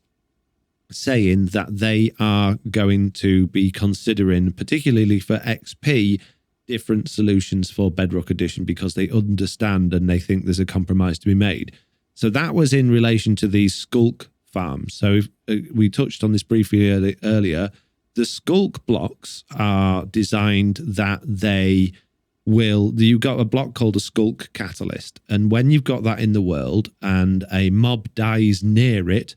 saying that they are going to be considering, particularly for XP, different solutions for Bedrock Edition, because they understand and they think there's a compromise to be made. So that was in relation to these skulk farms. So we touched on this briefly earlier. The skulk blocks are designed that you've got a block called a skulk catalyst, and when you've got that in the world and a mob dies near it,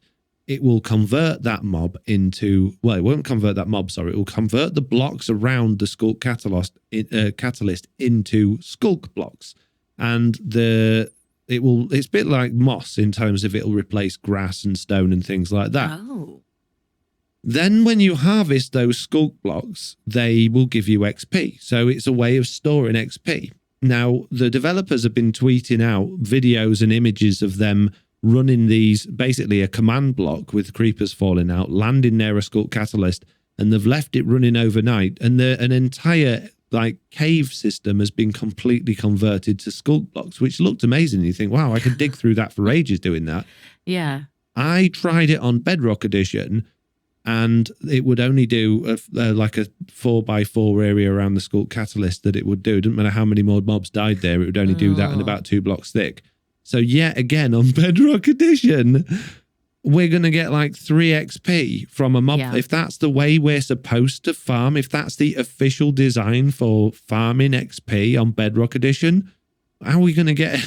it will convert that mob into, well, it won't convert that mob, sorry. It will convert the blocks around the Skulk catalyst into Skulk blocks. And it's a bit like moss in terms of it'll replace grass and stone and things like that. Oh. Then when you harvest those Skulk blocks, they will give you XP. So it's a way of storing XP. Now, the developers have been tweeting out videos and images of them running these, basically a command block with creepers falling out, landing near a Skulk catalyst, and they've left it running overnight. And an entire cave system has been completely converted to Skulk blocks, which looked amazing. You think, wow, I could dig through that for ages doing that. Yeah. I tried it on Bedrock Edition, and it would only do a 4x4 area around the Skulk catalyst that it would do. It didn't matter how many more mobs died there. It would only do that in about 2 blocks thick. So yet again, on Bedrock Edition, we're going to get 3 XP from a mob. Yeah. If that's the way we're supposed to farm, if that's the official design for farming XP on Bedrock Edition, how are we going to get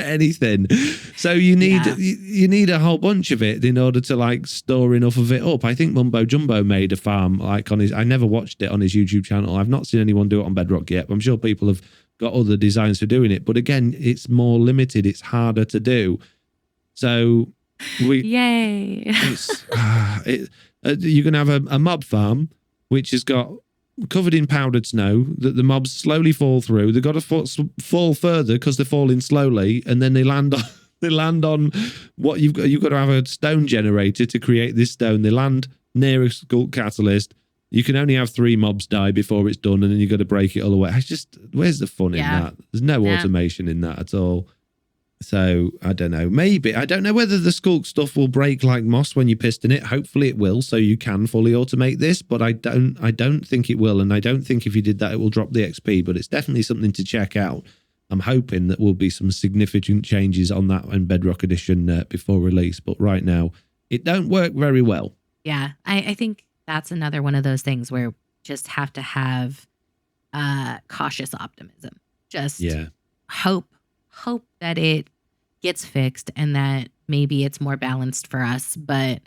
anything? So you need a whole bunch of it in order to store enough of it up. I think Mumbo Jumbo made a farm on his, I never watched it on his YouTube channel. I've not seen anyone do it on Bedrock yet, but I'm sure people have got other designs for doing it. But again, it's more limited. It's harder to do. So yay. You're going to have a mob farm, which has got covered in powdered snow that the mobs slowly fall through. They've got to fall further because they're falling slowly, and then they land on what you've got to have a stone generator to create this stone. They land near a Skulk catalyst. You can only have 3 mobs die before it's done, and then you've got to break it all away. It's just, where's the fun in that? There's no automation in that at all. So I don't know. Maybe, I don't know whether the Skulk stuff will break like moss when you piston it. Hopefully it will, so you can fully automate this, but I don't think it will, and I don't think if you did that it will drop the XP, but it's definitely something to check out. I'm hoping that will be some significant changes on that in Bedrock Edition before release, but right now it don't work very well. Yeah, I think that's another one of those things where just have to have cautious optimism. Just hope that it gets fixed and that maybe it's more balanced for us. But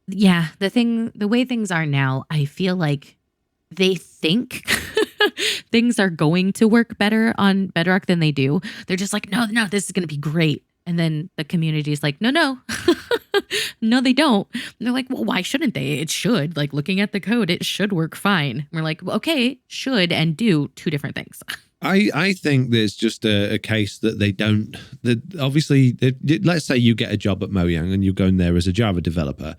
yeah, the way things are now, I feel like they think things are going to work better on Bedrock than they do. They're just like, no, this is going to be great. And then the community is like, no, no, they don't. And they're like, well, why shouldn't they? It should. Looking at the code, it should work fine. And we're like, well, okay, should and do 2 different things. I think there's just a case that they don't. Obviously, let's say you get a job at Mojang and you're going there as a Java developer.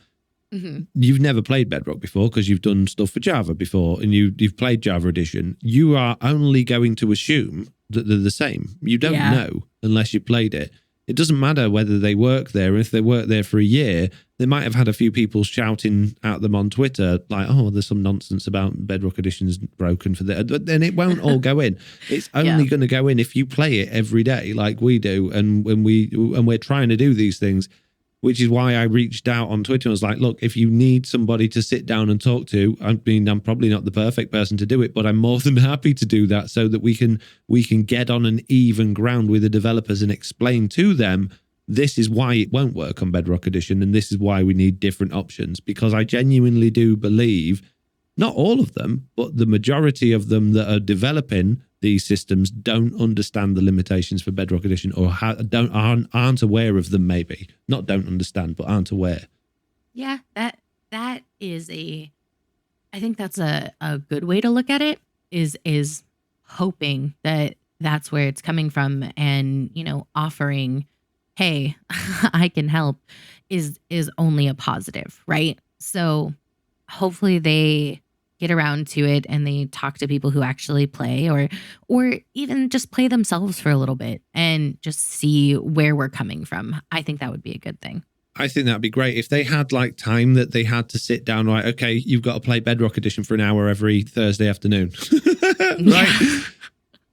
Mm-hmm. You've never played Bedrock before because you've done stuff for Java before and you've played Java Edition. You are only going to assume that they're the same. You don't know unless you played it. It doesn't matter whether they work there. If they work there for a year, they might have had a few people shouting at them on Twitter, like, oh, there's some nonsense about Bedrock Edition's broken for that. But then it won't all go in. It's only going to go in if you play it every day like we do. And we're trying to do these things, which is why I reached out on Twitter and was like, look, if you need somebody to sit down and talk to, I mean, I'm probably not the perfect person to do it, but I'm more than happy to do that so that we can get on an even ground with the developers and explain to them, this is why it won't work on Bedrock Edition and this is why we need different options. Because I genuinely do believe, not all of them, but the majority of them that are developing these systems don't understand the limitations for Bedrock Edition or aren't aware of them, maybe. Not don't understand, but aren't aware. Yeah, that is I think that's a good way to look at it, is hoping that that's where it's coming from and, offering, hey, I can help is only a positive, right? So hopefully they get around to it and they talk to people who actually play or even just play themselves for a little bit and just see where we're coming from. I think that would be a good thing. I think that'd be great if they had time that they had to sit down, right? Okay, you've got to play Bedrock Edition for an hour every Thursday afternoon, right?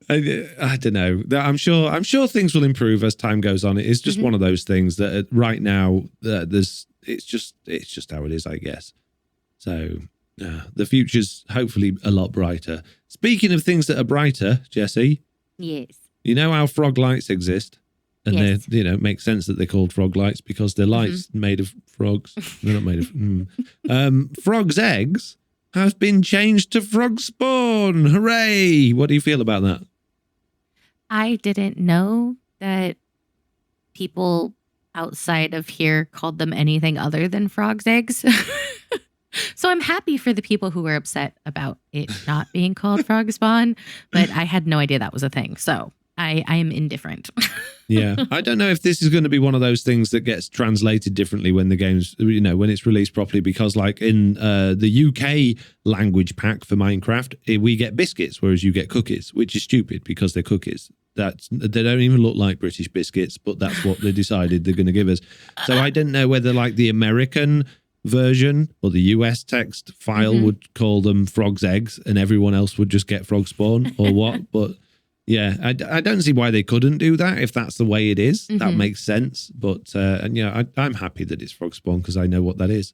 I don't know. I'm sure things will improve as time goes on. It is just one of those things that right now it's just how it is, I guess. So the future's hopefully a lot brighter. Speaking of things that are brighter, Jessie. Yes. You know how frog lights exist? And Yes. they, it makes sense that they're called frog lights because they're lights made of frogs. They're not made of. Frogs' eggs have been changed to frog spawn. Hooray! What do you feel about that? I didn't know that people outside of here called them anything other than frog's eggs. So I'm happy for the people who were upset about it not being called frog spawn, but I had no idea that was a thing. So I am indifferent. Yeah, I don't know if this is going to be one of those things that gets translated differently when the game's, when it's released properly, because like in the UK language pack for Minecraft, we get biscuits, whereas you get cookies, which is stupid because they're cookies. They don't even look like British biscuits, but that's what they decided they're going to give us. So I didn't know whether like the American version or the US text file would call them frog's eggs and everyone else would just get frog spawn or what, but... Yeah, I don't see why they couldn't do that if that's the way it is. That makes sense. But, I'm happy that it's frog spawn because I know what that is.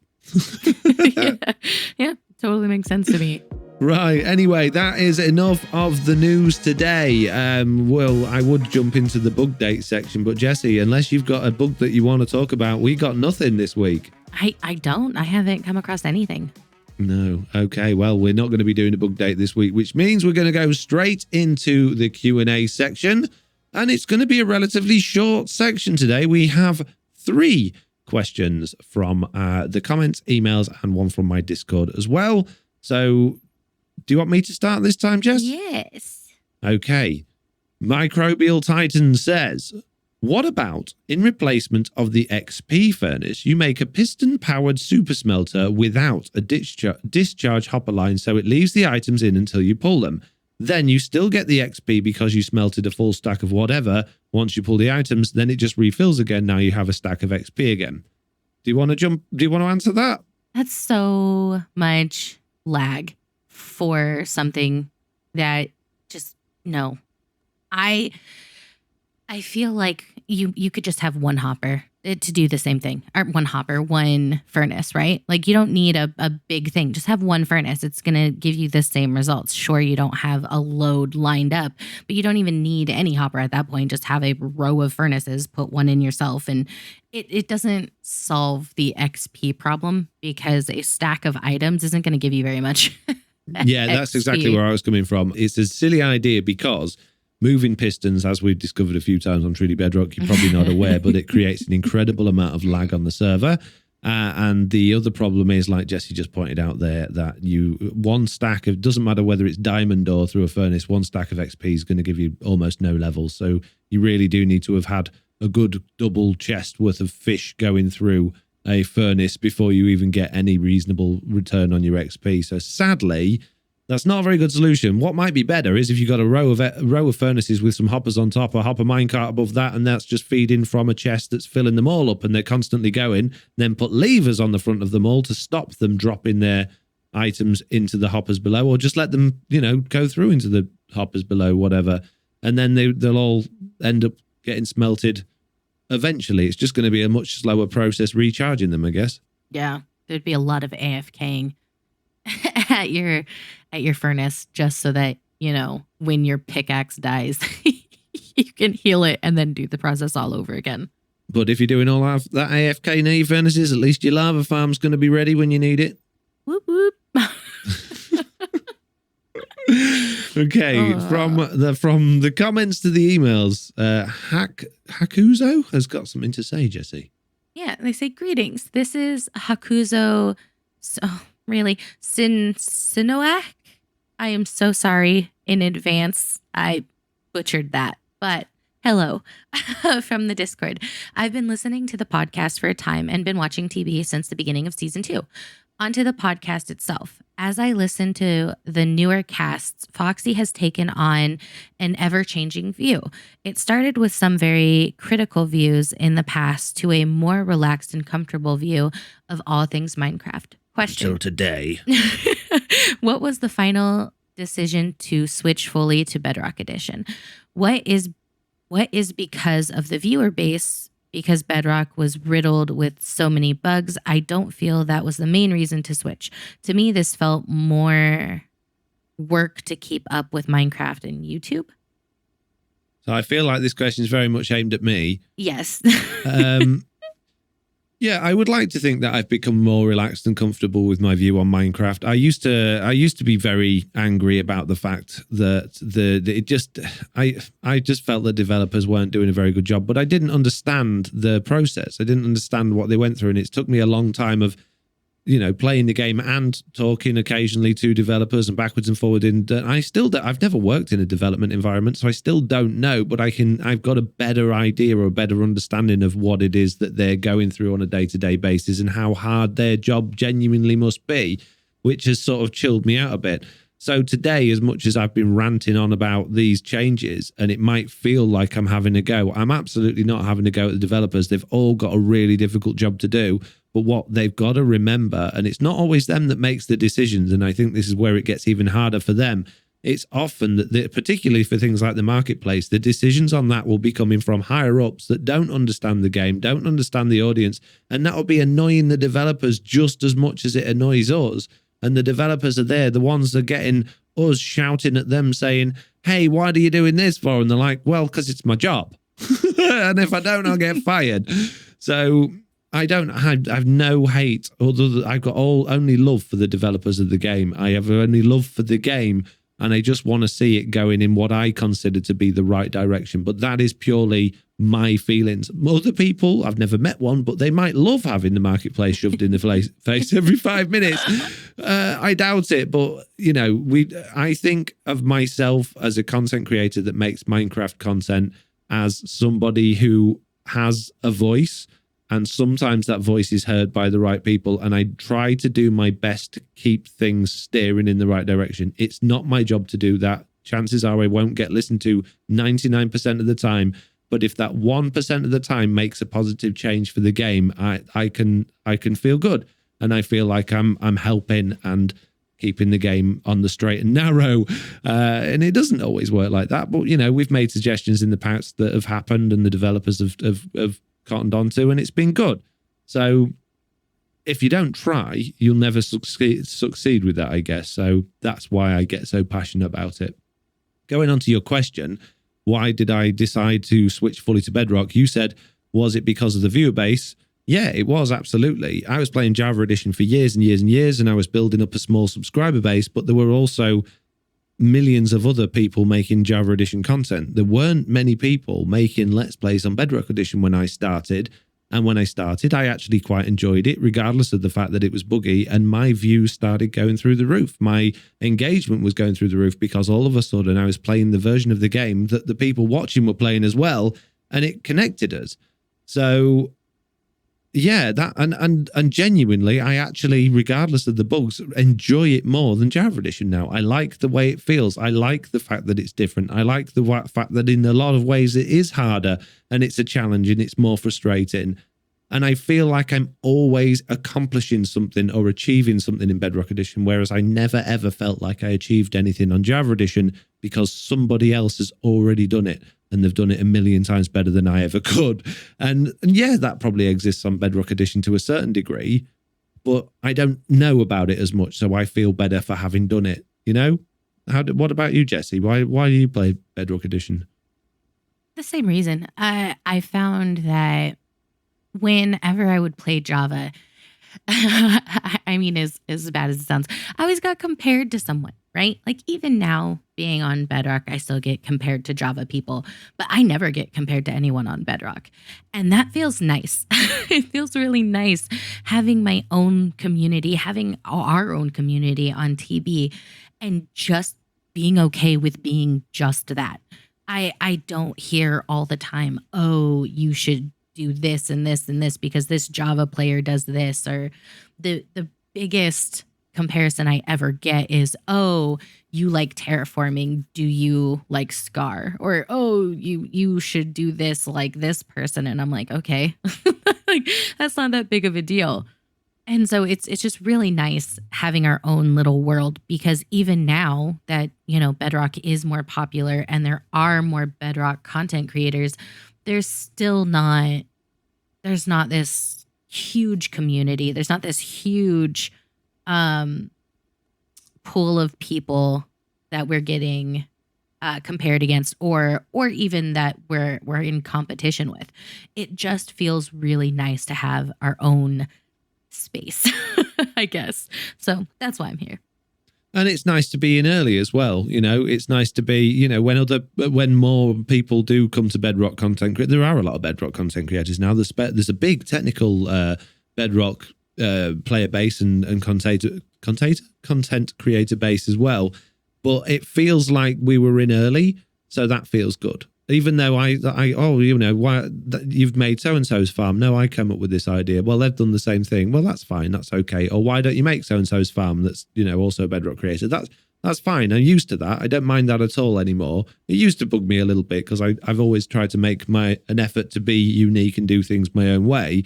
Yeah, totally makes sense to me. Right. Anyway, that is enough of the news today. Well, I would jump into the bug date section, but Jessie, unless you've got a bug that you want to talk about, we got nothing this week. I don't. I haven't come across anything. No. Okay. Well, we're not going to be doing a bug date this week, which means we're going to go straight into the Q&A section. And it's going to be a relatively short section today. We have 3 questions from the comments, emails, and one from my Discord as well. So do you want me to start this time, Jess? Yes. Okay. Microbial Titan says, what about in replacement of the XP furnace, you make a piston-powered super smelter without a discharge hopper line so it leaves the items in until you pull them. Then you still get the XP because you smelted a full stack of whatever. Once you pull the items, then it just refills again. Now you have a stack of XP again. Do you want to answer that? That's so much lag for something that just, no. I feel like you could just have one hopper to do the same thing, or one furnace, right? Like you don't need a big thing. Just have one furnace. It's going to give you the same results. Sure, you don't have a load lined up, but you don't even need any hopper at that point. Just have a row of furnaces, put one in yourself. And it doesn't solve the XP problem because a stack of items isn't going to give you very much. Yeah, that's exactly where I was coming from. It's a silly idea because moving pistons, as we've discovered a few times on Truly Bedrock, you're probably not aware, but it creates an incredible amount of lag on the server. And the other problem is, like Jessie just pointed out there, that one stack of, doesn't matter whether it's diamond or through a furnace, one stack of XP is going to give you almost no levels. So you really do need to have had a good double chest worth of fish going through a furnace before you even get any reasonable return on your XP. So sadly, that's not a very good solution. What might be better is if you've got a row of furnaces with some hoppers on top, a hopper minecart above that, and that's just feeding from a chest that's filling them all up and they're constantly going, then put levers on the front of them all to stop them dropping their items into the hoppers below, or just let them, go through into the hoppers below, whatever. And then they'll all end up getting smelted eventually. It's just going to be a much slower process recharging them, I guess. Yeah, there'd be a lot of AFKing at your furnace just so that, when your pickaxe dies, you can heal it and then do the process all over again. But if you're doing all that AFK near your furnaces, at least your lava farm's going to be ready when you need it. Whoop, whoop. Okay, from the comments to the emails, Hakuzo has got something to say, Jessie. Yeah, they say, greetings. This is Hakuzo, Sinoak. I am so sorry in advance. I butchered that, but hello from the Discord. I've been listening to the podcast for a time and been watching TV since the beginning of season 2. Onto the podcast itself. As I listen to the newer casts, Foxy has taken on an ever-changing view. It started with some very critical views in the past to a more relaxed and comfortable view of all things Minecraft. Question. Till today. What was the final decision to switch fully to Bedrock Edition? What is because of the viewer base? Because Bedrock was riddled with so many bugs, I don't feel that was the main reason to switch. To me, this felt more work to keep up with Minecraft and YouTube. So I feel like this question is very much aimed at me. Yes. Yeah, I would like to think that I've become more relaxed and comfortable with my view on Minecraft. I used to be very angry about the fact that I just felt that developers weren't doing a very good job, but I didn't understand the process. I didn't understand what they went through, and it took me a long time of, you know, playing the game and talking occasionally to developers and backwards and forward. And I've never worked in a development environment, so I still don't know, but I've got a better idea or a better understanding of what it is that they're going through on a day-to-day basis and how hard their job genuinely must be, which has sort of chilled me out a bit. So today, as much as I've been ranting on about these changes, and it might feel like I'm having a go, I'm absolutely not having a go at the developers. They've all got a really difficult job to do. But what they've got to remember, and it's not always them that makes the decisions, and I think this is where it gets even harder for them. It's often that, particularly for things like the marketplace, the decisions on that will be coming from higher ups that don't understand the game, don't understand the audience, and that will be annoying the developers just as much as it annoys us. And the developers are there, the ones that are getting us shouting at them saying, hey, why are you doing this for? And they're like, well, because it's my job. And if I don't, I'll get fired. So I've no hate, although I've got only love for the developers of the game. I have only love for the game, and I just want to see it going in what I consider to be the right direction. But that is purely my feelings. Other people, I've never met one, but they might love having the marketplace shoved in the face every 5 minutes. I doubt it, but you know, I think of myself as a content creator that makes Minecraft content as somebody who has a voice, and sometimes that voice is heard by the right people, and I try to do my best to keep things steering in the right direction. It's not my job to do that. Chances are I won't get listened to 99% of the time, but if that 1% of the time makes a positive change for the game, I can feel good, and I feel like I'm helping and keeping the game on the straight and narrow. And it doesn't always work like that, but you know, we've made suggestions in the past that have happened, and the developers have cottoned onto, and it's been good. So if you don't try, you'll never succeed with that, I guess. So that's why I get so passionate about it. Going on to your question, why did I decide to switch fully to Bedrock? You said, was it because of the viewer base? Yeah, it was, absolutely. I was playing Java Edition for years and years and years, and I was building up a small subscriber base, but there were also millions of other people making Java Edition content. There weren't many people making Let's Plays on Bedrock Edition when I started. And when I started, I actually quite enjoyed it, regardless of the fact that it was buggy. And my views started going through the roof. My engagement was going through the roof because all of a sudden I was playing the version of the game that the people watching were playing as well. And it connected us. So yeah, that and genuinely, I actually, regardless of the bugs, enjoy it more than Java Edition now. I like the way it feels. I like the fact that it's different. I like the fact that in a lot of ways it is harder, and it's a challenge, and it's more frustrating. And I feel like I'm always accomplishing something or achieving something in Bedrock Edition, whereas I never ever felt like I achieved anything on Java Edition because somebody else has already done it. And they've done it a million times better than I ever could. And yeah, that probably exists on Bedrock Edition to a certain degree, but I don't know about it as much, so I feel better for having done it, you know? What about you, Jessie? Why do you play Bedrock Edition? The same reason. I found that whenever I would play Java, I mean, as bad as it sounds, I always got compared to someone, right? Like even now being on Bedrock, I still get compared to Java people, but I never get compared to anyone on Bedrock. And that feels nice. It feels really nice having my own community, having our own community on TB, and just being okay with being just that. I don't hear all the time, oh, you should do this and this and this because this Java player does this, or the biggest comparison I ever get is, oh, you like terraforming, do you like Scar? Or oh, you should do this like this person. And I'm like, okay, like that's not that big of a deal. And so it's just really nice having our own little world, because even now that, you know, Bedrock is more popular and there are more Bedrock content creators, there's not this huge community. There's not this huge pool of people that we're getting compared against, or even that we're in competition with. It just feels really nice to have our own space, I guess. So that's why I'm here. And it's nice to be in early as well. It's nice to be, when more people do come to Bedrock content. There are a lot of Bedrock content creators now. There's a big technical Bedrock player base and content creator base as well. But it feels like we were in early, so that feels good. Even though why you've made so-and-so's farm. No, I came up with this idea. Well, they've done the same thing. Well, that's fine. That's okay. Or why don't you make so-and-so's farm that's, also a Bedrock creator? That's fine. I'm used to that. I don't mind that at all anymore. It used to bug me a little bit because I've always tried to make an effort to be unique and do things my own way.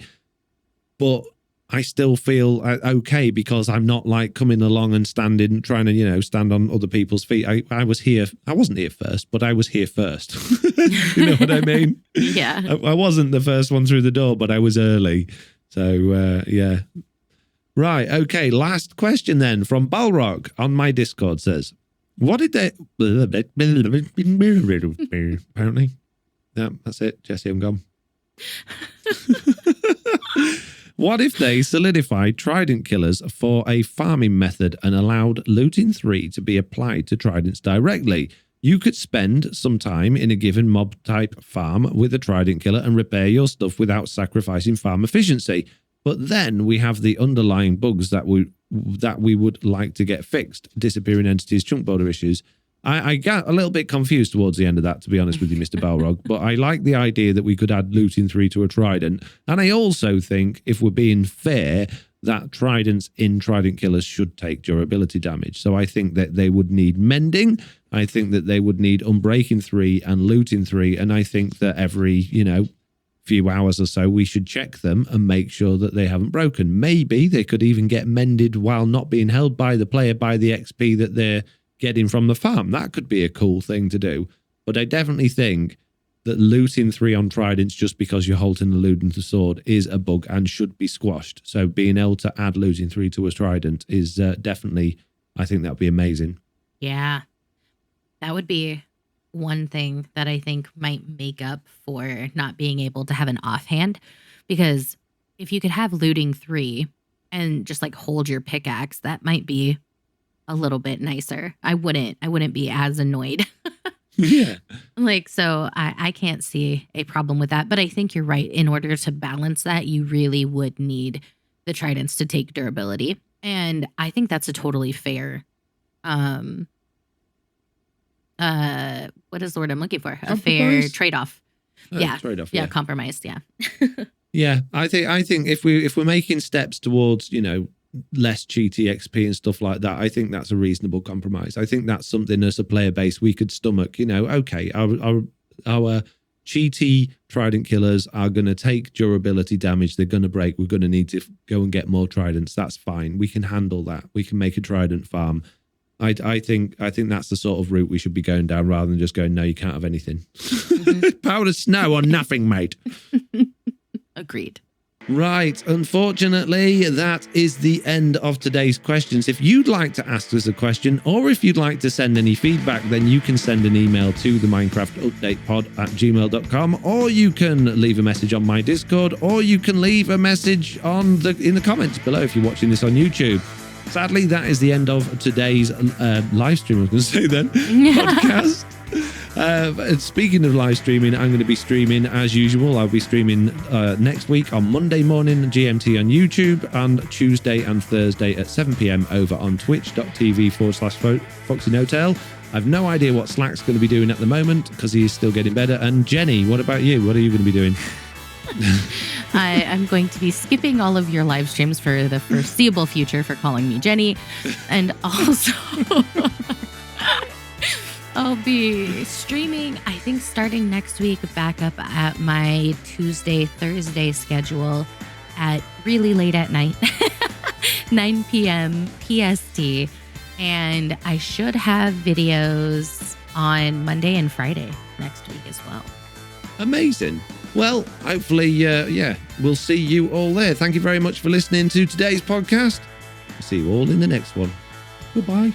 But I still feel okay because I'm not like coming along and trying to, stand on other people's feet. I was here. I wasn't here first, but I was here first. You know what I mean? Yeah. I wasn't the first one through the door, but I was early. So, yeah. Right. Okay. Last question then from Balrog on my Discord says, what did they... Apparently. Yeah, that's it. Jessie, I'm gone. What if they solidified trident killers for a farming method and allowed looting 3 to be applied to tridents directly? You could spend some time in a given mob type farm with a trident killer and repair your stuff without sacrificing farm efficiency. But then we have the underlying bugs that we would like to get fixed, disappearing entities, chunk border issues. I got a little bit confused towards the end of that, to be honest with you, Mr. Balrog, but I like the idea that we could add looting 3 to a trident. And I also think, if we're being fair, that tridents in trident killers should take durability damage. So I think that they would need mending. I think that they would need unbreaking 3 and looting 3. And I think that every, few hours or so, we should check them and make sure that they haven't broken. Maybe they could even get mended while not being held by the player by the XP that they're getting from the farm. That could be a cool thing to do. But I definitely think that looting 3 on tridents just because you're holding the lute and the sword is a bug and should be squashed. So being able to add looting 3 to a trident is definitely, I think that would be amazing. Yeah. That would be one thing that I think might make up for not being able to have an offhand. Because if you could have looting 3 and just like hold your pickaxe, that might be a little bit nicer. I wouldn't be as annoyed. Yeah. So I can't see a problem with that. But I think you're right. In order to balance that, you really would need the tridents to take durability. And I think that's a totally fair, what is the word I'm looking for? A fair trade-off. Yeah. Trade-off. Yeah. Compromise. Yeah. Yeah. I think if we're making steps towards, less cheaty XP and stuff like that, I think that's a reasonable compromise. I think that's something as a player base we could stomach. Okay, our cheaty trident killers are going to take durability damage. They're going to break. We're going to need to go and get more tridents. That's fine. We can handle that. We can make a trident farm. I think that's the sort of route we should be going down rather than just going, no, you can't have anything. Mm-hmm. Powdered snow or nothing, mate. Agreed. Right, unfortunately, that is the end of today's questions. If you'd like to ask us a question or if you'd like to send any feedback, then you can send an email to theminecraftupdatepod@gmail.com, or you can leave a message on my Discord, or you can leave a message in the comments below if you're watching this on YouTube. Sadly, that is the end of today's live stream, I was going to say then, podcast. Speaking of live streaming, I'm going to be streaming as usual. I'll be streaming next week on Monday morning GMT on YouTube, and Tuesday and Thursday at 7 p.m. over on twitch.tv/FoxyNoTail. I've no idea what Slack's going to be doing at the moment because he's still getting better. And Jenny, what about you? What are you going to be doing? I'm going to be skipping all of your live streams for the foreseeable future for calling me Jenny. And also... I'll be streaming, I think, starting next week, back up at my Tuesday, Thursday schedule at really late at night, 9 p.m. PST. And I should have videos on Monday and Friday next week as well. Amazing. Well, hopefully, we'll see you all there. Thank you very much for listening to today's podcast. See you all in the next one. Goodbye.